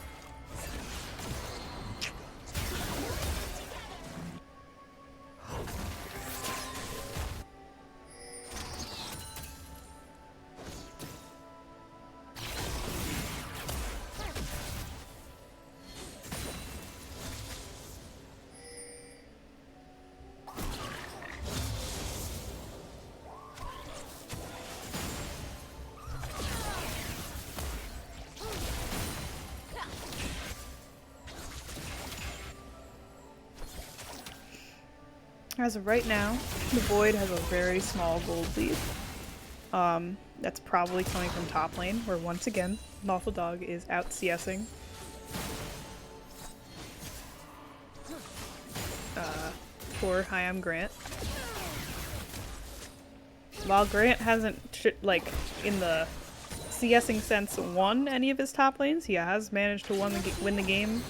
As of right now, the Void has a very small gold lead. That's probably coming from top lane, where once again, Lawful Dog is out CSing. Poor Hyam Grant. While Grant hasn't, like, in the CSing sense, won any of his top lanes, he has managed to win the game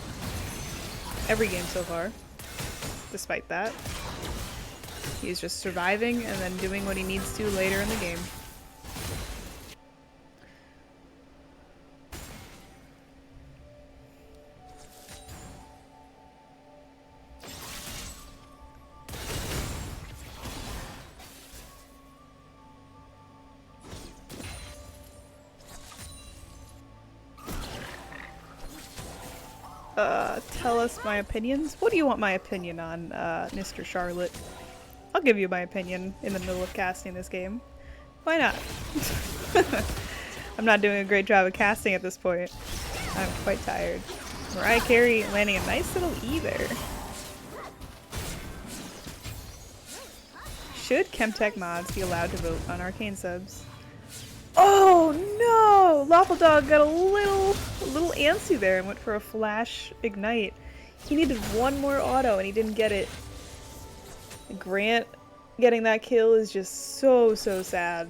every game so far. Despite that, he's just surviving and then doing what he needs to later in the game. Tell us my opinions. What do you want my opinion on, Mr. Charlotte? I'll give you my opinion in the middle of casting this game. Why not? I'm not doing a great job of casting at this point. I'm quite tired. Mariah Carey landing a nice little E there. Should Chemtech mods be allowed to vote on arcane subs? Oh no! Lawful Dog got a little antsy there and went for a flash ignite. He needed one more auto and he didn't get it. Grant getting that kill is just so sad.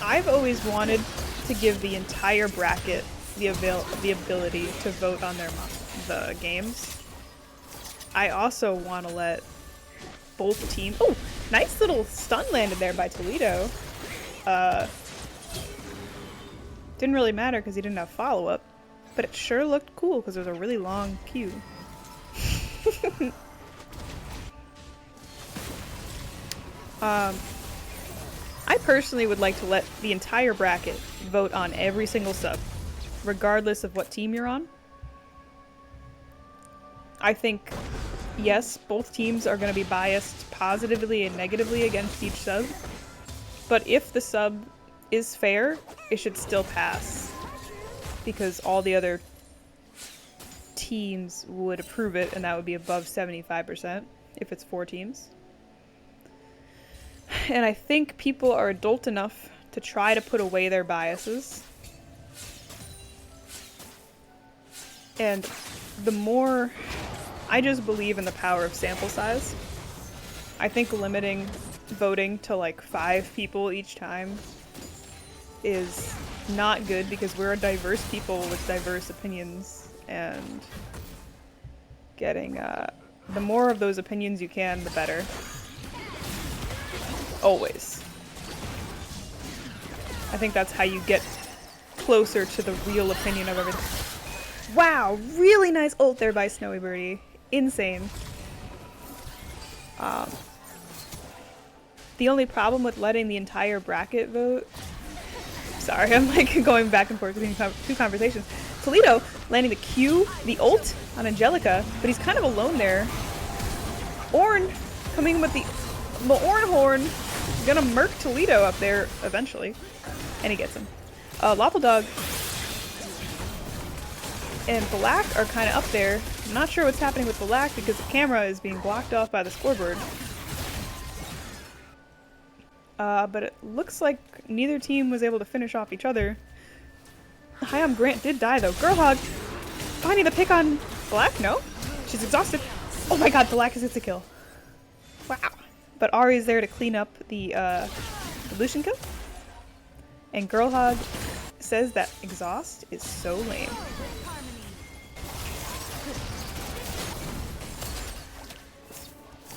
I've always wanted to give the entire bracket the ability to vote on the games. I also want to let both teams. Oh, nice little stun landed there by Toledo. Didn't really matter because he didn't have follow-up, but it sure looked cool because there was a really long queue. I personally would like to let the entire bracket vote on every single sub, regardless of what team you're on. I think, yes, both teams are going to be biased positively and negatively against each sub, but if the sub is fair, it should still pass, because all the other teams would approve it, and that would be above 75% if it's 4 teams. And I think people are adult enough to try to put away their biases. And the more... I just believe in the power of sample size. I think limiting voting to like 5 people each time is not good because we're a diverse people with diverse opinions, and getting the more of those opinions you can, the better. Always. I think that's how you get closer to the real opinion of everything. Wow, really nice ult there by Snowy Birdie. insane. The only problem with letting the entire bracket vote... Sorry, I'm like going back and forth between two conversations. Toledo landing the Q, the ult on Angelica, but he's kind of alone there. Ornn coming with the Ornn horn, gonna murk Toledo up there eventually. And he gets him. Lawful Dog and Black are kind of up there. I'm not sure what's happening with Black because the camera is being blocked off by the scoreboard. But it looks like neither team was able to finish off each other. Hyam Grant did die though. Girlhog finding the pick on Black? No? She's exhausted. Oh my god, Black gets a kill. Wow. But Ari's there to clean up the Lucian kill. And Girlhog says that exhaust is so lame.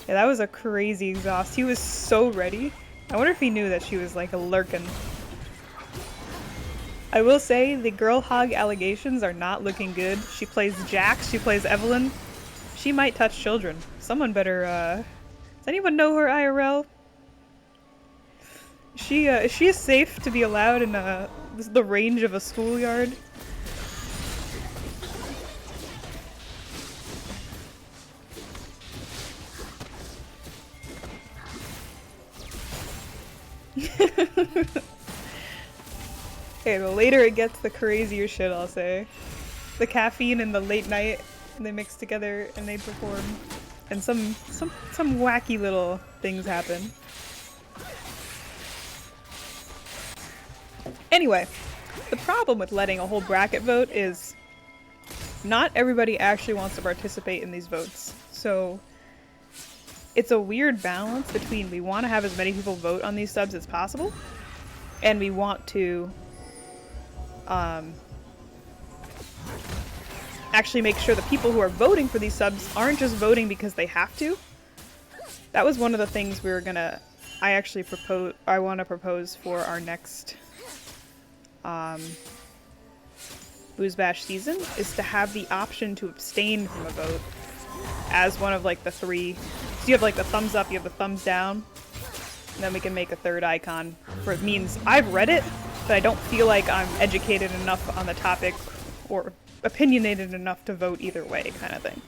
Yeah, that was a crazy exhaust. He was so ready. I wonder if he knew that she was like a lurkin'. I will say the Girlhog allegations are not looking good. She plays Jax, she plays Evelyn. She might touch children. Someone better, does anyone know her IRL? Is she safe to be allowed in the range of a schoolyard? Okay, the later it gets, the crazier shit I'll say. The caffeine and the late night, they mix together and they perform. And some wacky little things happen. Anyway, the problem with letting a whole bracket vote is not everybody actually wants to participate in these votes. So it's a weird balance between we want to have as many people vote on these subs as possible, and we want to actually make sure the people who are voting for these subs aren't just voting because they have to. That was one of the things we were gonna... I want to propose for our next Booze Bash season, is to have the option to abstain from a vote as one of like the three. So you have like the thumbs up, you have the thumbs down, and then we can make a third icon where it means I've read it, but I don't feel like I'm educated enough on the topic or opinionated enough to vote either way, kind of thing.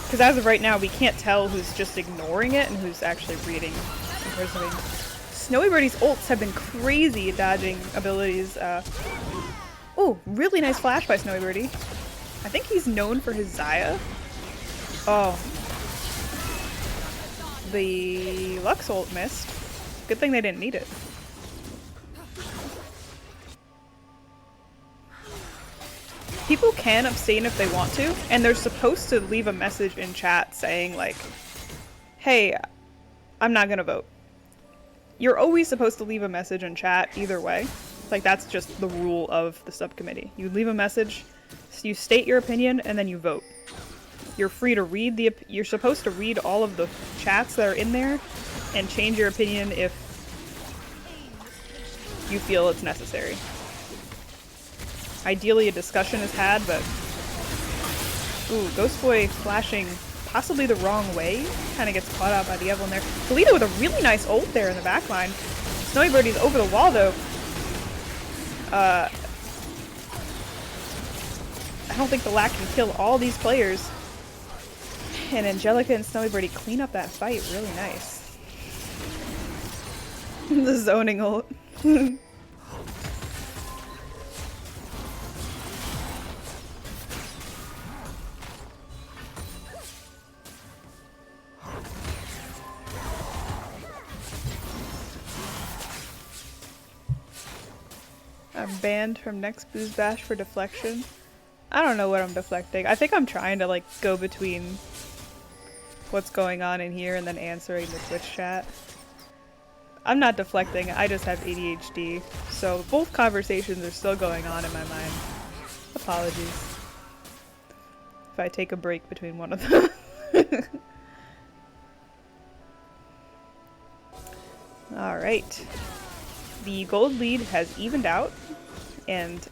Because as of right now, we can't tell who's just ignoring it and who's actually reading and persevering. Snowy Birdie's ults have been crazy at dodging abilities. Oh, really nice flash by Snowy Birdie. I think he's known for his Xayah. Oh. The Lux ult missed. Good thing they didn't need it. People can abstain if they want to, and they're supposed to leave a message in chat saying like, hey, I'm not gonna vote. You're always supposed to leave a message in chat either way. Like, that's just the rule of the subcommittee. You leave a message, you state your opinion, and then you vote. You're free to read you're supposed to read all of the chats that are in there and change your opinion if you feel it's necessary. Ideally a discussion is had, but... Ooh, Ghost Boy flashing possibly the wrong way. Kind of gets caught out by the Evelyn there. Toledo with a really nice ult there in the backline. Snowy Birdie's over the wall though. I don't think the Lack can kill all these players. And Angelica and Snowy Birdie clean up that fight really nice. The zoning ult. I'm banned from next Booze Bash for deflection. I don't know what I'm deflecting. I think I'm trying to like go between what's going on in here and then answering the Twitch chat. I'm not deflecting, I just have ADHD. So both conversations are still going on in my mind. Apologies if I take a break between one of them. Alright. The gold lead has evened out, and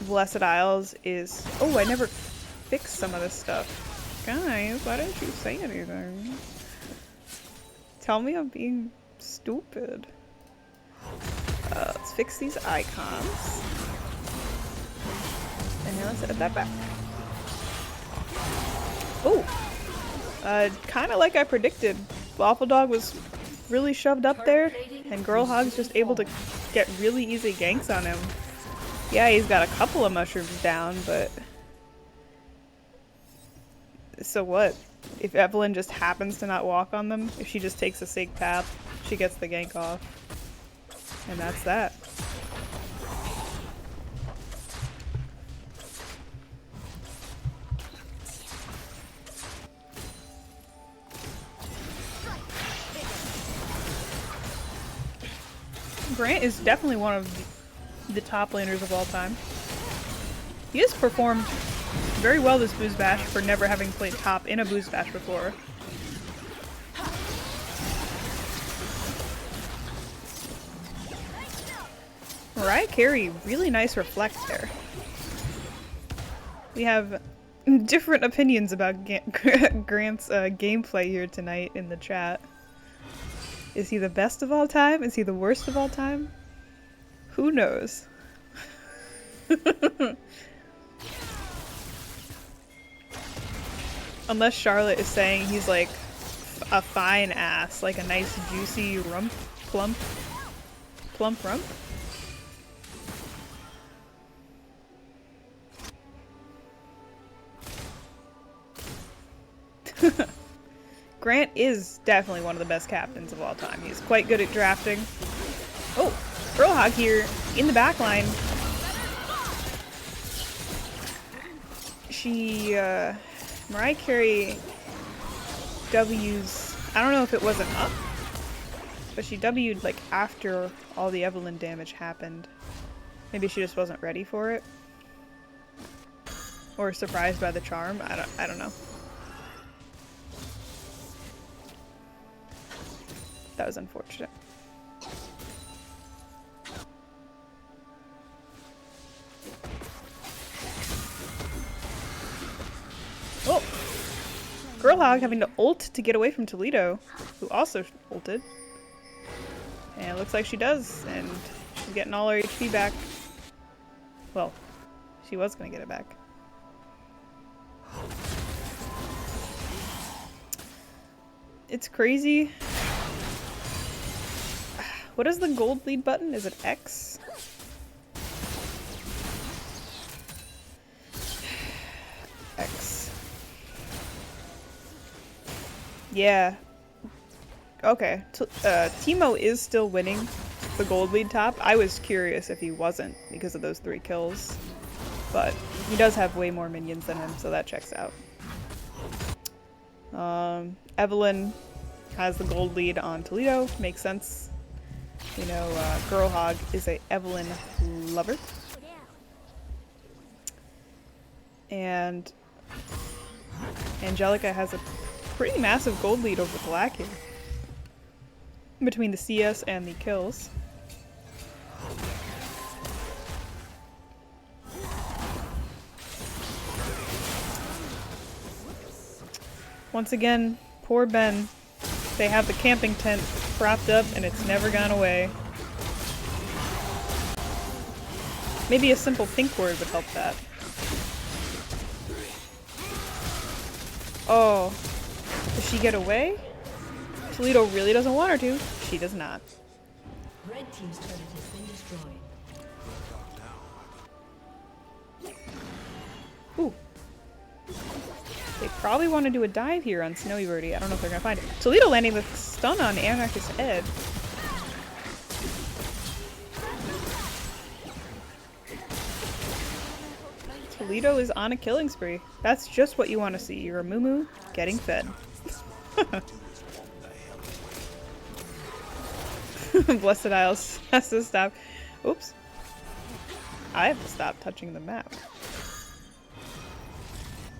Blessed Isles is... Oh, I never fixed some of this stuff. Guys, why didn't you say anything? Tell me I'm being stupid. Let's fix these icons. And now let's edit that back. Oh! Kinda like I predicted. Waffle Dog was really shoved up there, and Girl Hog's just able to get really easy ganks on him. Yeah, he's got a couple of mushrooms down, but... So what? If Evelyn just happens to not walk on them, if she just takes a safe path, she gets the gank off. And that's that. Grant is definitely one of the top laners of all time. He has performed very well this Booze Bash for never having played top in a Booze Bash before. Mariah Carey, really nice reflect there. We have different opinions about Grant's gameplay here tonight in the chat. Is he the best of all time? Is he the worst of all time? Who knows? Unless Charlotte is saying he's like a fine ass, like a nice juicy rump, plump rump. Grant is definitely one of the best captains of all time. He's quite good at drafting. Oh, Girl Hog here in the back line. She, Mariah Carey W's, I don't know if it wasn't up, but she W'd like after all the Evelyn damage happened. Maybe she just wasn't ready for it. Or surprised by the charm. I don't know. That was unfortunate. Oh! Girl Hog having to ult to get away from Toledo, who also ulted. And it looks like she does, and she's getting all her HP back. Well, she was gonna get it back. It's crazy. What is the gold lead button? Is it X? X. Yeah. Okay. Teemo is still winning the gold lead top. I was curious if he wasn't because of those 3 kills. But he does have way more minions than him, so that checks out. Evelyn has the gold lead on Toledo. Makes sense. You know, Girl Hog is a Evelyn lover. And Angelica has a pretty massive gold lead over Black here. Between the CS and the kills. Once again, poor Ben. They have the camping tent propped up and it's never gone away. Maybe a simple pink word would help that. Oh. Does she get away? Toledo really doesn't want her to. She does not. Red team's turret has been destroyed. Ooh. They probably want to do a dive here on Snowy Birdie. I don't know if they're going to find it. Toledo landing with stun on Anarchist's head. Toledo is on a killing spree. That's just what you want to see. You're a moo getting fed. Blessed Isles has to stop. Oops. I have to stop touching the map.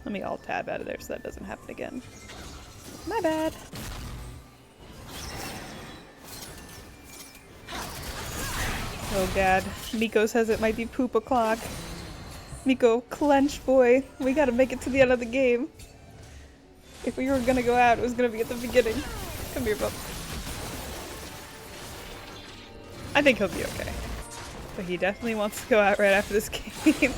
Let me alt tab out of there so that doesn't happen again. My bad. Oh god. Miko says it might be poop o'clock. Miko, clench boy. We gotta make it to the end of the game. If we were gonna go out, it was gonna be at the beginning. Come here, bub. I think he'll be okay. But he definitely wants to go out right after this game.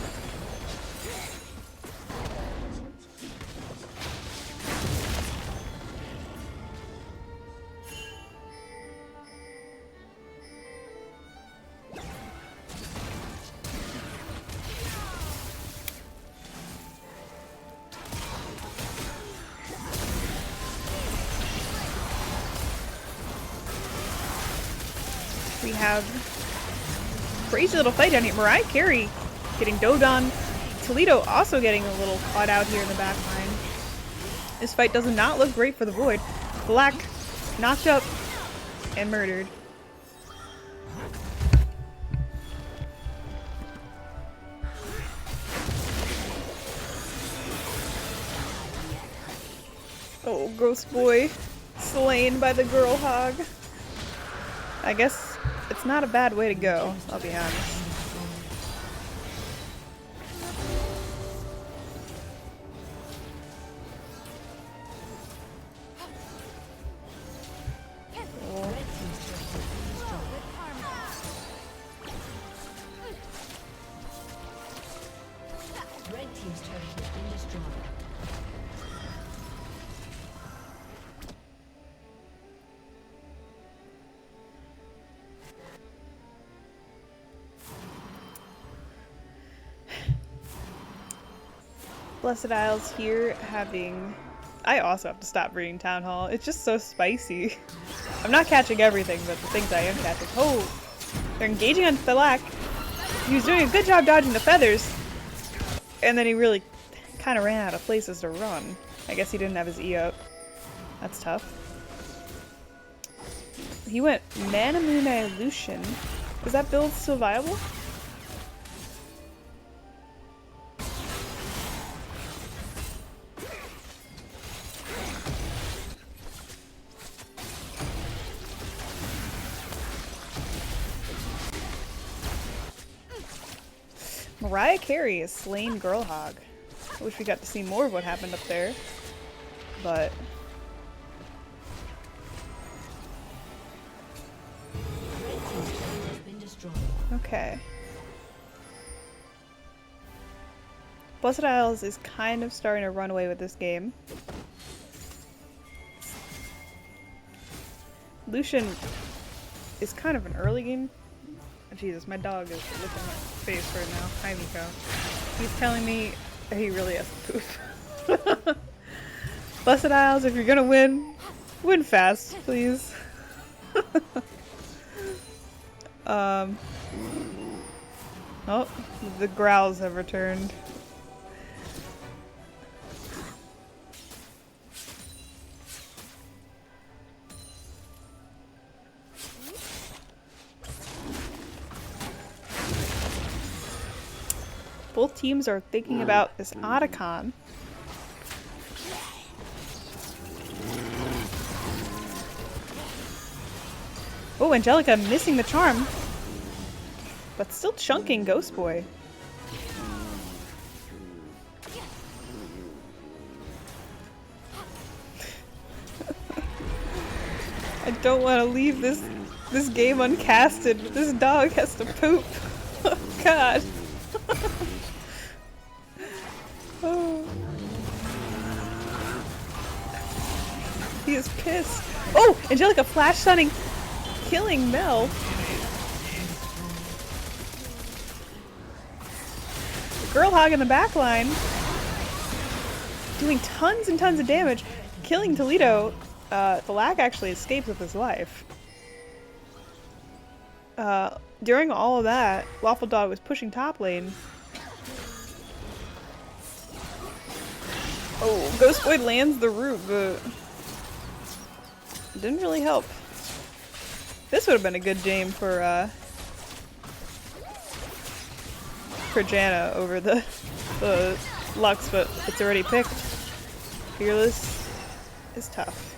We have crazy little fight down here. Mariah Carey getting doed on. Toledo also getting a little caught out here in the back line. This fight does not look great for the Void. Black knocked up and murdered. Oh, Ghost Boy slain by the Girl Hog. I guess it's not a bad way to go, I'll be honest. Red team's turret has been destroyed. Blessed Isles here having... I also have to stop reading Town Hall. It's just so spicy. I'm not catching everything, but the things I am catching. Oh! They're engaging on Thalak. He was doing a good job dodging the feathers. And then he really kind of ran out of places to run. I guess he didn't have his E up. That's tough. He went Manamune Lucian. Is that build still viable? Mariah Carey is slain Girl Hog. I wish we got to see more of what happened up there. But... okay. Blessed Isles is kind of starting to run away with this game. Lucian is kind of an early game. Jesus, my dog is looking at my face right now. Hi, Miko. He's telling me he really has to poop. Blessed Isles, if you're gonna win, win fast, please. Oh, the growls have returned. Both teams are thinking about this Otacon. Oh, Angelica missing the charm. But still chunking Ghost Boy. I don't want to leave this game uncasted, but this dog has to poop. Oh god. Oh. He is pissed. Oh! Angelica flash stunning, killing Mel. Girl Hog in the back line, doing tons and tons of damage, killing Toledo. Thalak actually escapes with his life. During all of that, Lawful Dog was pushing top lane. Oh, Ghost Boy lands the root, but didn't really help. This would have been a good game for Janna over the Lux, but it's already picked. Fearless is tough.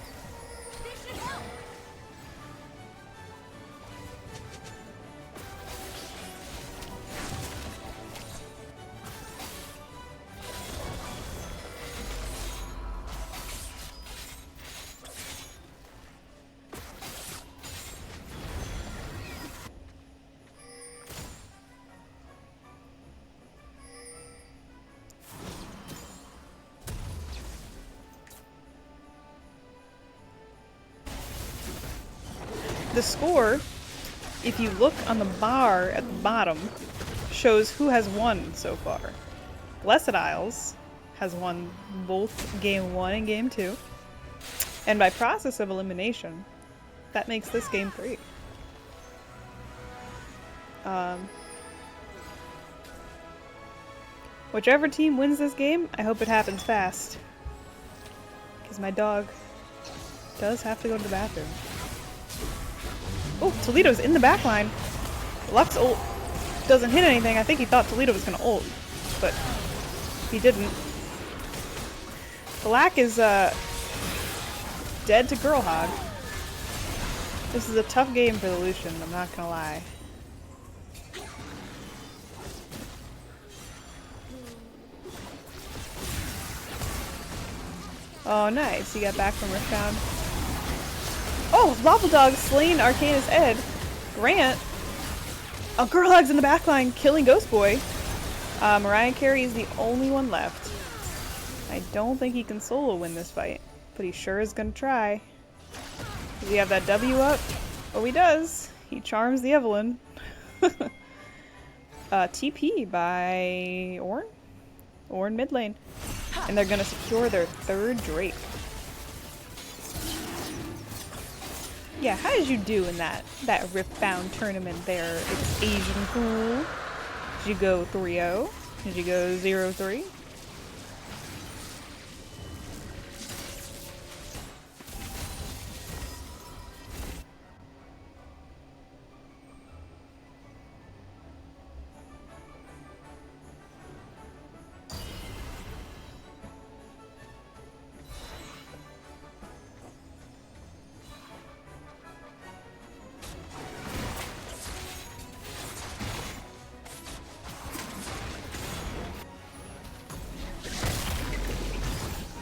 The score, if you look on the bar at the bottom, shows who has won so far. Blessed Isles has won both Game 1 and Game 2. And by process of elimination, that makes this game 3. Whichever team wins this game, I hope it happens fast. Because my dog does have to go to the bathroom. Oh, Toledo's in the back line. Lux ult doesn't hit anything. I think he thought Toledo was going to ult, but he didn't. Black is dead to Girl Hog. This is a tough game for the Lucian, I'm not going to lie. Oh, nice. He got back from Riftbound. Oh, Lawful Dog slain Arcanus Ed. Grant. Oh, Girl Hog's in the backline killing Ghost Boy. Mariah Carey is the only one left. I don't think he can solo win this fight, but he sure is going to try. Does he have that W up? Oh, he does. He charms the Evelyn. TP by Ornn? Ornn mid lane. And they're gonna secure their 3rd Drake. Yeah, how did you do in that Riftbound tournament there? It's Asian Pool. Did you go 3-0? Did you go 0-3?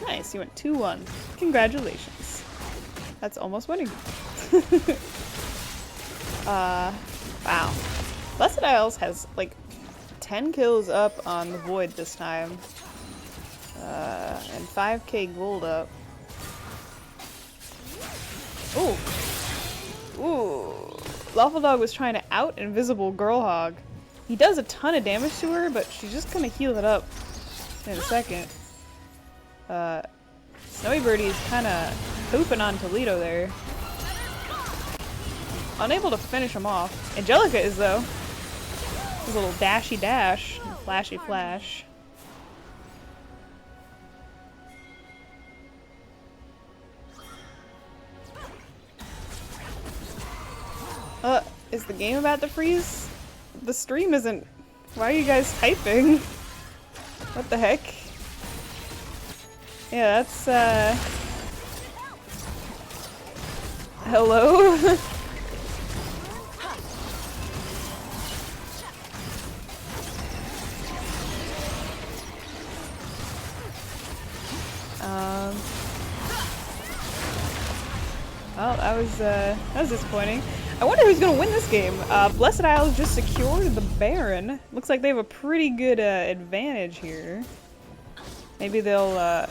Nice, you went 2-1. Congratulations. That's almost winning. Wow. Blessed Isles has like 10 kills up on the Void this time. And 5k gold up. Ooh. Ooh. Lawful Dog was trying to out invisible Girl Hog. He does a ton of damage to her, but she's just gonna heal it up in a second. Snowy Birdie's kind of pooping on Toledo there. Unable to finish him off. Angelica is, though. His little dashy dash, flashy flash. Is the game about to freeze? The stream isn't... Why are you guys typing? What the heck? Yeah, that's, hello? Well, that was disappointing. I wonder who's gonna win this game. Blessed Isles just secured the Baron. Looks like they have a pretty good, advantage here. Maybe they'll,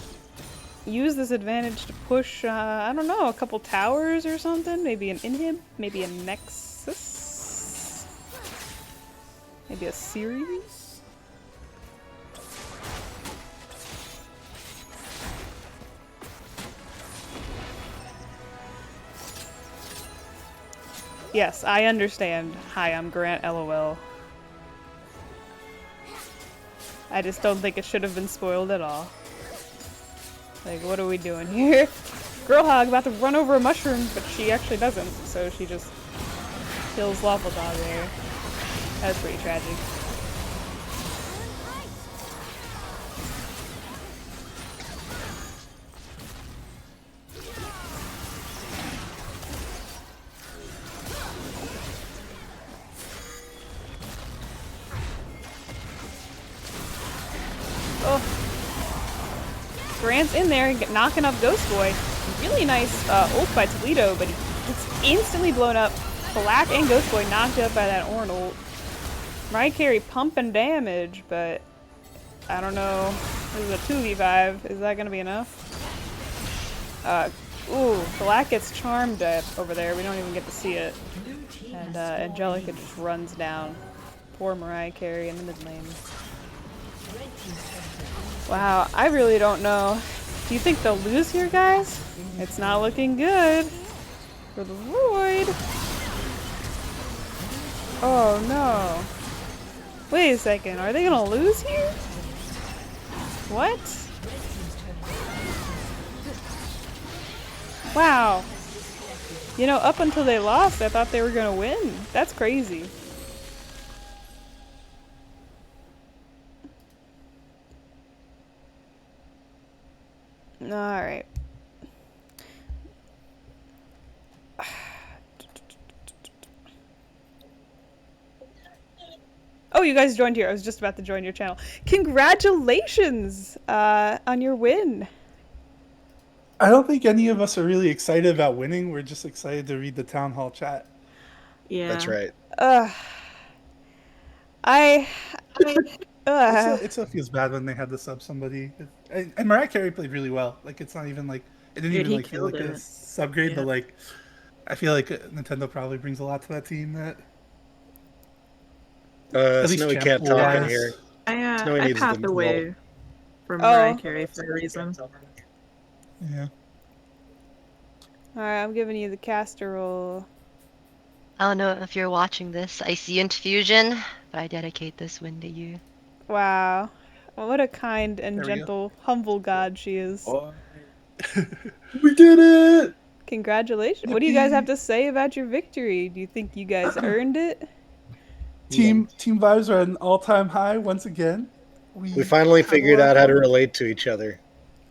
use this advantage to push, I don't know, a couple towers or something? Maybe an inhib? Maybe a nexus? Maybe a series? Yes, I understand. Hi, I'm Grant, LOL. I just don't think it should have been spoiled at all. Like, what are we doing here? Girl Hog about to run over a mushroom, but she actually doesn't, so she just kills Lawful Dog there. That's pretty tragic. Oh. Grant's in there, knocking up Ghost Boy. Really nice ult by Toledo, but he gets instantly blown up. Black and Ghost Boy knocked up by that Ornn ult. Mariah Carey pumping damage, but I don't know. This is a 2v5. Is that going to be enough? Ooh, Black gets charmed at over there. We don't even get to see it. And Angelica just runs down. Poor Mariah Carey in the mid lane. Wow, I really don't know. Do you think they'll lose here, guys? It's not looking good for the Void. Oh no. Wait a second, are they gonna lose here? What? Wow. You know, up until they lost, I thought they were gonna win. That's crazy. Alright. Oh, you guys joined here. I was just about to join your channel. Congratulations on your win. I don't think any of us are really excited about winning. We're just excited to read the town hall chat. Yeah. That's right. I It still feels bad when they had to sub somebody. And Mariah Carey played really well. Like, it's not even like it didn't Dude, even he like feel like killed a it. sub grade, Yeah. but like I feel like Nintendo probably brings a lot to that team. That at least Snowy champ can't talk in wise. here. Snowy I needs passed the away from Oh. Mariah Carey for a reason. Yeah. Alright, I'm giving you the caster roll. I don't know if you're watching this. I see Infusion, but I dedicate this win to you. Wow. What a kind and There we go. gentle, humble god she is. We did it! Congratulations. What do you guys have to say about your victory? Do you think you guys earned it? Team vibes are at an all-time high once again. We finally have a figured lot of out how to fun. relate to each other.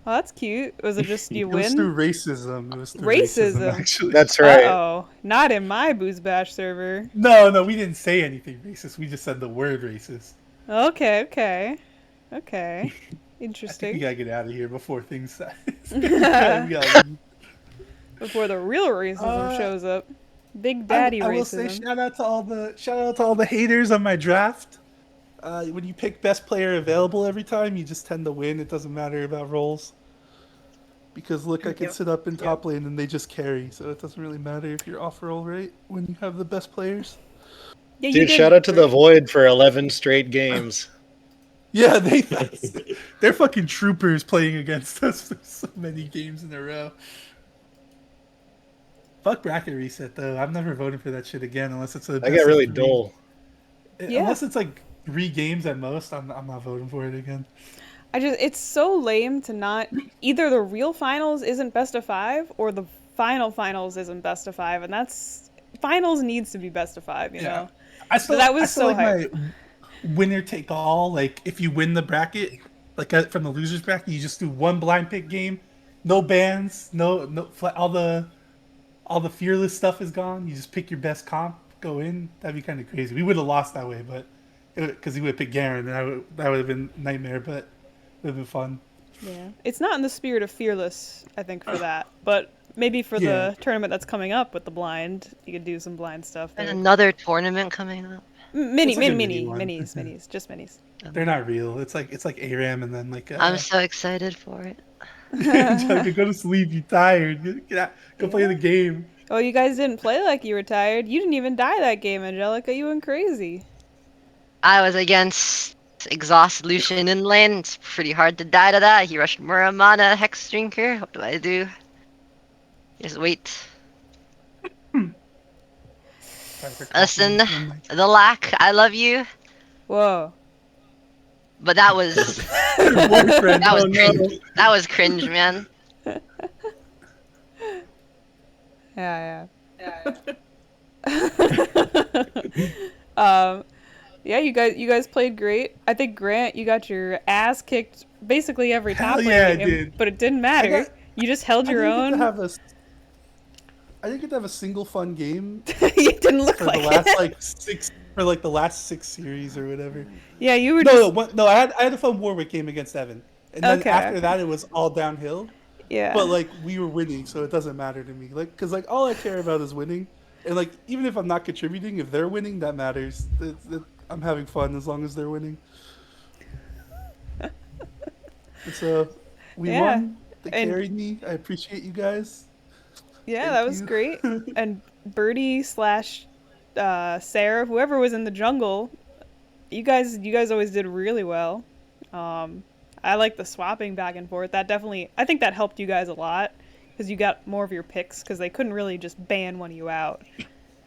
Oh, that's cute. Was it just you It was win? through racism. It was through Racism. actually. That's right. Uh-oh. Not in my Booze Bash server. No, we didn't say anything racist. We just said the word racist. Okay. I think we Interesting. gotta get out of here before things. We gotta leave. Before the real racism shows up. Big Daddy I will say racism. shout out to all the haters on my draft. When you pick best player available every time, you just tend to win. It doesn't matter about roles. Because look, I can sit up in top lane and they just carry, so it doesn't really matter if you're off roll, right? When you have the best players. Yeah, you Dude, did shout out to the great. Void for 11 straight games. Yeah, they're fucking troopers playing against us for so many games in a row. Fuck bracket reset though. I'm never voting for that shit again unless it's a. I got really dull. Yeah. Unless it's like 3 games at most, I'm not voting for it again. It's so lame to not, either the real finals isn't best of 5 or the finals isn't best of 5, and finals needs to be best of 5, you know? That was so hype. My winner take all, like if you win the bracket, like from the losers bracket, you just do one blind pick game, no bans, no all the fearless stuff is gone. You just pick your best comp, go in. That'd be kind of crazy. We would have lost that way, but because he would have picked Garen, and that would have been a nightmare, but it would have been fun. Yeah. It's not in the spirit of fearless, I think, for that, but maybe for the tournament that's coming up with the blind, you could do some blind stuff And there. another tournament coming up. Minis, just minis. They're not real. It's like ARAM and then like. I'm so excited for it. Angelica, go to sleep. You tired? Get out. Go play the game. Oh, you guys didn't play like you were tired. You didn't even die that game, Angelica. You went crazy. I was against Exhaust Lucian in lane. It's pretty hard to die to that. He rushed Muramana, Hex Drinker. What do I do? Just wait. Listen, the lack, I love you. Whoa. But that was Boyfriend. that was Oh, no. cringe. That was cringe, man. Yeah. Yeah, you guys played great. I think Grant, you got your ass kicked basically every Hell top yeah, lane, I did. but it didn't matter. You just held your own. I didn't get to have a single fun game It didn't look for like the last it. the last 6 series or whatever. Yeah, you were No, I had a fun Warwick game against Evan, and then Okay, after okay. that it was all downhill. Yeah. But like we were winning, so it doesn't matter to me. Like, cause like all I care about is winning, and like even if I'm not contributing, if they're winning, that matters. I'm having fun as long as they're winning. And so we Yeah. won. They And- carried me. I appreciate you guys. Yeah, Thank that was you. great. And Birdie slash Sarah, whoever was in the jungle, you guys always did really well. Um, I like the swapping back and forth. That definitely, I think that helped you guys a lot because you got more of your picks because they couldn't really just ban one of you out.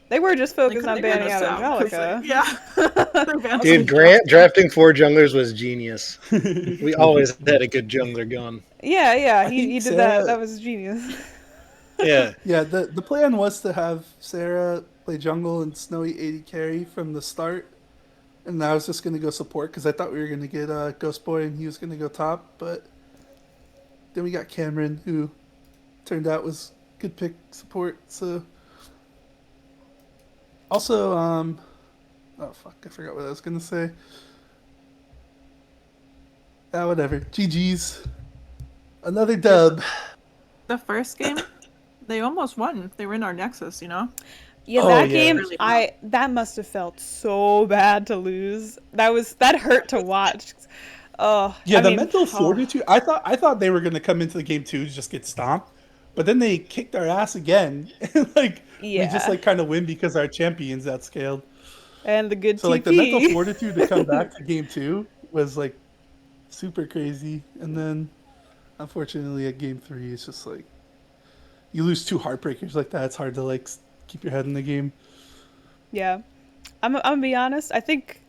They were just They focused couldn't on ban banning us out out 'cause Angelica. yeah. They banned us Dude, in Grant Angelica. drafting 4 junglers was genius. We always had a good jungler going. Yeah, yeah, I he think did that. Sarah. That was genius. Yeah. Yeah, the plan was to have Sarah play jungle and Snowy 80 carry from the start, and I was just gonna go support because I thought we were gonna get Ghost Boy and he was gonna go top, but then we got Cameron, who turned out was good pick support. So also, oh fuck, I forgot what I was gonna say. Ah, whatever. GG's. Another dub. The first game, they almost won. They were in our Nexus, you know? Yeah, Oh, that yeah. game, Really well. that must have felt so bad to lose. That hurt to watch. Oh, Yeah, I the mean, mental oh, fortitude. I thought they were gonna come into the game two to just get stomped, but then they kicked our ass again. And like we just yeah, like kind of win because our champions outscaled. and the good So like the mental TP. fortitude to come back to game two was like super crazy. And then unfortunately at game three, it's just like you lose two heartbreakers like that. It's hard to like keep your head in the game. Yeah, I'm gonna be honest. I think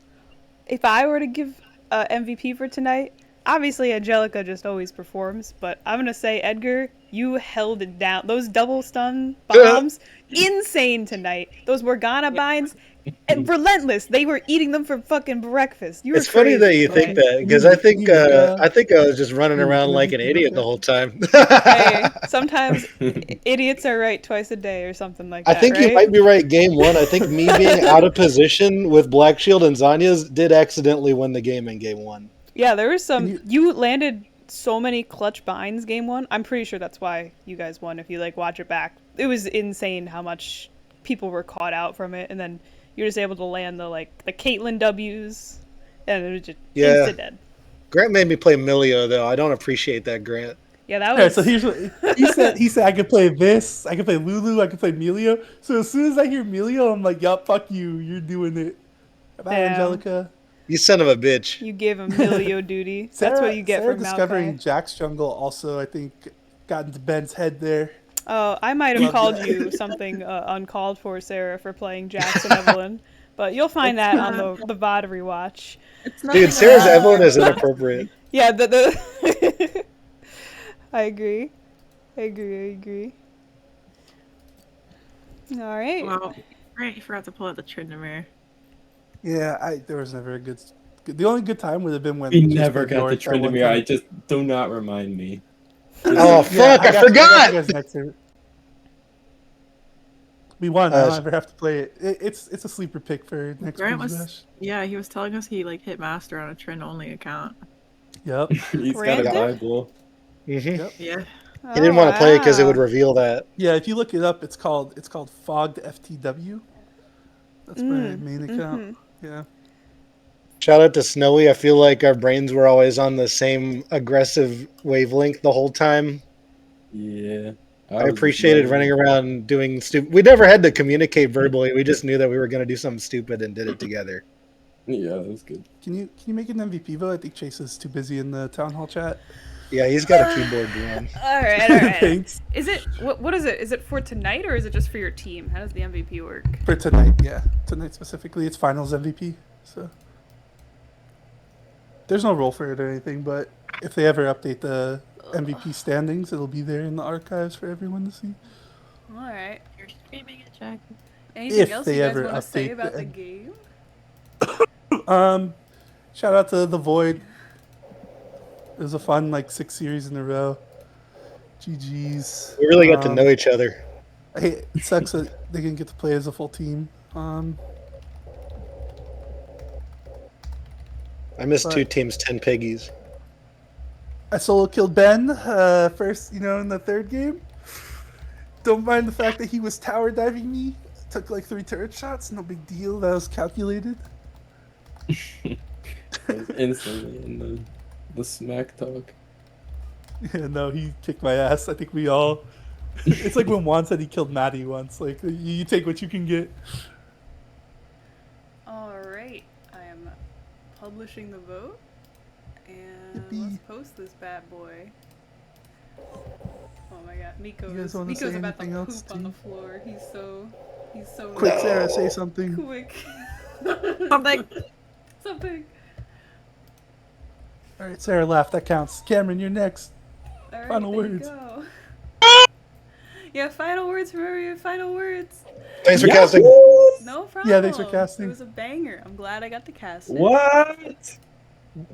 if I were to give MVP for tonight, obviously Angelica just always performs, but I'm gonna say Edgar, you held it down. Those double stun bombs, insane tonight. Those Morgana binds, relentless. They were eating them for fucking breakfast. You were It's funny that crazy you think tonight. that because I think I was just running around like an idiot the whole time. Hey, sometimes idiots are right twice a day or something like I that, think you right? might be right. Game one, I think me being out of position with Black Shield and Zanya's did accidentally win the game in game one. Yeah, there was some. you- You landed so many clutch binds game one. I'm pretty sure that's why you guys won. If you like watch it back, it was insane how much people were caught out from it, and then you're just able to land the Caitlyn W's, and it was just Yeah. instant dead. Grant made me play Milio though. I don't appreciate that, Grant. Yeah, that All right, was. so here's what he said. He said I could play this, I could play Lulu, I could play Melio. So as soon as I hear Melio, I'm like, yup, fuck you, you're doing it. Bye, Damn. Angelica. You son of a bitch. You gave him Milio duty. That's what you get Sarah from discovering Maokai. Jack's jungle also, I think, got into Ben's head there. Oh, I might have Love called that. you something uncalled for, Sarah, for playing Jackson Evelyn, but you'll find that on the VOD rewatch. It's nothing Dude, Sarah's like Evelyn is inappropriate. Yeah, the I agree. I agree. All right. Well, right, you forgot to pull out the Tryndamere. Yeah, there was never a good. The only good time would have been when We just never went got the north that one Tryndamere. I time. just do not remind me. Oh fuck! Yeah, I got you forgot. guys next time. We won. I don't ever have to play it. It's a sleeper pick for next Grant week's was, Bash. yeah, he was telling us he like hit master on a Trynd only account. Yep. He's got a Random? Bible. Mm-hmm. Yeah. He didn't want to play it because it would wow. reveal that. Yeah, if you look it up, it's called Fogged FTW. That's my Mm, main account. Yeah. Shout out to Snowy. I feel like our brains were always on the same aggressive wavelength the whole time. Yeah. I appreciated running around doing stupid. We never had to communicate verbally. We just knew that we were going to do something stupid and did it together. Yeah, that was good. Can you make an MVP vote? I think Chase is too busy in the town hall chat. Yeah, he's got a keyboard going. All right. Thanks. Is it what is it? Is it for tonight or is it just for your team? How does the MVP work? For tonight, yeah. Tonight specifically, it's finals MVP. So there's no role for it or anything, but if they ever update the MVP standings, it'll be there in the archives for everyone to see. All right. You're screaming at Jack. Anything If else they you guys ever want to say update about the the game? Shout out to the Void. It was a fun 6 series in a row. GG's. We really got to know each other. It sucks that they didn't get to play as a full team. I missed but- 2 teams, 10 piggies. I solo killed Ben first, in the third game. Don't mind the fact that he was tower diving me. Took 3 turret shots, no big deal. That was calculated. Instantly in the smack talk. Yeah, no, he kicked my ass. I think we all It's like when Juan said he killed Maddie once. Like you take what you can get. All right, I am publishing the vote, and Yippee. let's post this bad boy. Oh my God, You guys wanna Miko's say about to anything else, poop on the team? floor. He's so Quick, Sarah, say something. quick. Something. Something. All right, Sarah laughed. That counts. Cameron, you're next. All right, Final there words. You go. Yeah, final words. Remember your final words. Thanks for Yeah. casting. No problem. Yeah, thanks for casting. It was a banger. I'm glad I got to cast it. What?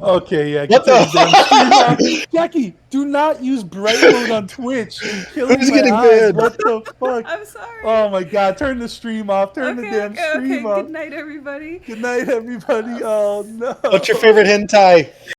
Okay, yeah. What Get the your damn stream off. Jackie, do not use bright mode on Twitch. You're killing Who's my getting eyes. good? What the fuck? I'm sorry. Oh my God! Turn the stream off. Turn the damn stream off. Good night, everybody. Good night, everybody. Oh no. What's your favorite hentai?